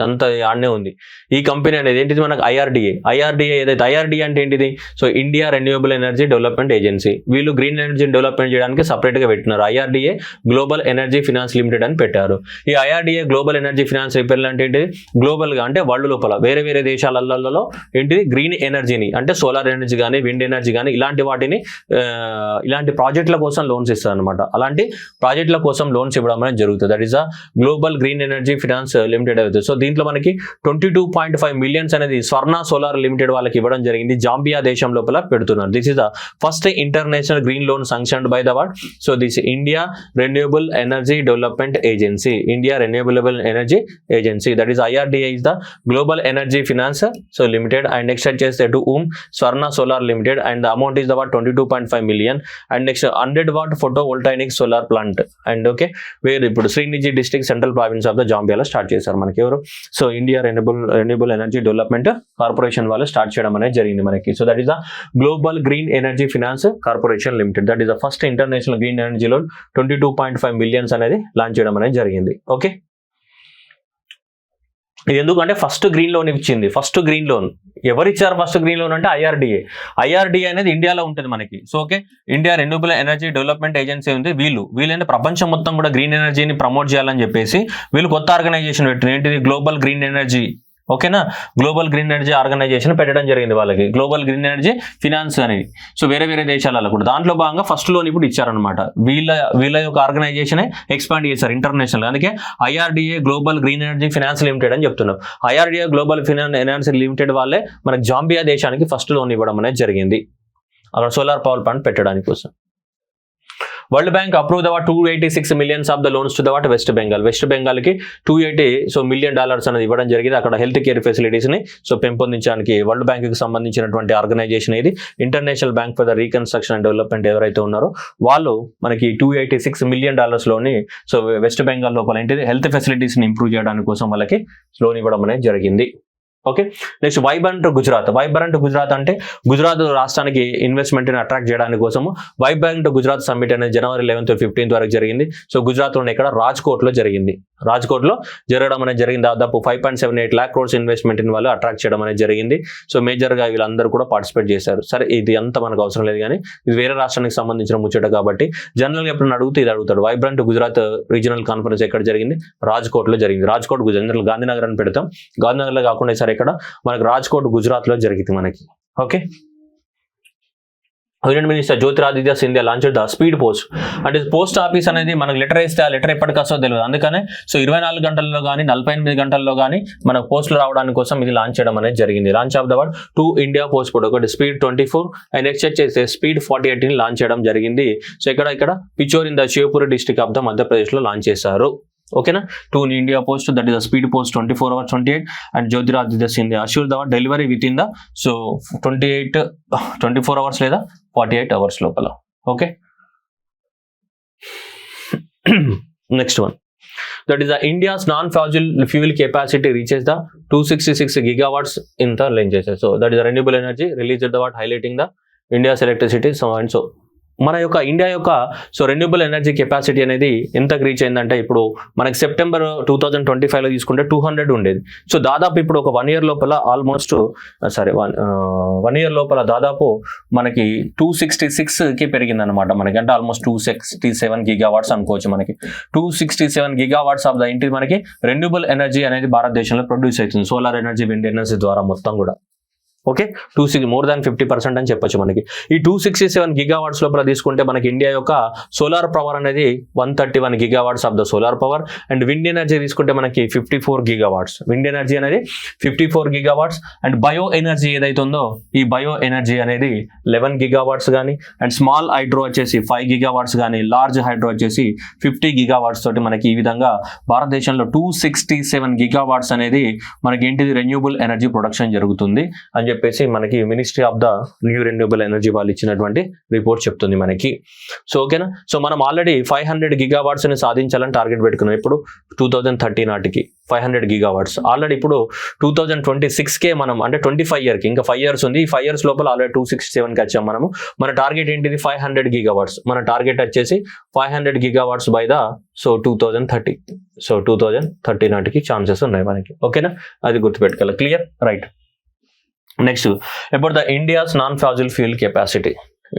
అంత ఆడనే ఉంది. ఈ కంపెనీ అనేది ఏంటిది మనకు IRDA ఏదైతే IRDA అంటే ఏంటిది, so India renewable energy development agency. వీళ్ళు గ్రీన్ ఎనర్జీని డెవలప్మెంట్ చేయడానికి సపరేట్గా పెట్టినారు. IRDA global energy finance limited అని పెట్టారు. ఈ IRDA global energy finance limited అంటే ఏంటిది, గ్లోబల్గా అంటే వరల్డ్ లోపల వేరే వేరే దేశాలలో ఏంటిది గ్రీన్ ఎనర్జీని అంటే సోలార్ ఎనర్జీ కానీ, విండ్ ఎనర్జీ కానీ ఇలాంటి వాటిని ఇలాంటి ప్రాజెక్టుల కోసం లోన్స్ ఇస్తారు అనమాట. అలాంటి ప్రాజెక్టుల కోసం లోన్స్ ఇవ్వడం అనేది జరుగుతుంది. That is the global green energy finance limited అవుతుంది. సో దీంట్లో మనకి 22.5 million అనేది స్వర్ణ సోలార్ లిమిటెడ్ వాళ్ళకి ఇవ్వడం జరిగింది. జాంబియా దేశం లోపల పెడుతున్నారు. This is the first international green loan sanctioned by the what, so this India renewable energy development agency, India renewable energy agency. That is IRDA is the global energy finance so limited. And next వచ్చేస్తే to Swarna solar limited and the amount is the what 22.5 million. And next 100 watt photovoltaic solar plant. And okay, వేరు ఇప్పుడు శ్రీనిధి district central province of the జాంబియాలో start చేశారు మనకి ఎవరు, so India renewable energy development corporation వాళ్ళు start చేయడం అనేది జరిగింది మనకి. So that is the global green energy finance corporation limited. That is the first international green energy loan 22.5 million అనేది launch చేయడం అనేది జరిగింది. ఓకే, ఇది ఎందుకంటే ఫస్ట్ గ్రీన్ లోన్ ఇచ్చింది. ఫస్ట్ గ్రీన్ లోన్ ఎవరు ఇచ్చారు, ఫస్ట్ గ్రీన్ లోన్ అంటే IRDA అనేది ఇండియాలో ఉంటుంది మనకి. So okay, India renewable energy development agency ఉంది. వీళ్ళంటే ప్రపంచం మొత్తం కూడా గ్రీన్ ఎనర్జీని ప్రమోట్ చేయాలని చెప్పేసి వీళ్ళు కొత్త ఆర్గనైజేషన్ పెట్టిన ఏంటిది, గ్లోబల్ గ్రీన్ ఎనర్జీ ఓకేనా. గ్లోబల్ గ్రీన్ ఎనర్జీ ఆర్గనైజేషన్ పెట్టడం జరిగింది వాళ్ళకి, గ్లోబల్ గ్రీన్ ఎనర్జీ ఫినాన్స్ అనేది. సో వేరే వేరే దేశాలలో కూడా దాంట్లో భాగంగా ఫస్ట్ లోన్ ఇప్పుడు ఇచ్చారనమాట. వీళ్ళ యొక్క ఆర్గనైజేషన్ ఎక్స్పాండ్ చేశారు ఇంటర్నేషనల్. అందుకే IRDA global green energy finance limited అని చెప్తున్నారు. ఐఆర్డిఏ గ్లోబల్ ఎనర్జీ లిమిటెడ్ వాళ్ళే మనకి జాంబియా దేశానికి ఫస్ట్ లోన్ ఇవ్వడం అనేది జరిగింది అక్కడ సోలార్ పవర్ ప్లాంట్ పెట్టడానికి కోసం. World bank approve the 286 millions of the loans to the West Bengal. West బెంగాల్కి 280 million అనేది ఇవ్వడం జరిగింది. అక్కడ హెల్త్ కేర్ ఫెసిలిటీస్ని పెంపొందించడానికి వరల్డ్ బ్యాంక్కి సంబంధించినటువంటి ఆర్గనైజేషన్ ఇది. International bank for the reconstruction and development ఎవరైతే ఉన్నారో వాళ్ళు మనకి $286 million లోని వెస్ట్ బెంగాల్ లోపల ఏంటిది హెల్త్ ఫెసిలిటీస్ని ఇంప్రూవ్ చేయడానికి కోసం వాళ్ళకి లోన్ ఇవ్వడం అనేది జరిగింది. Okay. Next vibrant Gujarat. Vibrant Gujarat అంటే గుజరాత్ రాష్ట్రానికి ఇన్వెస్ట్మెంట్ని అట్రాక్ట్ చేయడానికి కోసము వైబ్రెంట్ గుజరాత్ సమ్మిట్ అనేది January 11th to 15th వరకు జరిగింది. సో గుజరాత్లోనే ఇక్కడ రాజ్కోట్లో జరిగింది. రాజ్కోట్లో జరగడం అనేది జరిగింది. దాదాపు 5.78 lakh crores ఇన్వెస్ట్మెంట్ వాళ్ళు అట్రాక్ట్ చేయడం అనేది జరిగింది. సో మేజర్గా వీళ్ళందరూ కూడా పార్టిసిపేట్ చేశారు. సరే ఇది అంతా మనకు అవసరం లేదు కానీ ఇది వేరే రాష్ట్రానికి సంబంధించిన ముచ్చట కాబట్టి జనరల్గా ఎప్పుడు అడిగితే ఇది అడుగుతాడు. వైబ్రెంట్ గుజరాత్ రీజనల్ కాన్ఫరెన్స్ ఎక్కడ జరిగింది? రాజ్కోట్లో జరిగింది. రాజ్కోట్ జనరల్ గాంధీనగర్ అని పెడతాం. గాంధీనగర్లో కాకుండా సరే ఇక్కడ మనకు రాజ్కోట్ గుజరాత్లో జరిగింది మనకి. Okay. Union minister Jyotiraditya Scindia launch the speed post. అంటే పోస్ట్ ఆఫీస్ అనేది మనకు లెటర్ వేస్తే ఆ లెటర్ ఎప్పటికి వస్తుందో తెలియదు. అందుకనే 24 గంటల్లో కానీ 48 గంటల్లో కానీ మనకు పోస్టులు రావడానికి కోసం ఇది లాంచ్ చేయడం అనేది జరిగింది. Launch of the word 2 India post port, ఒకటి స్పీడ్ 24 అండ్ నెక్స్ట్ వచ్చేసి స్పీడ్ 48 లాంచ్ చేయడం జరిగింది. సో ఇక్కడ Pichhore in the Shivpur district of the మధ్యప్రదేశ్లో లాంచ్ చేశారు. ఓకేనా. 2 India post, that is the speed post 24 hours 28 and Jyotiraditya Scindia assure the delivery with in the 24 hours లేదా 48 hours లోపల. Okay. Next one, that is the India's non-fossil fuel capacity reaches the 266 gigawatts in the ranges. So that is the renewable energy released at the what highlighting the India's electricity so and so. మన యొక్క India యొక్క renewable energy capacity అనేది ఎంతకు reach అయిందంటే ఇప్పుడు మనకి September 2025లో తీసుకుంటే 200 ఉండేది. సో దాదాపు ఇప్పుడు ఒక 1 year లోపల ఆల్మోస్ట్ 1 year లోపల దాదాపు మనకి 266కి పెరిగిందనమాట మనకి. అంటే ఆల్మోస్ట్ 267 gigawatts అనుకోవచ్చు. మనకి 267 gigawatts ఆఫ్ ద ఇంటి మనకి రెన్యూబుల్ ఎనర్జీ అనేది భారతదేశంలో ప్రొడ్యూస్ అవుతుంది సోలార్ ఎనర్జీ, విండ్ ఎనర్జీ ద్వారా మొత్తం కూడా. ఓకే. మోర్ దాన్ 50% అని చెప్పొచ్చు మనకి. ఈ 267 gigawatts లోపల తీసుకుంటే మనకి ఇండియా యొక్క సోలార్ పవర్ అనేది 131 gigawatts of the solar power and wind energy తీసుకుంటే మనకి 54 gigawatts. విండ్ ఎనర్జీ అనేది 54 gigawatts అండ్ బయో ఎనర్జీ ఏదైతే ఉందో ఈ బయో ఎనర్జీ అనేది 11 gigawatts కానీ అండ్ స్మాల్ హైడ్రో వచ్చేసి 5 gigawatts కానీ లార్జ్ హైడ్రో వచ్చేసి 50 gigawatts తోటి మనకి ఈ విధంగా భారతదేశంలో 267 gigawatts అనేది మనకి ఏంటిది రెన్యూబుల్ ఎనర్జీ ప్రొడక్షన్ జరుగుతుంది అని చెప్పేసి మనకి ministry of the new renewable energy వాళ్ళు ఇచ్చినటువంటి రిపోర్ట్ చెప్తుంది మనకి. సో ఓకేనా. సో మనం ఆల్రెడీ 500 gigawatts ని సాధించాలని టార్గెట్ పెట్టుకున్నాం. ఇప్పుడు 2030 నాటికి 500 gigawatts. ఆల్రెడీ ఇప్పుడు 2026కే మనం అంటే 25 yearకి ఇంకా 5 years ఉంది. ఈ 5 years లోపల ఆల్రెడీ 267కి వచ్చాం మనము. మన టార్గెట్ ఏంటిది 500 gigawatts. మన టార్గెట్ వచ్చేసి 500 gigawatts బై ద 2030. సో 2030 నాటికి ఛాన్సెస్ ఉన్నాయి మనకి. ఓకేనా, అది గుర్తుపెట్టుకోవాలి. Clear, right. Next about the India's non fossil fuel capacity.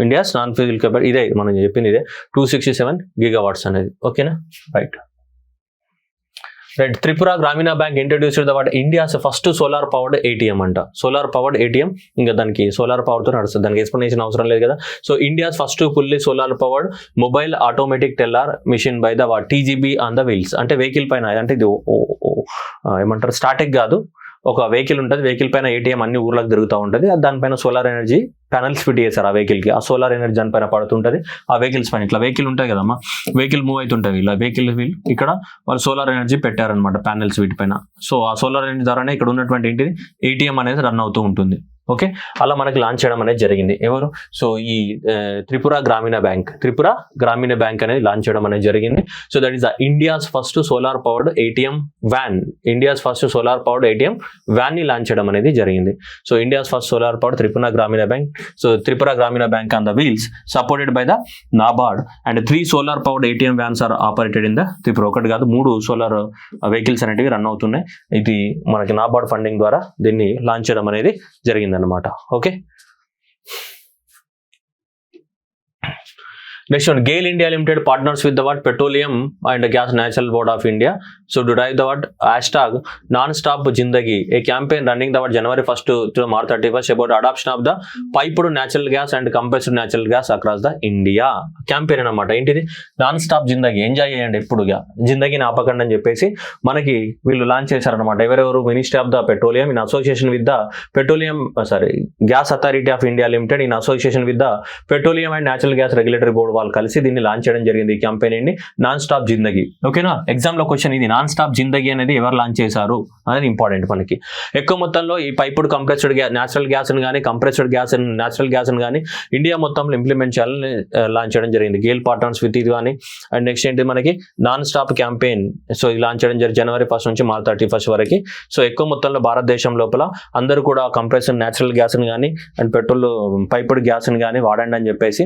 India's non fossil capacity ఇదే మనం చెప్పింది, ఇదే 267 gigawatts అనేది. ఓకేనా, right. Tripura Gramin bank introduced the what India's first solar powered ATM అంట. సోలార్ పవర్డ్ ATM ఇంకా దానికి సోలార్ పవర్తో నడుస్తుంది, దానికి ఎక్స్ప్లెనేషన్ అవసరం లేదు కదా. So India's first fully solar powered mobile automatic teller machine by the TGB on the wheels. అంటే vehicle పైన, అంటే ఇది ఏమంటారు స్టాటిక్ కాదు, ఒక వెహికల్ ఉంటుంది, వెహికల్ పైన ATM అన్ని ఊర్లకు తిరుగుతూ ఉంటుంది. దానిపైన సోలార్ ఎనర్జీ ప్యానల్స్ ఫిట్ చేశారు ఆ వెహికల్కి. ఆ సోలార్ ఎనర్జీ దానిపైన పడుతుంటుంది. ఆ వెహికల్స్ పైన ఇట్లా వెహికల్ ఉంటుంది కదమ్మా, వెహికల్ మూవ్ అవుతుంటుంది, ఇలా వెహికల్ వీల్ ఇక్కడ వాళ్ళు సోలార్ ఎనర్జీ పెట్టారనమాట ప్యానల్స్ వీటిపైన. సో ఆ సోలార్ ఎనర్జీ ద్వారానే ఇక్కడ ఉన్నటువంటి ఏంటిది ATM అనేది రన్ అవుతూ ఉంటుంది. ఓకే, అలా మనకి లాంచ్ చేయడం అనేది జరిగింది. ఎవరు? సో ఈ త్రిపుర గ్రామీణ బ్యాంక్ అనేది లాంచ్ చేయడం అనేది జరిగింది. So that is the India's first solar powered ATM van. India's first solar powered ATM van ని లాంచ్ చేయడం అనేది జరిగింది. So India's first solar powered Tripura Gramin bank. So Tripura Gramin bank on the wheels supported by the NABARD and 3 solar powered ATM vans are operated in the Tripura. ఒకటి కాదు, 3 solar vehicles అనేటివి run అవుతున్నాయి. ఇది మనకి NABARD ఫండింగ్ ద్వారా దీన్ని లాంచ్ చేయడం అనేది జరిగింది అనమాట. Okay, next one, GAIL India limited partners with the what petroleum and gas national board of India so to drive the what hashtag non stop Zindagi a campaign running the what January 1st to March 31st about adoption of the piped natural gas and compressed natural gas across the India. Campaign అనమాట. ఏంటిది? Non stop జిందగీ, enjoy చేయండి ఎప్పుడుగా, జిందగీని ఆపకండి అని చెప్పేసి మనకి వీళ్ళు launch చేశారనమాట. ఎవరెవరు? Ministry of the petroleum in association with the gas authority of India limited in association with the petroleum and natural gas regulatory board వాళ్ళు కలిసి దీన్ని లాంచ్ చేయడం జరిగింది. ఈ క్యాంపెయిన్ ఏంటి? నాన్ స్టాప్ జిందగీ. ఓకేనా? ఎగ్జామ్ లో క్వశ్చన్ ఇది, నాన్ స్టాప్ జిందగీ అనేది ఎవరు లాంచ్ చేశారు అనేది ఇంపార్టెంట్ మనకి. ఎక్కువ మొత్తంలో ఈ piped compressed gas, natural gas కానీ కంప్రెస్డ్ గ్యాస్, నేచురల్ గ్యాస్ కానీ ఇండియా మొత్తంలో ఇంప్లిమెంట్ చేయాలని లాంచ్ చేయడం జరిగింది. గేల్ పార్ట్నర్స్ విత్ ఇది కానీ. అండ్ నెక్స్ట్ ఏంటి మనకి? Non stop campaign. సో ఇది లాంచ్ చేయడం జరిగింది January 1st నుంచి March 31st వరకు. సో ఎక్కువ మొత్తంలో భారతదేశం లోపల అందరూ కూడా కంప్రెస్డ్ నేచురల్ గ్యాస్ని కానీ అండ్ పెట్రోల్ పైపుడ్ గ్యాస్ని కానీ వాడండి అని చెప్పేసి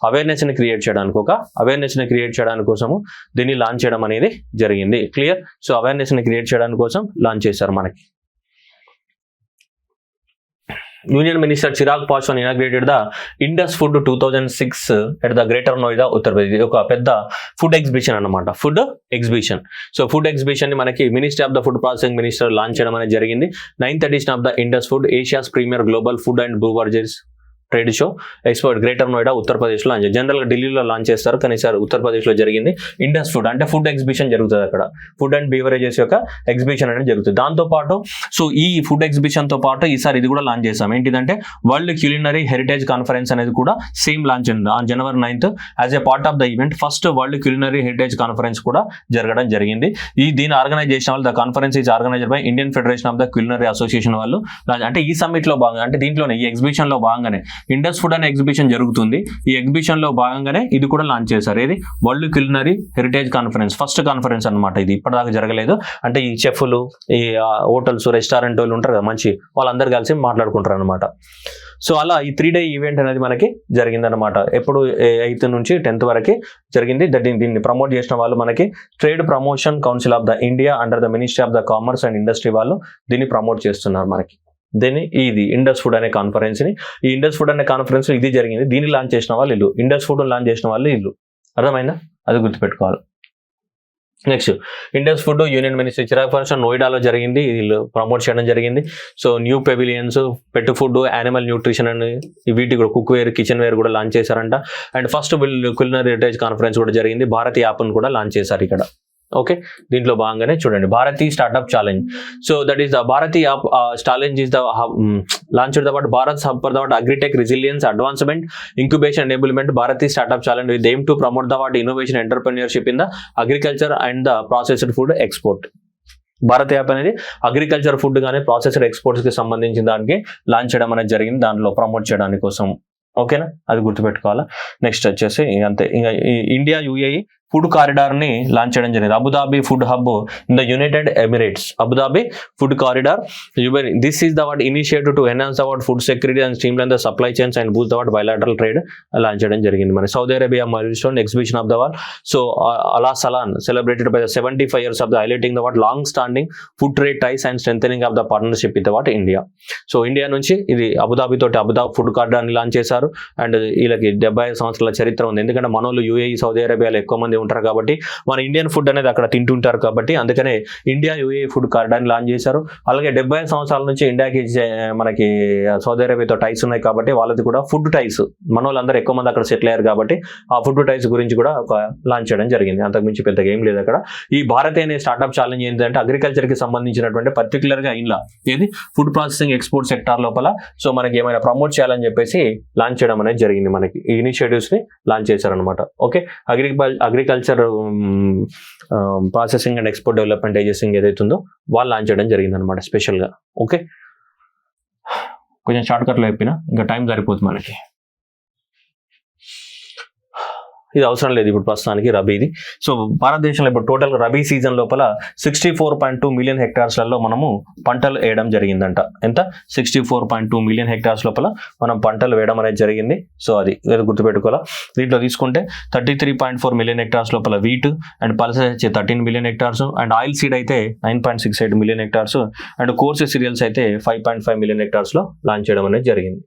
అవేర్నెస్ని క్రియేట్ చేయడానికి కోసము దీన్ని లాంచ్ చేయడం అనేది జరిగింది. క్లియర్? సో అవేర్నెస్ని క్రియేట్ చేయడానికి కోసం లాంచ్ చేశారు మనకి. Union Minister Chirag Paswan inaugurated the Indus Food 2006 at the Greater Noida, Uttar Pradesh. ఒక పెద్ద ఫుడ్ ఎగ్జిబిషన్ అన్నమాట. Food exhibition. So food exhibition ని మనకి ministry of the food processing minister launch చేయడం అనేది జరిగింది. 9th edition of the Indus food Asia's premier global food and beverages trade show expo greater Noida ఉత్తరప్రదేశ్లో launch. జనరల్గా ఢిల్లీలో launch చేస్తారు, కానీ సార్ ఉత్తరప్రదేశ్లో జరిగింది. ఇండస్ ఫుడ్ అంటే ఫుడ్ ఎగ్జిబిషన్ జరుగుతుంది అక్కడ. ఫుడ్ అండ్ బీవరేజెస్ యొక్క ఎగ్జిబిషన్ అనేది జరుగుతుంది. దాంతోపాటు సో ఈ ఫుడ్ ఎగ్జిబిషన్తో పాటు ఈసారి ఇది కూడా లాంచ్ చేస్తాం. ఏంటిదంటే వరల్డ్ క్యూలినరీ హెరిటేజ్ కాన్ఫరెన్స్ అనేది కూడా సేమ్ లాంచ్ అయింది on January 9th as a part of the event. First world culinary heritage conference కూడా జరగడం జరిగింది. దీన్ని ఆర్గనైజ్ చేసిన వాళ్ళు the conference is organised by Indian federation of the culinary association వాళ్ళు. అంటే ఈ సమ్మిట్ లో భాగంగా, అంటే దీంట్లోనే ఈ ఎగ్జిబిషన్ లో భాగంగానే ఇండస్ ఫుడ్ అనే ఎగ్జిబిషన్ జరుగుతుంది. ఈ ఎగ్జిబిషన్ లో భాగంగానే ఇది కూడా లాంచ్ చేశారు. ఇది world culinary heritage conference, first conference అనమాట. ఇది ఇప్పటిదాకా జరగలేదు. అంటే ఈ చెఫ్లు, ఈ హోటల్స్, రెస్టారెంట్ వాళ్ళు ఉంటారు కదా మంచి, వాళ్ళందరూ కలిసి మాట్లాడుకుంటారు అనమాట. సో అలా ఈ 3-day ఈవెంట్ అనేది మనకి జరిగిందనమాట. ఎప్పుడు 8th నుంచి 10th వరకు జరిగింది. దీన్ని ప్రమోట్ చేసిన వాళ్ళు మనకి trade promotion council of the India under the ministry of the commerce and industry వాళ్ళు దీన్ని ప్రమోట్ చేస్తున్నారు మనకి. దీన్ని ఇది ఇండస్ ఫుడ్ అనే కాన్ఫరెన్స్ ని, ఈ ఇండస్ ఫుడ్ అనే కాన్ఫరెన్స్ ఇది జరిగింది. దీన్ని లాంచ్ చేసిన వాళ్ళు ఇల్లు, ఇండస్ ఫుడ్ లాంచ్ చేసిన వాళ్ళు ఇల్లు. అర్థమైందా? అది గుర్తుపెట్టుకోవాలి. Next Indus food union minister Chirag Paswan నోయిడాలో జరిగింది. వీళ్ళు ప్రమోట్ చేయడం జరిగింది. So new pavilions, pet food, animal nutrition అని వీటి కూడా కుక్ వేర్, కిచెన్ వేర్ కూడా లాంచ్ చేశారంట. And first culinary heritage conference కూడా జరిగింది. భారత్ యాప్ను కూడా లాంచ్ చేశారు ఇక్కడ. ఓకే, దీంట్లో భాగంగానే చూడండి Bharati startup challenge. So that is the Bharati app challenge is the launch the what Bharat hub for the what agritech resilience advancement incubation enablement Bharati startup challenge with aim to promote the what innovation entrepreneurship in the agriculture and the processed food export. Bharat app అనేది agriculture food కానీ processed exports కి సంబంధించిన దానికి launch చేయడం అనేది జరిగింది, దాంట్లో promote చేయడానికి కోసం. ఓకేనా, అది గుర్తుపెట్టుకోవాలా. నెక్స్ట్ వచ్చేసి అంతే, ఇంకా ఇండియా యుఏఈ ఫుడ్ కారిడార్ ని లాంచ్ చేయడం జరిగింది. Abu Dhabi food hub in the United Emirates. Abu Dhabi food corridor, this is the what initiative to enhance the what food security and streamline the supply chains and boost the what bilateral trade launch చేయడం జరిగింది. మన Saudi Arabia milestone exhibition of the what so అలా salon celebrated by the 75 years of the highlighting the what long standing food trade ties and strengthening of the partnership with the what India. So India నుంచి ఇది Abu Dhabi తోటి Abu Dhabi food corridor ని launch చేశారు. And వీళ్ళకి 75 సంవత్సరాల చరిత్ర ఉంది. ఎందుకంటే మనోళ్ళు యుఏఈ సౌదీ అరేబియాలో ఎక్కువ మంది ఉంటారు కాబట్టి మన ఇండియన్ ఫుడ్ అనేది అక్కడ తింటుంటారు కాబట్టి అందుకనే India UAE food corridor launch చేశారు. అలాగే 75 సంవత్సరాల నుంచి ఇండియాకి మనకి సౌదీ అరేబియాతో టైస్ ఉన్నాయి కాబట్టి వాళ్ళది కూడా ఫుడ్ టైస్, మన వాళ్ళందరూ ఎక్కువ మంది అక్కడ సెటిల్ అయ్యారు కాబట్టి ఆ ఫుడ్ టైస్ గురించి కూడా ఒక లాంచ్ చేయడం జరిగింది. అంతకుమించి పెద్దగా ఏం లేదు అక్కడ. ఈ భారత్ అనే స్టార్ట్అప్ ఛాలెంజ్ ఏంటంటే అగ్రికల్చర్ కి సంబంధించినటువంటి పర్టికులర్ గా ఇలా ఏది ఫుడ్ ప్రాసెసింగ్ ఎక్స్పోర్ట్ సెక్టార్ లోపల సో మనకి ఏమైనా ప్రమోట్ చేయాలని చెప్పేసి లాంచ్ చేయడం అనేది జరిగింది. మనకి ఈ ఇనిషియేటివ్స్ ని లాంచ్ చేశారనమాట. Okay, agriculture processing and export development agency ఏదైతే ఉందో వాళ్ళు లాంచ్ చేయడం జరిగింది అనమాట స్పెషల్గా. ఓకే, కొంచెం షార్ట్ కట్లో చెప్పినా ఇంకా టైం సరిపోతుంది మనకి. ఇది అవసరం లేదు ఇప్పుడు ప్రస్తుతానికి రబీది. సో భారతదేశంలో ఇప్పుడు టోటల్ రబీ సీజన్ లోపల 64.2 మిలియన్ హెక్టార్స్లలో మనము పంటలు వేయడం జరిగిందంట. ఎంత? 64.2 మిలియన్ హెక్టార్స్ లోపల మనం పంటలు వేయడం అనేది జరిగింది. సో అది గుర్తుపెట్టుకోవాలా. దీంట్లో తీసుకుంటే 33.4 మిలియన్ హెక్టార్స్ లోపల వీట్ అండ్ పల్సెస్ వచ్చి 13 million hectares and oil seed అయితే 9.68 million hectares and coarse cereals అయితే 5.5 మిలియన్ హెక్టార్స్ లో లాంచ్ చేయడం అనేది జరిగింది.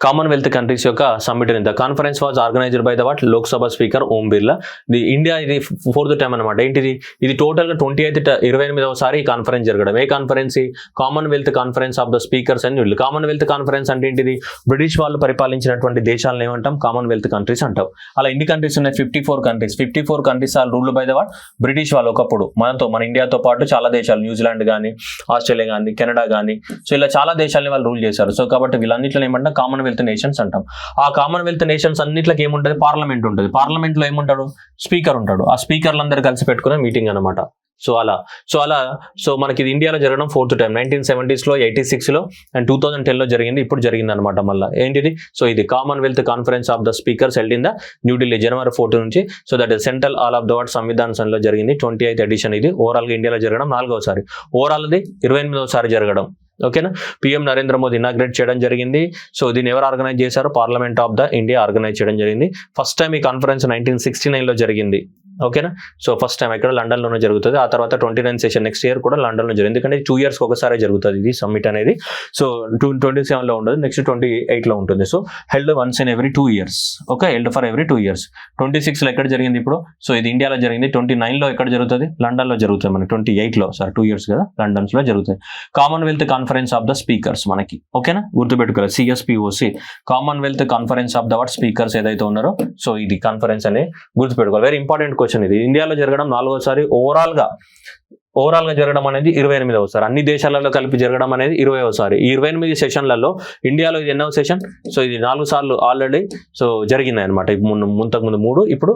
కామన్వెల్త్ కంట్రీస్ యొక్క summit. The conference was organised by the what Lok Sabha speaker Om Birla. The India ఇది 4th టైం అనమాట. ఏంటిది ఇది టోటల్గా 28వ ఈ కాన్ఫరెన్స్ జరగడం. ఏ conference? Commonwealth conference of the speakers అని వీళ్ళు. కామన్వెల్త్ కాన్ఫరెన్స్ అంటే ఏంటిది? బ్రిటిష్ వాళ్ళు పరిపాలించినటువంటి దేశాలను ఏమంటాం? కామన్వెల్త్ కంట్రీస్ అంటాం. అలా ఎన్ని కంట్రీస్ ఉన్నాయి? 54 countries. 54 countries are ruled by the what British వాళ్ళు. ఒకప్పుడు మన ఇండియాతో పాటు చాలా దేశాలు, న్యూజిలాండ్ కానీ, ఆస్ట్రేలియా కానీ, కెనడా కానీ, సో ఇలా చాలా దేశాలని వాళ్ళు రూల్ చేశారు. సో కాబట్టి వీళ్ళన్నింటిలో ఏమంటాం? కామన్వెల్త్ నేషన్స్ అంటాం. ఆ కామన్వెల్త్ నేషన్స్ అన్నిట్లకి ఏముంటుంది? పార్లమెంట్ ఉంటుంది. పార్లమెంట్ లో ఏముంటాడు? స్పీకర్ ఉంటాడు. ఆ స్పీకర్లందరూ కలిసి పెట్టుకునే మీటింగ్ అనమాట. సో మనకి ఇది ఇండియాలో జరగడం 4th టైం. 1970s లో, 86 లో అండ్ 2010 లో జరిగింది. ఇప్పుడు జరిగింది అనమాట మళ్ళీ. ఏంటిది? సో ఇది Commonwealth conference of the speakers held in the New Delhi January 14 నుంచి. So that is central hall of the what Samvidhan సభలో జరిగింది. 28th ఎడిషన్ ఇది. ఓవరాల్ గా ఇండియాలో జరగడం 4వసారి. ఓవరాల్ అది 28వసారి జరగడం. ఓకేనా? పిఎం నరేంద్ర మోదీ ఇనాగ్రేట్ చేయడం జరిగింది. సో దీన్ని ఎవరు ఆర్గనైజ్ చేశారు? Parliament of the India organise చేయడం జరిగింది. ఫస్ట్ టైం ఈ కాన్ఫరెన్స్ 1969 లో జరిగింది. ఓకేనా? సో ఫస్ట్ టైం ఇక్కడ లండన్ లోనే జరుగుతుంది. ఆ తర్వాత 29th సెషన్ నెక్స్ట్ ఇయర్ కూడా లండన్ లో జరుగుతుంది. ఎందుకంటే 2 years ఒకసారి జరుగుతుంది ఇది సమ్మిట్ అనేది. సో 27 లో ఉండదు, నెక్స్ట్ 28 లో ఉంటుంది. So held once in every 2 years. Okay, held for every 2 years. 26 లో ఎక్కడ జరిగింది ఇప్పుడు? సో ఇది ఇండియాలో జరిగింది. 29 లో ఎక్కడ జరుగుతుంది? లండన్ లో జరుగుతుంది. మనకి 28 లో 2 years కదా, లండన్స్ లో జరుగుతుంది. Commonwealth conference of the speakers మనకి. ఓకేనా? గుర్తుపెట్టుకోవాలి. CSPOC Commonwealth conference of the what speakers ఏదైతే ఉన్నారో, సో ఇది కాన్ఫరెన్స్ అనేది గుర్తుపెట్టుకోవాలి. వెరీ ఇంపార్టెంట్ క్వశ్చన్ ఇది. ఇండియాలో జరగడం 4వసారి. ఓవరాల్ గా జరగడం అనేది 28వసారి. అన్ని దేశాలలో కలిపి జరగడం అనేది 20వసారి. ఈ 28 సెషన్లలో ఇండియాలో ఇది ఎన్నో సెషన్? సో ఇది 4 సార్లు ఆల్రెడీ సో జరిగింది అనమాట. ముందు 3, ఇప్పుడు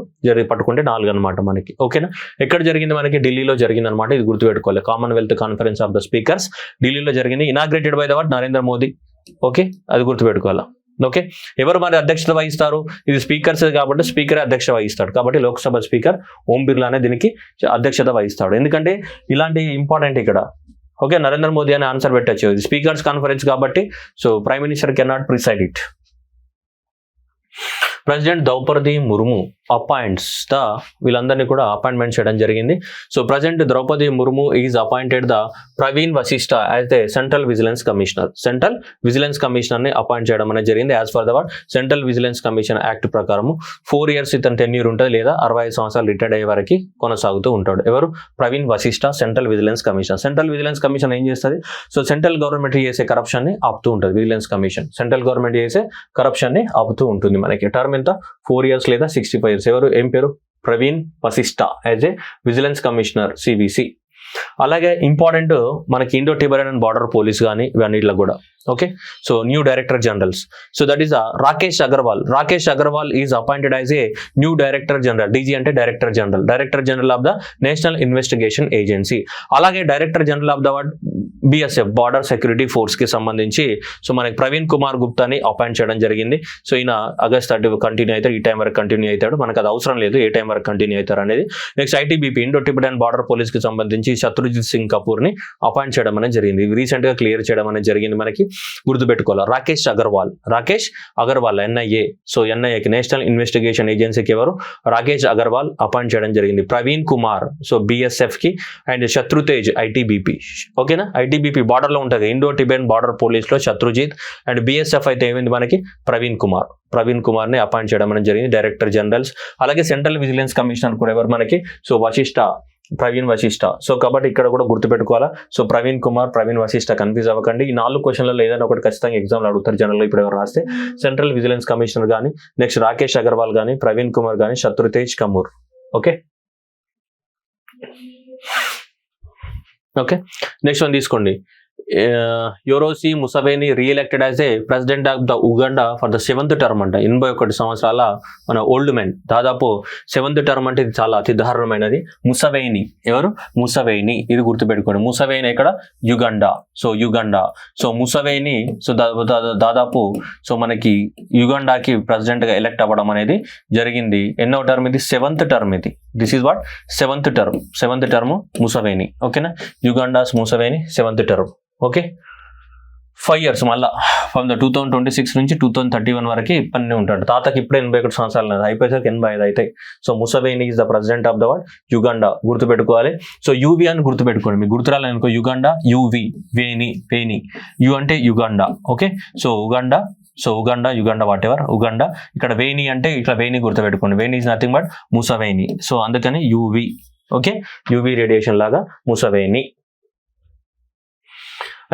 పట్టుకుంటే 4 అనమాట మనకి. ఓకేనా? ఎక్కడ జరిగింది? మనకి ఢిల్లీలో జరిగింది అనమాట. ఇది గుర్తుపెట్టుకోవాలి. Commonwealth conference of the speakers ఢిల్లీలో జరిగింది. Inaugurated by the what Narendra Modi. Okay, అది గుర్తుపెట్టుకోవాలి. ఓకే, ఎవరు మరి అధ్యక్షత వహిస్తారు? ఇది స్పీకర్స్ కాబట్టి స్పీకర్ అధ్యక్ష వహిస్తాడు. కాబట్టి లోక్సభ స్పీకర్ ఓం బిర్లా అనే దీనికి అధ్యక్షత వహిస్తాడు. ఎందుకంటే ఇలాంటి ఇంపార్టెంట్ ఇక్కడ. ఓకే, నరేంద్ర మోదీ అనే ఆన్సర్ పెట్టచ్చు. ఇది స్పీకర్స్ కాన్ఫరెన్స్ కాబట్టి so prime minister can not preside it. President Draupadi Murmu appoints the వీళ్ళందరినీ కూడా అపాయింట్మెంట్ చేయడం జరిగింది. So president Draupadi Murmu is appointed the Praveen Vashishtha as the central vigilance commissioner. Central vigilance commissioner ని అపాయింట్ చేయడం అనేది జరిగింది. As for the what central vigilance commission act ప్రకారం 4 years ఇతను టెన్యూర్ ఉంటుంది, లేదా 65 సంవత్సరాలు రిటైర్డ్ అయ్యే వరకు కొనసాగుతూ ఉంటాడు. ఎవరు? Praveen Vashishtha, central vigilance commissioner. Central vigilance commission ఏం చేస్తుంది? సో సెంట్రల్ గవర్నమెంట్ చేసే కరప్షన్ ని ఆపుతూ ఉంటుంది. విజిలెన్స్ కమిషన్ సెంట్రల్ గవర్నమెంట్ చేసే కరప్షన్ ని ఆపుతూ ఉంటుంది. మనకి టర్మ్ ఎంత? 4 years లేదా 65 years. ఎవరు? ఏం పేరు? Praveen Vashishtha as a vigilance commissioner CVC. అలాగే ఇంపార్టెంట్ మనకి ఇండో టిబెరియన్ బార్డర్ పోలీస్ కానీ ఇవన్నిట్లో కూడా. Okay, so new director generals. So that is Rakesh Agarwal. Rakesh Agarwal is appointed as a new director general. DG అంటే director general of the national investigation agency. అలాగే director general of the BSF border security force కి సంబంధించి so మనకి Praveen Kumar గుప్తాని appoint చేయడం జరిగింది. So ఈయన August 30 continue అవుతాడు. ఈ టైం వరకు కంటిన్యూ అవుతాడు. మనకు అది అవసరం లేదు ఏ టైం వరకు కంటిన్యూ అవుతారు అనేది. Next ITBP Indo Tibetan border police కి సంబంధించి శత్రుజిత్ సింగ్ కపూర్ ని అపాయింట్ చేయడం అనేది జరిగింది. రీసెంట్ గా క్లియర్ చేయడం అనేది జరిగింది. మనకి గుర్తుపెట్టుకోవాలి. రాకేష్ అగర్వాల్ NIA. సో NIAకి నేషనల్ ఇన్వెస్టిగేషన్ ఏజెన్సీకి ఎవరు? రాకేష్ అగర్వాల్ అపాయింట్ చేయడం జరిగింది. ప్రవీణ్ కుమార్ సో BSF కి అండ్ శత్రుతేజ్ ITBP. ఓకేనా? ITBP బార్డర్ లో ఉంటుంది. ఇండో టిబెటన్ బార్డర్ పోలీస్ లో శత్రుజిత్ అండ్ BSF అయితే ఏమైంది మనకి? ప్రవీణ్ కుమార్ ని అపాయింట్ చేయడం అనేది జరిగింది. Director generals. అలాగే సెంట్రల్ విజిలెన్స్ కమిషనర్ కూడా ఎవరు మనకి? సో ప్రవీణ్ వశిష్ఠ. సో కాబట్టి ఇక్కడ కూడా గుర్తుపెట్టుకోవాలా. సో ప్రవీణ్ వశిష్ఠ కన్ఫ్యూజ్ అవ్వకండి. ఈ 4 క్వశ్చన్లలో ఏదైనా ఒకటి ఖచ్చితంగా ఎగ్జామ్లో అడుగుతారు జనరల్. ఇప్పుడు ఎవరు రాస్తే సెంట్రల్ విజిలెన్స్ కమిషనర్ కానీ, నెక్స్ట్ రాకేష్ అగర్వాల్ కానీ, ప్రవీణ్ కుమార్ కానీ, Shatrutej Kapur. Okay, next one తీసుకోండి. Yoweri Museveni re-elected as a president of the Uganda for the 7th term అంట. 81 సంవత్సరాల మన ఓల్డ్ మెన్. దాదాపు 7th టర్మ్ అంటే ఇది చాలా అతి దారుణమైనది. ముసవేని ఎవరు? ముసవేని. ఇది గుర్తుపెట్టుకోండి. ముసవేని ఇక్కడ యుగండా. సో ముసవేని సో దాదాపు సో మనకి యుగండాకి ప్రెసిడెంట్ గా ఎలెక్ట్ అవ్వడం అనేది జరిగింది. ఎన్నో టర్మ్ ఇది? 7th టర్మ్ ఇది. This is what 7th term Museveni. ఓకేనా? Uganda's Museveni 7th term. Okay, 5 years మళ్ళా ఫ్రమ్ ద 2026 నుంచి 2031 వరకు పని ఉంటాడు. తాతకి ఇప్పుడే 81 సంవత్సరాలు అయిపోయేసరికి 85 అవుతాయి. So Museveni is the president of the what Uganda. గుర్తుపెట్టుకోవాలి. సో UV అని గుర్తుపెట్టుకోండి. మీకు గుర్తురాలనుకో యుగండా UV వేని యు అంటే Uganda. Okay, so Uganda so Uganda what ఎవర్ ఉగండా. ఇక్కడ వేణి అంటే ఇట్లా వేణి గుర్తుపెట్టుకోండి. వేణి is nothing but Museveni. So అందుకని యూవి. ఓకే, యూవి రేడియేషన్ లాగా Museveni.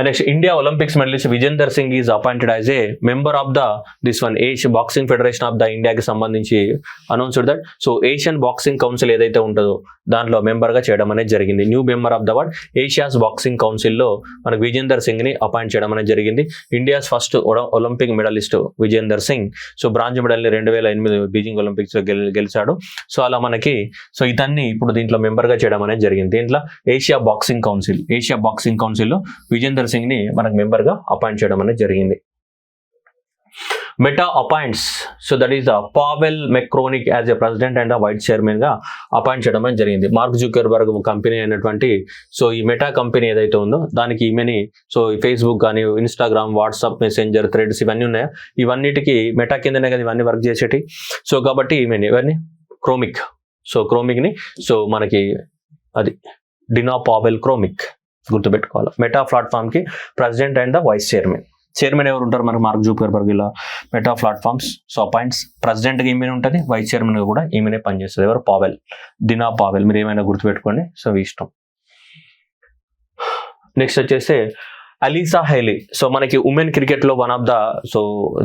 Next India Olympics medallist Vijender Singh is appointed as a member of this Asian boxing federation of the ఇండియాకి సంబంధించి announced that. So Asian boxing council ఏదైతే ఉంటుందో దాంట్లో మెంబర్గా చేయడం అనేది జరిగింది. New member of the Asia's boxing కౌన్సిల్లో మనకు విజేందర్ సింగ్ ని అపాయింట్ చేయడం అనేది జరిగింది. India's first Olympic medallist Vijender Singh. So bronze medal ని 2008 బీజింగ్ ఒలింపిక్స్ లో గెలిచాడు. సో అలా మనకి ఇతన్ని ఇప్పుడు దీంట్లో మెంబర్ గా చేయడం అనేది జరిగింది. దీంట్లో ఏషియా బాక్సింగ్ కౌన్సిల్లో విజేందర్ సింగ్ ని మనకు మెంబర్ గా అపాయింట్ చేయడం అనేది జరిగింది. Meta appoints, so that is Powell McCormick as a president and vice chairman గా అపాయింట్ చేయడం అనేది జరిగింది. మార్క్ జుకర్బర్గ్ కంపెనీ అయినటువంటి సో ఈ మెటా కంపెనీ ఏదైతే ఉందో దానికి ఈమెని సో ఫేస్బుక్ కానీ ఇన్స్టాగ్రామ్, వాట్సాప్, మెసెంజర్, థ్రెడ్స్ ఇవన్నీ ఉన్నాయా, ఇవన్నిటికి మెటా కిందనే కదా ఇవన్నీ వర్క్ చేసేటి. సో కాబట్టి ఈమెని ఇవన్నీ క్రోమిక్. సో క్రోమిక్ ని సో మనకి అది డినా పావెల్ క్రోమిక్ గుర్తుపెట్టుకోవాలి. మెటా ప్లాట్ఫామ్ కి president and the vice chairman ఎవరు ఉంటారు మనకు మార్క్ జూకర్బర్గ్ ఇలా Meta platforms. So appoints president గా ఈమెనే ఉంటుంది, వైస్ చైర్మన్ గా కూడా ఈమెనే పనిచేస్తుంది. ఎవరు? Powell, Dina Powell. మీరు ఏమైనా గుర్తుపెట్టుకోండి. సో ఇష్టం. నెక్స్ట్ వచ్చేసి అలీసా హెయిలీ. సో మనకి ఉమెన్ క్రికెట్ లో one of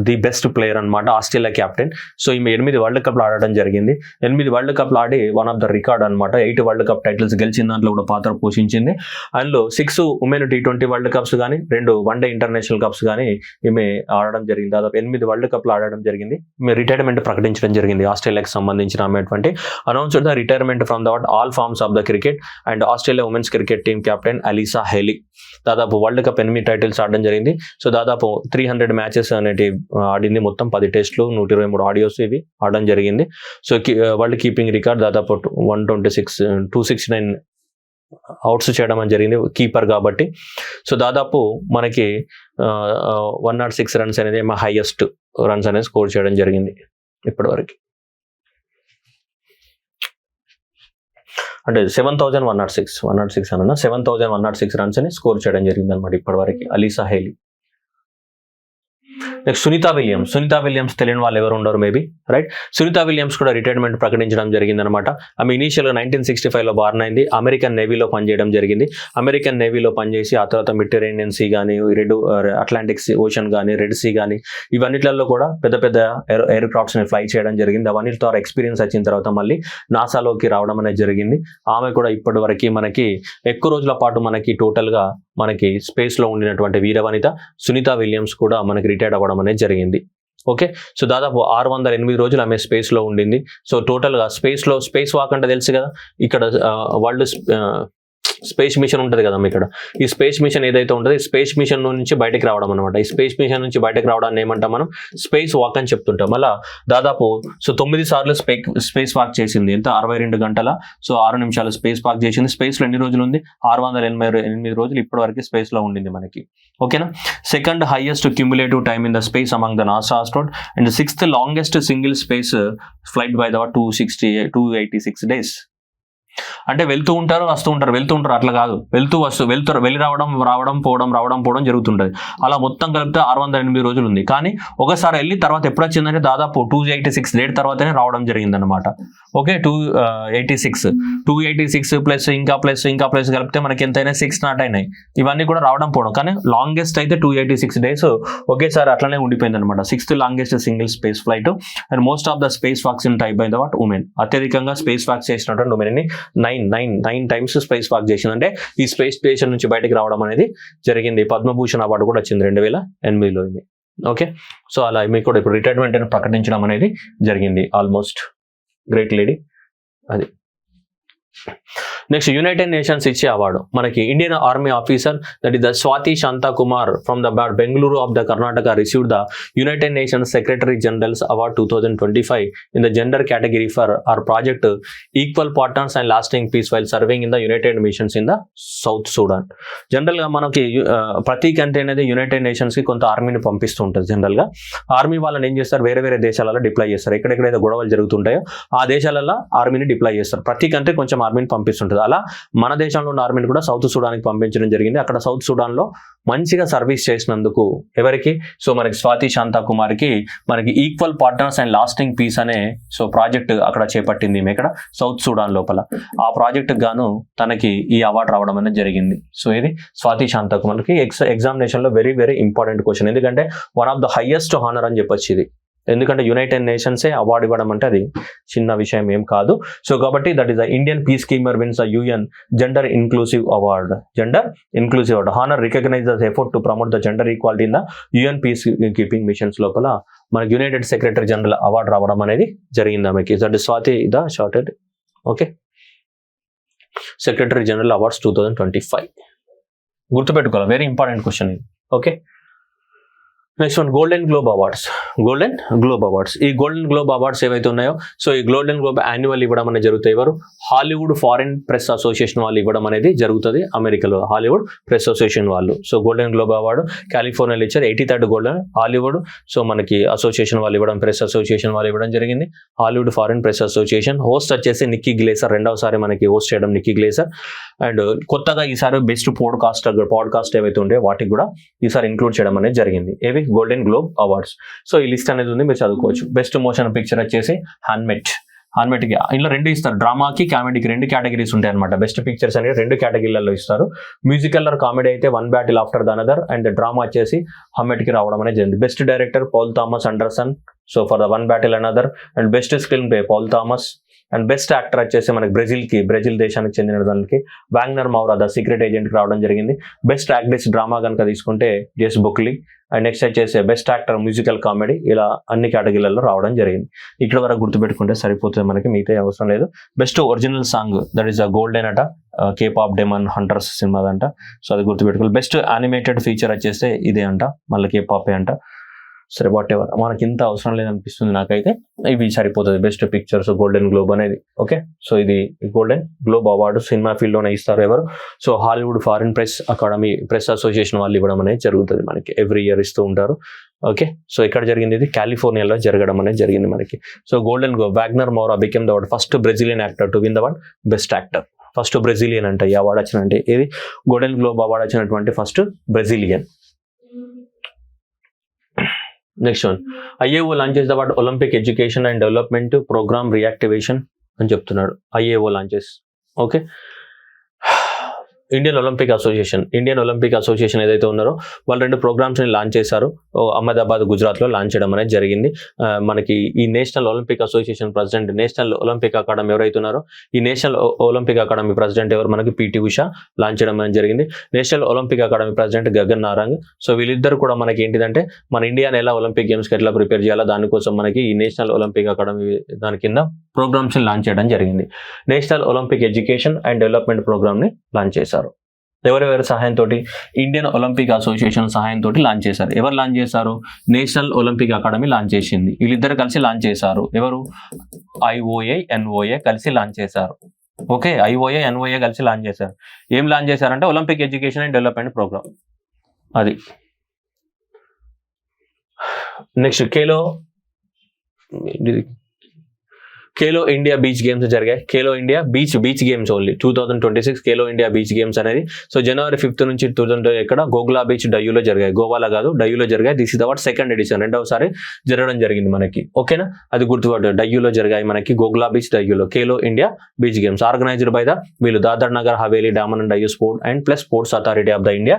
the best player అనమాట, ఆస్ట్రేలియా క్యాప్టెన్. సో ఈమె 8 వరల్డ్ కప్లు ఆడడం జరిగింది. 8 వరల్డ్ కప్లు ఆడి వన్ ఆఫ్ ద రికార్డ్ అనమాట. 8 వరల్డ్ కప్ టైటిల్స్ గెలిచిన దాంట్లో కూడా పాత్ర పోషించింది. అందులో 6 ఉమెన్ T20 వరల్డ్ కప్స్ కానీ 2 వన్డే ఇంటర్నేషనల్ కప్స్ కానీ ఈమె ఆడడం జరిగింది. దాదాపు 8 వరల్డ్ కప్లు ఆడడం జరిగింది. ఈమె రిటైర్మెంట్ ప్రకటించడం జరిగింది. ఆస్ట్రేలియాకి సంబంధించిన ఆమెటువంటి announced the retirement from the all forms of the cricket and Australia women's cricket team captain Alyssa Healy. దాదాపు వరల్డ్ కప్ 8 టైటిల్స్ ఆడడం జరిగింది. సో దాదాపు 300 మ్యాచెస్ అనేటి ఆడింది. మొత్తం 10 టెస్టులు, 123 ఆడియోస్ ఇవి ఆడడం జరిగింది. సో వరల్డ్ కీపింగ్ రికార్డ్ దాదాపు 269 అవుట్స్ చేయడం అని జరిగింది కీపర్ కాబట్టి. సో దాదాపు మనకి 106 రన్స్ అనేది హైయెస్ట్ రన్స్ అనేది స్కోర్ చేయడం జరిగింది ఇప్పటి వరకు. అంటే 7,106 అన్న 7,106 రన్స్ అని స్కోర్ చేయడం జరిగింది అనమాట ఇప్పటి వరకు Alyssa Healy. Next Sunita Williams తెలియని వాళ్ళు ఎవరు ఉండరు మేబీ, రైట్. సునీతా విలియమ్స్ కూడా రిటైర్మెంట్ ప్రకటించడం జరిగింది అనమాట. ఆమె ఇనీషియల్గా 1965లో బార్న్ అయింది. అమెరికన్ నేవీలో పనిచేయడం జరిగింది. అమెరికన్ నేవీలో పనిచేసి ఆ తర్వాత మెడిటరేనియన్ సీ కానీ, అట్లాంటిక్ ఓషన్ కానీ, రెడ్ సీ కానీ ఇవన్నిట్లలో కూడా పెద్ద ఎయిర్ క్రాఫ్ట్స్ ని ఫ్లై చేయడం జరిగింది. అవన్నిటితో ఎక్స్పీరియన్స్ వచ్చిన తర్వాత మళ్ళీ నాసాలోకి రావడం అనేది జరిగింది. ఆమె కూడా ఇప్పటి వరకు మనకి ఎక్కువ రోజుల పాటు మనకి టోటల్ గా మనకి స్పేస్ లో ఉండినటువంటి వీరవనిత సునీతా విలియమ్స్ కూడా మనకి రిటైర్డ్ అవ్వడం అనేది జరిగింది. ఓకే, సో దాదాపు 608 రోజులు ఆమె స్పేస్ లో ఉండింది. సో టోటల్ గా స్పేస్ వాక్ అంటే తెలుసు కదా, ఇక్కడ వరల్డ్ స్పేస్ మిషన్ ఉంటుంది కదా ఇక్కడ. ఈ స్పేస్ మిషన్ ఏదైతే ఉంటుందో ఈ స్పేస్ మిషన్ నుంచి బయటకు రావడం అనమాట. ఈ స్పేస్ మిషన్ నుంచి బయటకు రావడాన్ని ఏమంటాం మనం? స్పేస్ వాక్ అని చెప్తుంటాం. మళ్ళీ దాదాపు 9 సార్లు స్పేస్ వాక్ చేసింది. ఎంత? 62 గంటల 6 నిమిషాలు స్పేస్ వాక్ చేసింది. స్పేస్ లో ఎన్ని రోజులు ఉంది? 688 రోజులు ఇప్పటి వరకు స్పేస్ లో ఉండింది మనకి. ఓకేనా. Second highest cumulative time in the space among the NASA astronaut and 6th longest single space flight by the 286 days. అంటే వెళ్తూ ఉంటారు అట్లా కాదు, వెళ్ళి రావడం పోవడం జరుగుతుంటది. అలా మొత్తం కలిపితే 608 రోజులు ఉంది. కానీ ఒకసారి వెళ్ళి తర్వాత ఎప్పుడు వచ్చిందంటే దాదాపు 286 డేట్ తర్వాతనే రావడం జరిగింది అనమాట. ఓకే, 286 ప్లస్ ఇంకా ప్లస్ కలిపితే మనకి ఎంతైనా 6 నాట్ అయినాయి. ఇవన్నీ కూడా రావడం పోవడం. కానీ లాంగెస్ట్ అయితే 286 days ఒకేసారి అట్లనే ఉండిపోయింది అనమాట. 6th longest single space flight and most of the space walks in type by the women. అత్యధికంగా స్పేస్ వాక్స్ చేసినటువంటి ఉమెన్ ని 9 టైమ్స్ స్పేస్ వాక్ చేసింది. అంటే ఈ స్పేస్ స్టేషన్ నుంచి బయటకు రావడం అనేది జరిగింది. పద్మభూషణ్ అవార్డు కూడా వచ్చింది 2008లో ఇది. ఓకే, సో అలా మీకు కూడా ఇప్పుడు రిటైర్మెంట్ అని ప్రకటించడం అనేది జరిగింది. ఆల్మోస్ట్ గ్రేట్ లేడీ అది. నెక్స్ట్ యునైటెడ్ నేషన్స్ ఇచ్చే అవార్డు మనకి Indian army officer that is the Swathi Shantha Kumar from the Bengaluru of the Karnataka received the United Nations secretary generals award 2025 in the gender category for our project equal partners and lasting peace while serving in the united missions in the South Sudan. General గా మనకి ప్రతి country అనేది United nations కి కొంత ఆర్మీని పంపిస్తూ ఉంటుంది. General గా ఆర్మీ వాళ్ళని ఏం చేస్తారు, వేరే దేశాలలో డిప్లాయ్ చేస్తారు. ఎక్కడెక్కడైతే గొడవలు జరుగుతుంటాయో ఆ దేశాలలో ఆర్మీని డిప్లాయ్ చేస్తారు. ప్రతి కంట్రీ కొంచెం ఆర్మీని పంపిస్తుంటుంది. ఉంటుంది. అలా మన దేశంలో ఉన్న ఆర్మీని కూడా సౌత్ సుడాన్కి పంపించడం జరిగింది. అక్కడ సౌత్ సుడాన్లో మంచిగా సర్వీస్ చేసినందుకు ఎవరికి, సో మనకి స్వాతి శాంతా కుమార్కి మనకి equal partners and lasting piece అనే సో ప్రాజెక్ట్ అక్కడ చేపట్టింది ఈమె ఇక్కడ సౌత్ సుడాన్ లోపల. ఆ ప్రాజెక్ట్ గాను తనకి ఈ అవార్డు రావడం అనేది జరిగింది. సో ఇది స్వాతి శాంతా కుమార్కి ఎగ్జామినేషన్ లో వెరీ వెరీ ఇంపార్టెంట్ క్వశ్చన్, ఎందుకంటే one of the highest honour అని చెప్పొచ్చు ఇది. ఎందుకంటే యునైటెడ్ నేషన్సే అవార్డు ఇవ్వడం అంటే అది చిన్న విషయం ఏం కాదు. సో కాబట్టి that is the Indian peace keeper wins the UN gender inclusive award. Gender inclusive award honour recognises effort to promote the gender equality in the UN peace keeping missions లోపల మనకి యునైటెడ్ సెక్రటరీ జనరల్ అవార్డు రావడం అనేది జరిగింది ఆమెకి. That is Swathi the shorted. Okay, secretary general awards 2025 గుర్తుపెట్టుకోవాలి, very important question ఇది. Okay, next one Golden Globe awards. Golden Globe awards, ఈ Golden Globe awards ఏవైతే ఉన్నాయో సో ఈ గోల్డెన్ గ్లోబ్ యాన్యువల్ ఇవ్వడం అనేది జరుగుతాయి. ఎవరు? హాలీవుడ్ ఫారిన్ ప్రెస్ అసోసియేషన్ వాళ్ళు ఇవ్వడం అనేది జరుగుతుంది అమెరికాలో, హాలీవుడ్ ప్రెస్ అసోసియేషన్ వాళ్ళు. సో గోల్డెన్ గ్లోబ్ అవార్డు కాలిఫోర్నియాలో ఇచ్చారు, 83rd గోల్డెన్. హాలీవుడ్ సో మనకి అసోసియేషన్ వాళ్ళు ఇవ్వడం, ప్రెస్ అసోసియేషన్ వాళ్ళు ఇవ్వడం జరిగింది. Hollywood foreign press association. Host వచ్చేసి నిక్కీ గ్లేసర్, రెండవసారి మనకి హోస్ట్ చేయడం నిక్కీ గ్లేసర్. అండ్ కొత్తగా ఈసారి బెస్ట్ పాడ్కాస్ట్ ఏవైతే ఉంటే వాటికి కూడా ఈసారి ఇంక్లూడ్ చేయడం అనేది జరిగింది. ఏవి? Golden Globe awards. సో ఈ లిస్ట్ అనేది ఉంది, మీరు చదువుకోవచ్చు. బెస్ట్ మోషన్ పిక్చర్ వచ్చేసి హ్యాండ్మేడ్కి ఇందులో 2 ఇస్తారు, డ్రామాకి కామెడీకి 2 కేటగిరీస్ ఉంటాయి అనమాట. బెస్ట్ పిక్చర్స్ అనేది 2 కేటగిరీలలో ఇస్తారు. మ్యూజికల్ కామెడీ అయితే One Battle After the Another, and drama వచ్చేసి హమ్మెట్కి రావడం అనేది జరిగింది. Best director Paul Thomas Anderson, so for the One Battle Another. And best screenplay Paul Thomas. And best actor వచ్చేసి మనకి బ్రెజిల్ దేశానికి చెందిన దానికి వాగ్నర్ మౌరా ద సీక్రెట్ ఏజెంట్కి రావడం జరిగింది. బెస్ట్ యాక్ట్రెస్ డ్రామా కనుక తీసుకుంటే జెస్ బుక్లీ. అండ్ నెక్స్ట్ వచ్చేసి బెస్ట్ యాక్టర్ మ్యూజికల్ కామెడీ. ఇలా అన్ని కేటగిరీలలో రావడం జరిగింది. ఇక్కడ వరకు గుర్తుపెట్టుకుంటే సరిపోతుంది, మనకి మిగతా అవసరం లేదు. Best original song that is the golden అట, కేపాప్ డెమన్ హంటర్స్ సినిమాదంట. సో అది గుర్తుపెట్టుకోవాలి. బెస్ట్ యానిమేటెడ్ ఫీచర్ వచ్చేస్తే ఇదే అంట, మళ్ళీ కేపాపే అంట. సరే వాట్ ఎవర్, మనకి ఇంత అవసరం లేదనిపిస్తుంది నాకైతే, ఇవి సరిపోతుంది. బెస్ట్ పిక్చర్స్ గోల్డెన్ గ్లోబ్ అనేది. ఓకే, సో ఇది గోల్డెన్ గ్లోబ్ అవార్డు సినిమా ఫీల్డ్లోనే ఇస్తారు ఎవరు? So Hollywood foreign press academy press association వాళ్ళు ఇవ్వడం అనేది జరుగుతుంది మనకి, ఎవ్రీ ఇయర్ ఇస్తూ ఉంటారు. ఓకే, సో ఇక్కడ జరిగింది ఇది కాలిఫోర్నియాలో జరగడం అనేది జరిగింది మనకి. So golden globe Wagner Moura became the first Brazilian actor to win the award best actor. First Brazilian అంటే ఈ అవార్డు వచ్చినంటే ఇది గోల్డెన్ గ్లోబ్ అవార్డు వచ్చినటువంటి first Brazilian. Next one, IAO launches the award Olympic education and development programme reactivation అని చెప్తున్నాడు. IAO launches. Okay, Indian Olympic association ఏదైతే ఉన్నారో వాళ్ళు 2 ప్రోగ్రామ్స్ని లాంచ్ చేశారు. అహ్మదాబాద్, గుజరాత్లో లాంచ్ చేయడం అనేది జరిగింది. మనకి ఈ national Olympic association president, national Olympic academy ఎవరైతే ఉన్నారో ఈ నేషనల్ ఒలింపిక్ అకాడమీ ప్రెసిడెంట్ ఎవరు? మనకి పిటి ఉషా లాంచ్ చేయడం అనేది జరిగింది. National Olympic academy president Gagan Narang. So వీళ్ళిద్దరు కూడా మనకి ఏంటిదంటే మన ఇండియాని ఎలా ఒలింపిక్ గేమ్స్కి ఎట్లా ప్రిపేర్ చేయాలో దానికోసం మనకి ఈ నేషనల్ ఒలింపిక్ అకాడమీ దాని కింద ప్రోగ్రామ్స్ని లాంచ్ చేయడం జరిగింది. National Olympic education and development ప్రోగ్రామ్ని లాంచ్ చేశారు. ఎవరెవరి సహాయంతో? ఇండియన్ ఒలింపిక్ అసోసియేషన్ సహాయంతో లాంచ్ చేశారు. ఎవరు లాంచ్ చేశారు? నేషనల్ ఒలింపిక్ అకాడమీ లాంచ్ చేసింది. వీళ్ళిద్దరు కలిసి లాంచ్ చేశారు. ఎవరు? ఐఓఏ, ఎన్ఓఏ కలిసి లాంచ్ చేశారు. ఓకే, ఐఓఏ, ఎన్ఓఏ కలిసి లాంచ్ చేశారు. ఏం లాంచ్ చేశారంటే Olympic education and development programme. అది next Khelo India beach games జరిగాయి. Khelo India beach games only 2026 Khelo India beach games అనేది సో జనవరి 5th నుంచి 2000 ఇక్కడ గోగ్లా బీచ్ డయ్యూలో జరిగాయి. గోవాలో కాదు, డయ్యూలో జరిగాయి. This is the 2nd edition, రెండవసారి జరగడం జరిగింది మనకి. ఓకేనా, అది గుర్తుపట్టు. డయ్యూలో జరిగాయి మనకి, గోగ్లా బీచ్ డయ్యూలో Khelo India beach games organised by the వీళ్ళు Dadar Nagar Haveli Daman and Diu sport and plus sports authority of the India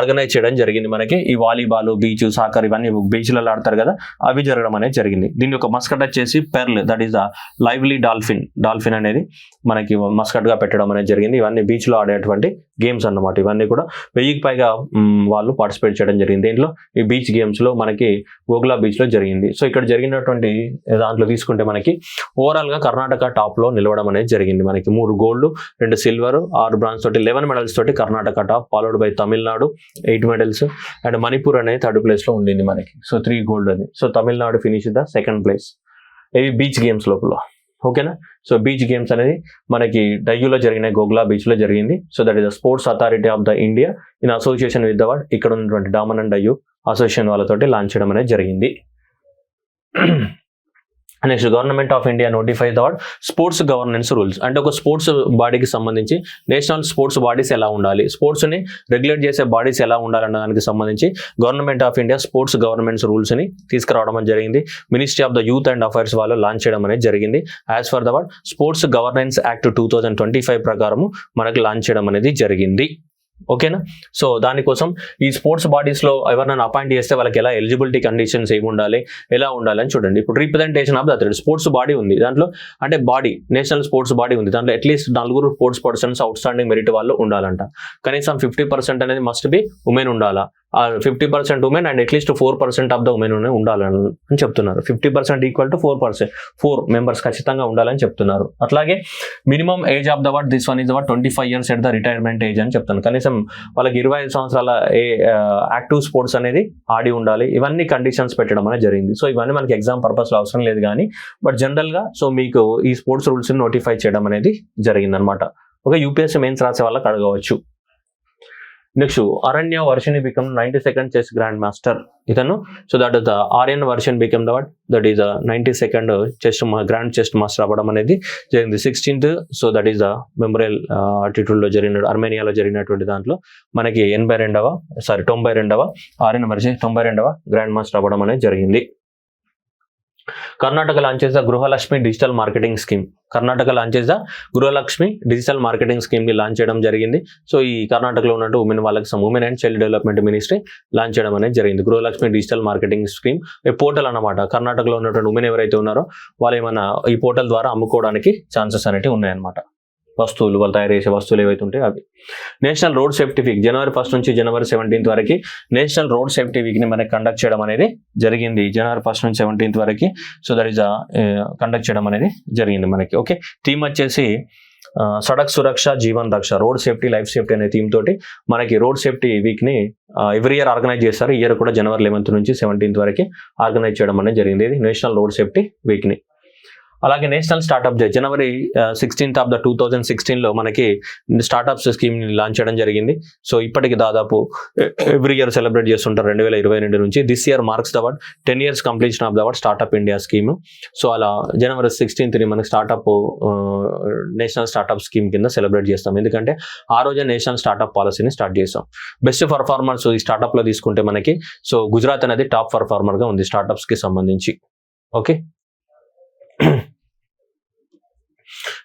organise చేయడం జరిగింది మనకి. ఈ వాలీబాల్, బీచ్, సాకర్ ఇవన్నీ బీచ్లలో ఆడతారు కదా, అవి జరగడం అనేది జరిగింది. దీని యొక్క మస్కట్ వచ్చేసి pearl, that is the lively dolphin అనేది మనకి మస్కట్ గా పెట్టడం అనేది జరిగింది. ఇవన్నీ బీచ్ లో ఆడేటువంటి గేమ్స్ అన్నమాట. ఇవన్నీ కూడా 1000కి పైగా వాళ్ళు పార్టిసిపేట్ చేయడం జరిగింది. దీంట్లో ఈ బీచ్ గేమ్స్ లో మనకి గోగ్లా బీచ్ లో జరిగింది. సో ఇక్కడ జరిగినటువంటి దాంట్లో తీసుకుంటే మనకి ఓవరాల్ గా కర్ణాటక టాప్ లో నిలవడం అనేది జరిగింది. మనకి 3 గోల్డ్, 2 సిల్వర్, 6 బ్రాంజ్ తోటి 11 మెడల్స్ తోటి Karnataka top, followed by Tamil Nadu 8 medals and Manipur అనేది 3rd ప్లేస్ లో ఉండింది మనకి. సో 3 గోల్డ్ అది. So Tamil Nadu finish the 2nd place. ఇవి బీచ్ గేమ్స్ లోపల. ఓకేనా, సో బీచ్ గేమ్స్ అనేది మనకి డయ్యూలో జరిగిన గోగ్లా బీచ్ లో జరిగింది. So that is the sports authority of the India in association with the word ఇక్కడ ఉన్నటువంటి డామన్ అండ్ డయ్యూ అసోసియేషన్ వాళ్ళతోటి లాంచ్ చేయడం అనేది జరిగింది. Next government of India notify the sports governance rules. అంటే ఒక స్పోర్ట్స్ బాడీకి సంబంధించి నేషనల్ స్పోర్ట్స్ బాడీస్ ఎలా ఉండాలి, స్పోర్ట్స్ని రెగ్యులేట్ చేసే బాడీస్ ఎలా ఉండాలన్న దానికి సంబంధించి government of India sports governments రూల్స్ని తీసుకురావడం జరిగింది. Ministry of the youth and affairs వాళ్ళు లాంచ్ చేయడం అనేది జరిగింది. As for the sports governance act 2025 ప్రకారము మనకు లాంచ్ చేయడం అనేది జరిగింది. ఓకేనా. సో దానికోసం ఈ స్పోర్ట్స్ బాడీస్లో ఎవరైనా అపాయింట్ చేస్తే వాళ్ళకి ఎలా ఎలిజిబిలిటీ కండిషన్స్ ఏమి ఉండాలి, ఎలా ఉండాలి అని చూడండి. ఇప్పుడు representation of the athlete, sports body ఉంది దాంట్లో, అంటే బాడీ నేషనల్ స్పోర్ట్స్ బాడీ ఉంది దాంట్లో at least 4 sports persons out standing merit వాళ్ళు ఉండాలంట. కనీసం 50% అనేది మస్ట్ బి ఉమెన్ ఉండాలా, 50% women and at least 4% of the women ఉండాలని చెప్తున్నారు. 50% ఈక్వల్ టు 4 మెంబర్స్ ఖచ్చితంగా ఉండాలని చెప్తున్నారు. అట్లాగే minimum age of the this one is 25 years at the retirement age అని చెప్తాను. కనీసం వాళ్ళకి 25 సంవత్సరాల యాక్టివ్ స్పోర్ట్స్ అనేది ఆడి ఉండాలి. ఇవన్నీ కండిషన్స్ పెట్టడం అనేది జరిగింది. సో ఇవన్నీ మనకి ఎగ్జామ్ పర్పస్లో అవసరం లేదు కానీ బట్ జనరల్గా సో మీకు ఈ స్పోర్ట్స్ రూల్స్ని నోటిఫై చేయడం అనేది జరిగిందనమాట. ఒక యూపీఎస్సీ మెయిన్స్ రాసే వాళ్ళకి అడగవచ్చు. Next Aranya Varshini become 92nd chess grandmaster ఇతను. So that is the Aryan Varshney become that is the 92nd chess grand chess master అవ్వడం అనేది జరిగింది. 16th so that is the memorial ఆటిట్యూడ్లో జరిగిన అర్మేనియాలో జరిగినటువంటి దాంట్లో మనకి 92వ ఆర్యన్ వర్షన్ 92వ గ్రాండ్ మాస్టర్ అవ్వడం అనేది జరిగింది. Karnataka launches the Gruhalakshmi digital marketing scheme. Karnataka launches the Gruhalakshmi digital marketing స్కీమ్ని లాంచ్ చేయడం జరిగింది. సో ఈ కర్ణాటకలో ఉన్నట్టు women and child development ministry launch చేయడం అనేది జరిగింది. గృహలక్ష్మి డిజిటల్ మార్కెటింగ్ స్కీమ్ పోర్టల్ అన్నమాట. కర్ణాటకలో ఉన్నటువంటి ఉమెన్ ఎవరైతే ఉన్నారో వాళ్ళు ఏమైనా ఈ పోర్టల్ ద్వారా అమ్ముకోవడానికి ఛాన్సెస్ అనేవి ఉన్నాయన్నమాట. వస్తువులు వాళ్ళు తయారు చేసే వస్తువులు ఏవైతే ఉంటాయో అవి. National road safety week January 1st నుంచి January 17th వరకు నేషనల్ రోడ్ సేఫ్టీ వీక్ని మనకి కండక్ట్ చేయడం అనేది జరిగింది. January 1st నుంచి 17th వరకు సో దట్ ఈస్ కండక్ట్ చేయడం అనేది జరిగింది మనకి. ఓకే, థీమ్ వచ్చేసి Sadak Suraksha Jeevan Raksha, road safety life safety అనే థీమ్ తోటి మనకి రోడ్ సేఫ్టీ వీక్ని ఎవ్రీ ఇయర్ ఆర్గనైజ్ చేస్తారు. ఈ ఇయర్ కూడా January 11th నుంచి 17th వరకు ఆర్గనైజ్ చేయడం అనేది జరిగింది. ఇది నేషనల్ రోడ్ సేఫ్టీ వీక్ని. అలాగే national startup day January 16th of 2016లో మనకి స్టార్ట్అప్స్ స్కీమ్ లాంచ్ చేయడం జరిగింది. సో ఇప్పటికి దాదాపు ఎవ్రీ ఇయర్ సెలబ్రేట్ చేస్తుంటారు 2022 నుంచి. This year marks the 10 years completion of the startup India scheme. So అలా January 16th మనకి స్టార్ట్అప్ నేషనల్ స్టార్ట్అప్ స్కీమ్ కింద సెలబ్రేట్ చేస్తాం. ఎందుకంటే ఆ రోజే నేషనల్ స్టార్ట్అప్ పాలసీని స్టార్ట్ చేస్తాం. బెస్ట్ పర్ఫార్మర్స్ ఈ స్టార్ట్అప్లో తీసుకుంటే మనకి సో గుజరాత్ అనేది టాప్ పర్ఫార్మర్గా ఉంది స్టార్ట్అప్స్కి సంబంధించి. Okay,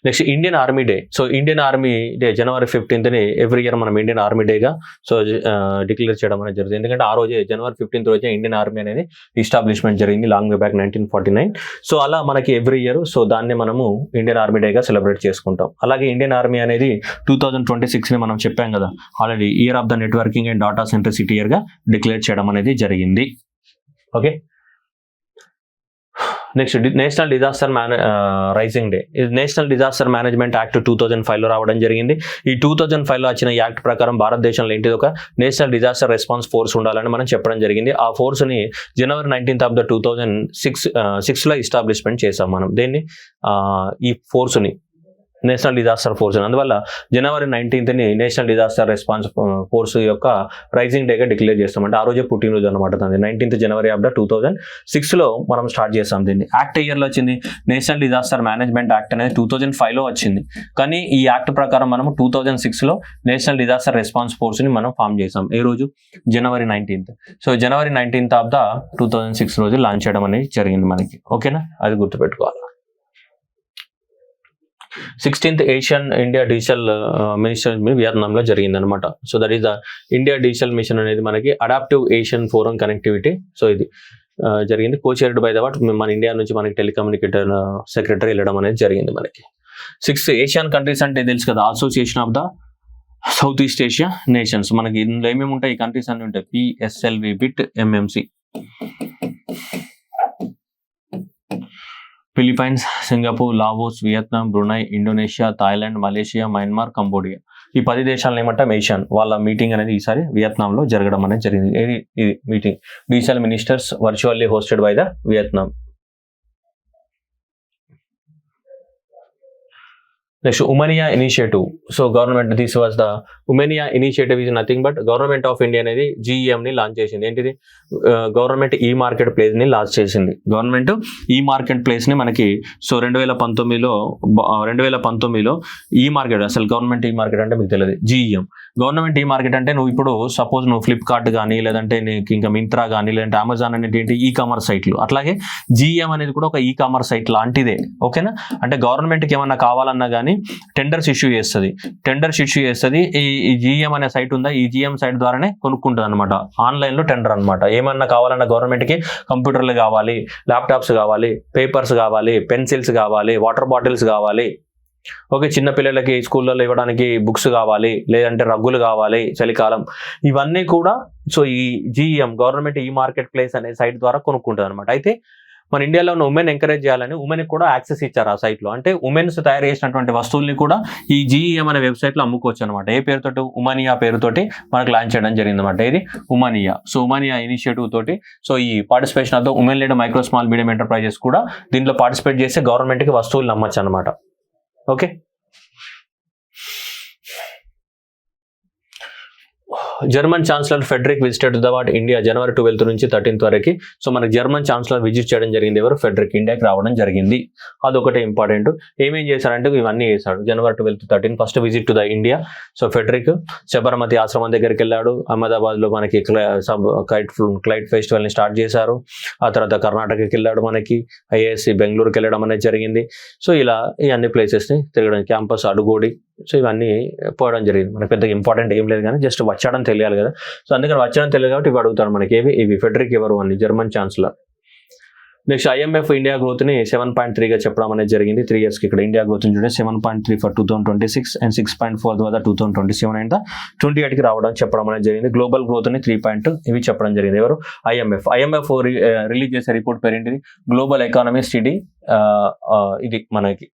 next Indian army day. So Indian army day January 15th every year మనం ఇండియన్ ఆర్మీ డేగా సో డిక్లేర్ చేయడం అనేది జరుగుతుంది. ఎందుకంటే ఆ రోజే January 15th రోజే ఇండియన్ ఆర్మీ అనేది ఎస్టాబ్లిష్మెంట్ జరిగింది లాంగ్ వే బ్యాక్ 1949. సో అలా మనకి ఎవ్రీ ఇయర్ సో దాన్ని మనము ఇండియన్ ఆర్మీ డేగా సెలబ్రేట్ చేసుకుంటాం. అలాగే ఇండియన్ ఆర్మీ అనేది 2026ని మనం చెప్పాం కదా already year of the networking and data centricity ఇయర్గా డిక్లేర్ చేయడం అనేది జరిగింది. Okay, next national disaster raising day. ఇది నేషనల్ డిజాస్టర్ మేనేజ్మెంట్ యాక్ట్ 2005లో రావడం జరిగింది. ఈ 2005లో వచ్చిన యాక్ట్ ప్రకారం భారతదేశంలో ఏంటిది ఒక నేషనల్ డిజాస్టర్ రెస్పాన్స్ ఫోర్స్ ఉండాలని మనం చెప్పడం జరిగింది. ఆ ఫోర్స్ని January 19th of 2006లో ఎస్టాబ్లిష్మెంట్ చేసాం మనం. దీన్ని ఈ ఫోర్స్ని నేషనల్ డిజాస్టర్ ఫోర్స్. అందువల్ల January 19th national disaster response force యొక్క రైజింగ్ డేగా డిక్లేర్ చేస్తామంటే ఆ రోజే పుట్టినరోజు అనమాట. 19th January of 2006లో మనం స్టార్ట్ చేస్తాం దీన్ని. యాక్ట్ ఇయర్లో వచ్చింది నేషనల్ డిజాస్టర్ మేనేజ్మెంట్ యాక్ట్ అనేది 2005లో వచ్చింది. కానీ ఈ యాక్ట్ ప్రకారం మనం 2006లో నేషనల్ డిజాస్టర్ రెస్పాన్స్ ఫోర్స్ని మనం ఫామ్ చేసాం. ఏ రోజు January 19th. So January 19th of 2006 రోజు లాంచ్ చేయడం అనేది జరిగింది మనకి. ఓకేనా, అది గుర్తుపెట్టుకోవాలి. 16th Asian India digital minister వియత్నాంలో జరిగింది అనమాట. So that is the India digital mission అనేది మనకి adaptive Asian forum connectivity. So ఇది జరిగింది కోచైర్డ్ బై ద మన ఇండియా నుంచి మనకి టెలికమ్యూనికేటర్ సెక్రటరీ వెళ్ళడం అనేది జరిగింది మనకి. 6 ఏషియన్ కంట్రీస్ అంటే తెలుసు కదా, association of the south east Asia nations. మనకి ఇందులో ఏమేమి ఉంటాయి, ఈ కంట్రీస్ అన్ని ఉంటాయి. PSLV, BIT, MMC. Philippines, Singapore, Laos, Vietnam, Brunei, Indonesia, Thailand, Malaysia, Myanmar, Cambodia. ఈ 10 దేశాలను ఏమంటాం ఏషియన్. వాళ్ళ మీటింగ్ అనేది ఈసారి వియత్నాంలో జరగడం అనేది జరిగింది. ఇది meeting digital ministers virtually hosted by the Vietnam. Next Womania initiative. So government this was the Womania initiative is nothing but government of India అనేది GEM ని లాంచ్ చేసింది. ఏంటిది? గవర్నమెంట్ ఈ మార్కెట్ ప్లేస్ ని లాంచ్ చేసింది. Government e marketplace ని మనకి so 2019లో ఈ market, అసలు గవర్నమెంట్ ఈ మార్కెట్ అంటే మీకు తెలియదు. GEM గవర్నమెంట్ ఈ మార్కెట్ అంటే నువ్వు ఇప్పుడు సపోజ్ నువ్వు ఫ్లిప్కార్ట్ కానీ లేదంటే నీకు ఇంకా మింత్రా కానీ లేదంటే అమెజాన్ అనేది ఏంటి ఈ-కామర్స్ సైట్లు, అట్లాగే GEM అనేది కూడా ఒక ఈ-కామర్స్ సైట్ లాంటిదే. ఓకేనా? అంటే గవర్నమెంట్కి ఏమన్నా కావాలన్నా కానీ టెండర్స్ ఇష్యూ చేస్తుంది. ఈ GEM అనే సైట్ ఉందా, ఈ GEM సైట్ ద్వారానే కొనుక్కుంటుంది అనమాట. ఆన్లైన్ లో టెండర్ అనమాట. ఏమన్నా కావాలన్నా గవర్నమెంట్ కి కంప్యూటర్లు కావాలి, ల్యాప్టాప్స్ కావాలి, పేపర్స్ కావాలి, పెన్సిల్స్ కావాలి, వాటర్ బాటిల్స్ కావాలి. ఓకే, చిన్నపిల్లలకి స్కూళ్ళలో ఇవ్వడానికి బుక్స్ కావాలి, లేదంటే రగ్గులు కావాలి చలికాలం, ఇవన్నీ కూడా సో ఈ GEM government e market place అనే సైట్ ద్వారా కొనుక్కుంటుంది అనమాట. అయితే మన ఇండియాలో ఉన్న ఉమెన్ ఎంకరేజ్ చేయాలని ఉమెన్ కూడా యాక్సెస్ ఇచ్చారు ఆ సైట్లో. అంటే ఉమెన్స్ తయారు చేసినటువంటి వస్తువుల్ని కూడా ఈ GEM అనే వెబ్సైట్లో అమ్ముకోవచ్చు అనమాట. ఏ పేరుతోటి? ఉమనియా పేరుతోటి మనకు లాంచ్ చేయడం జరిగింది అనమాట. ఇది ఉమనియా. సో ఉమనియా ఇనిషియేటివ్ తోటి సో ఈ participation of the women lead micro small medium enterprises కూడా దీంట్లో పార్టిసిపేట్ చేసి గవర్నమెంట్కి వస్తువులు అమ్మచ్చు అనమాట. Okay, German chancellor Frederick visited the India January 12 నుంచి 13 వరకు. సో మనకి జర్మన్ ఛాన్సలర్ విజిట్ చేయడం జరిగింది. ఎవరు? ఫెడరిక్ ఇండియాకి రావడం జరిగింది. అదొకటే ఇంపార్టెంట్. ఏమేం చేశారంటే ఇవన్నీ చేశాడు. January 12 to 13 first visit to the India. So Frederick Sabarmati ఆశ్రమం దగ్గరికి వెళ్ళాడు. అహ్మదాబాద్ లో మనకి క్లైట్ ఫెస్టివల్ ని స్టార్ట్ చేశారు. ఆ తర్వాత కర్ణాటకకి వెళ్ళాడు, మనకి IISc బెంగళూరుకి వెళ్ళడం అనేది జరిగింది. సో ఇలా ఈ అన్ని ప్లేసెస్ ని తిరగడం, క్యాంపస్ అడుగోడి, సో ఇవన్నీ పోవడం జరిగింది. మనకి పెద్ద ఇంపార్టెంట్ ఏం లేదు కానీ జస్ట్ వచ్చాడని తెలియాలి కదా. సో అందుకని వచ్చాడని తెలియదు కాబట్టి ఇవి అడుగుతాడు మనకి. ఇవి ఫెడరిక్ ఎవరు అని, German chancellor. Next IMF India growth ని 7.3గా చెప్పడం అనేది జరిగింది. 3 years కి ఇక్కడ ఇండియా గ్రోత్ చూడండి 7.3 ఫర్ 2026 అండ్ 6.4 ద్వారా 2027 అండ్ 28కి రావడం చెప్పడం అనేది జరిగింది. గ్లోబల్ గ్రోత్ ని 3.2 ఇవి చెప్పడం జరిగింది. ఎవరు? IMF రిలీజ్ చేసే రిపోర్ట్ పేరు ఏంటిది? Global economy study. ఇది మనకి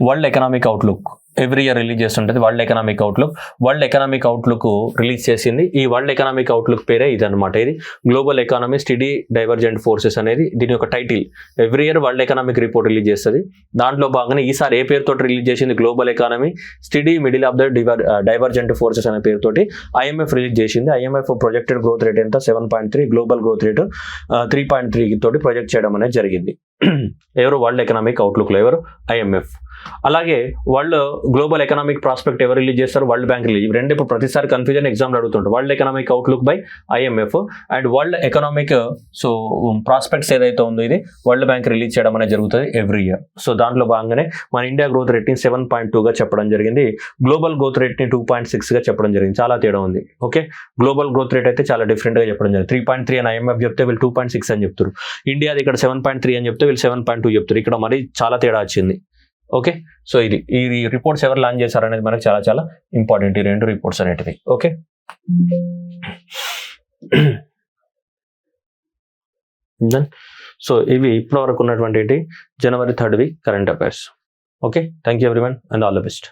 world economic outlook every year release చేస్తుంటుంది. వరల్డ్ ఎకనామిక్ అవుట్లుక్ రిలీజ్ చేసింది. ఈ వరల్డ్ ఎకనామిక్ అవుట్లుక్ పేరే ఇది అనమాట. ఇది global economy study divergent forces అనేది దీని యొక్క title. Every year world economic report release చేస్తుంది. దాంట్లో భాగంగా ఈసారి ఏ పేరుతో రిలీజ్ చేసింది? Global economy study middle of the divergent forces అనే పేరుతోటి IMF రిలీజ్ చేసింది. IMF ప్రొజెక్టెడ్ గ్రోత్ రేట్ ఎంత? 7.3. గ్లోబల్ గ్రోత్ రేట్ 3.3 తోటి ప్రొజెక్ట్ చేయడం అనేది జరిగింది. ఎవరు? వరల్డ్ ఎకనామిక్ అవుట్లుక్ లో ఎవరు? IMF. అలాగే వరల్డ్ గ్లోబల్ ఎకనామిక్ ప్రాస్పెక్ట్ ఎవరు రిలీజ్ చేస్తారు? World bank release. రెండు ఇప్పుడు ప్రతిసారి కన్ఫ్యూజన్ ఎగ్జామ్ అడుగుతుంటారు. World economic outlook by IMF and world economic so prospects ఏదైతే ఉందో ఇది వరల్డ్ బ్యాంక్ రిలీజ్ చేయడం అనేది జరుగుతుంది ఎవ్రీ ఇయర్. సో దాంట్లో భాగంగానే మన ఇండియా గ్రోత్ రేట్ ని 7.2గా చెప్పడం జరిగింది. గ్లోబల్ గ్రోత్ రేట్ ని 2.6గా చెప్పడం జరిగింది. చాలా తేడా ఉంది. ఓకే, గ్లోబల్ గ్రోత్ రేట్ అయితే చాలా డిఫరెంట్ గా చెప్పడం జరిగింది. 3.3 అని IMF చెప్తే వీళ్ళు 2.6 అని చెప్తారు. ఇండియాది ఇక్కడ 7.3 అని చెప్తే వీళ్ళు 7.2 చెప్తారు. ఇక్కడ మరి చాలా తేడా వచ్చింది. ఓకే, సో ఈ రిపోర్ట్స్ ఎవరు లాంచ్ చేశారు అనేది మనకు చాలా చాలా ఇంపార్టెంట్. ఈ రెండు రిపోర్ట్స్ అనేటివి. ఓకే, సో ఇవి ఇప్పటి వరకు ఉన్నటువంటి January 3 current affairs. Okay, thank you everyone and all the best.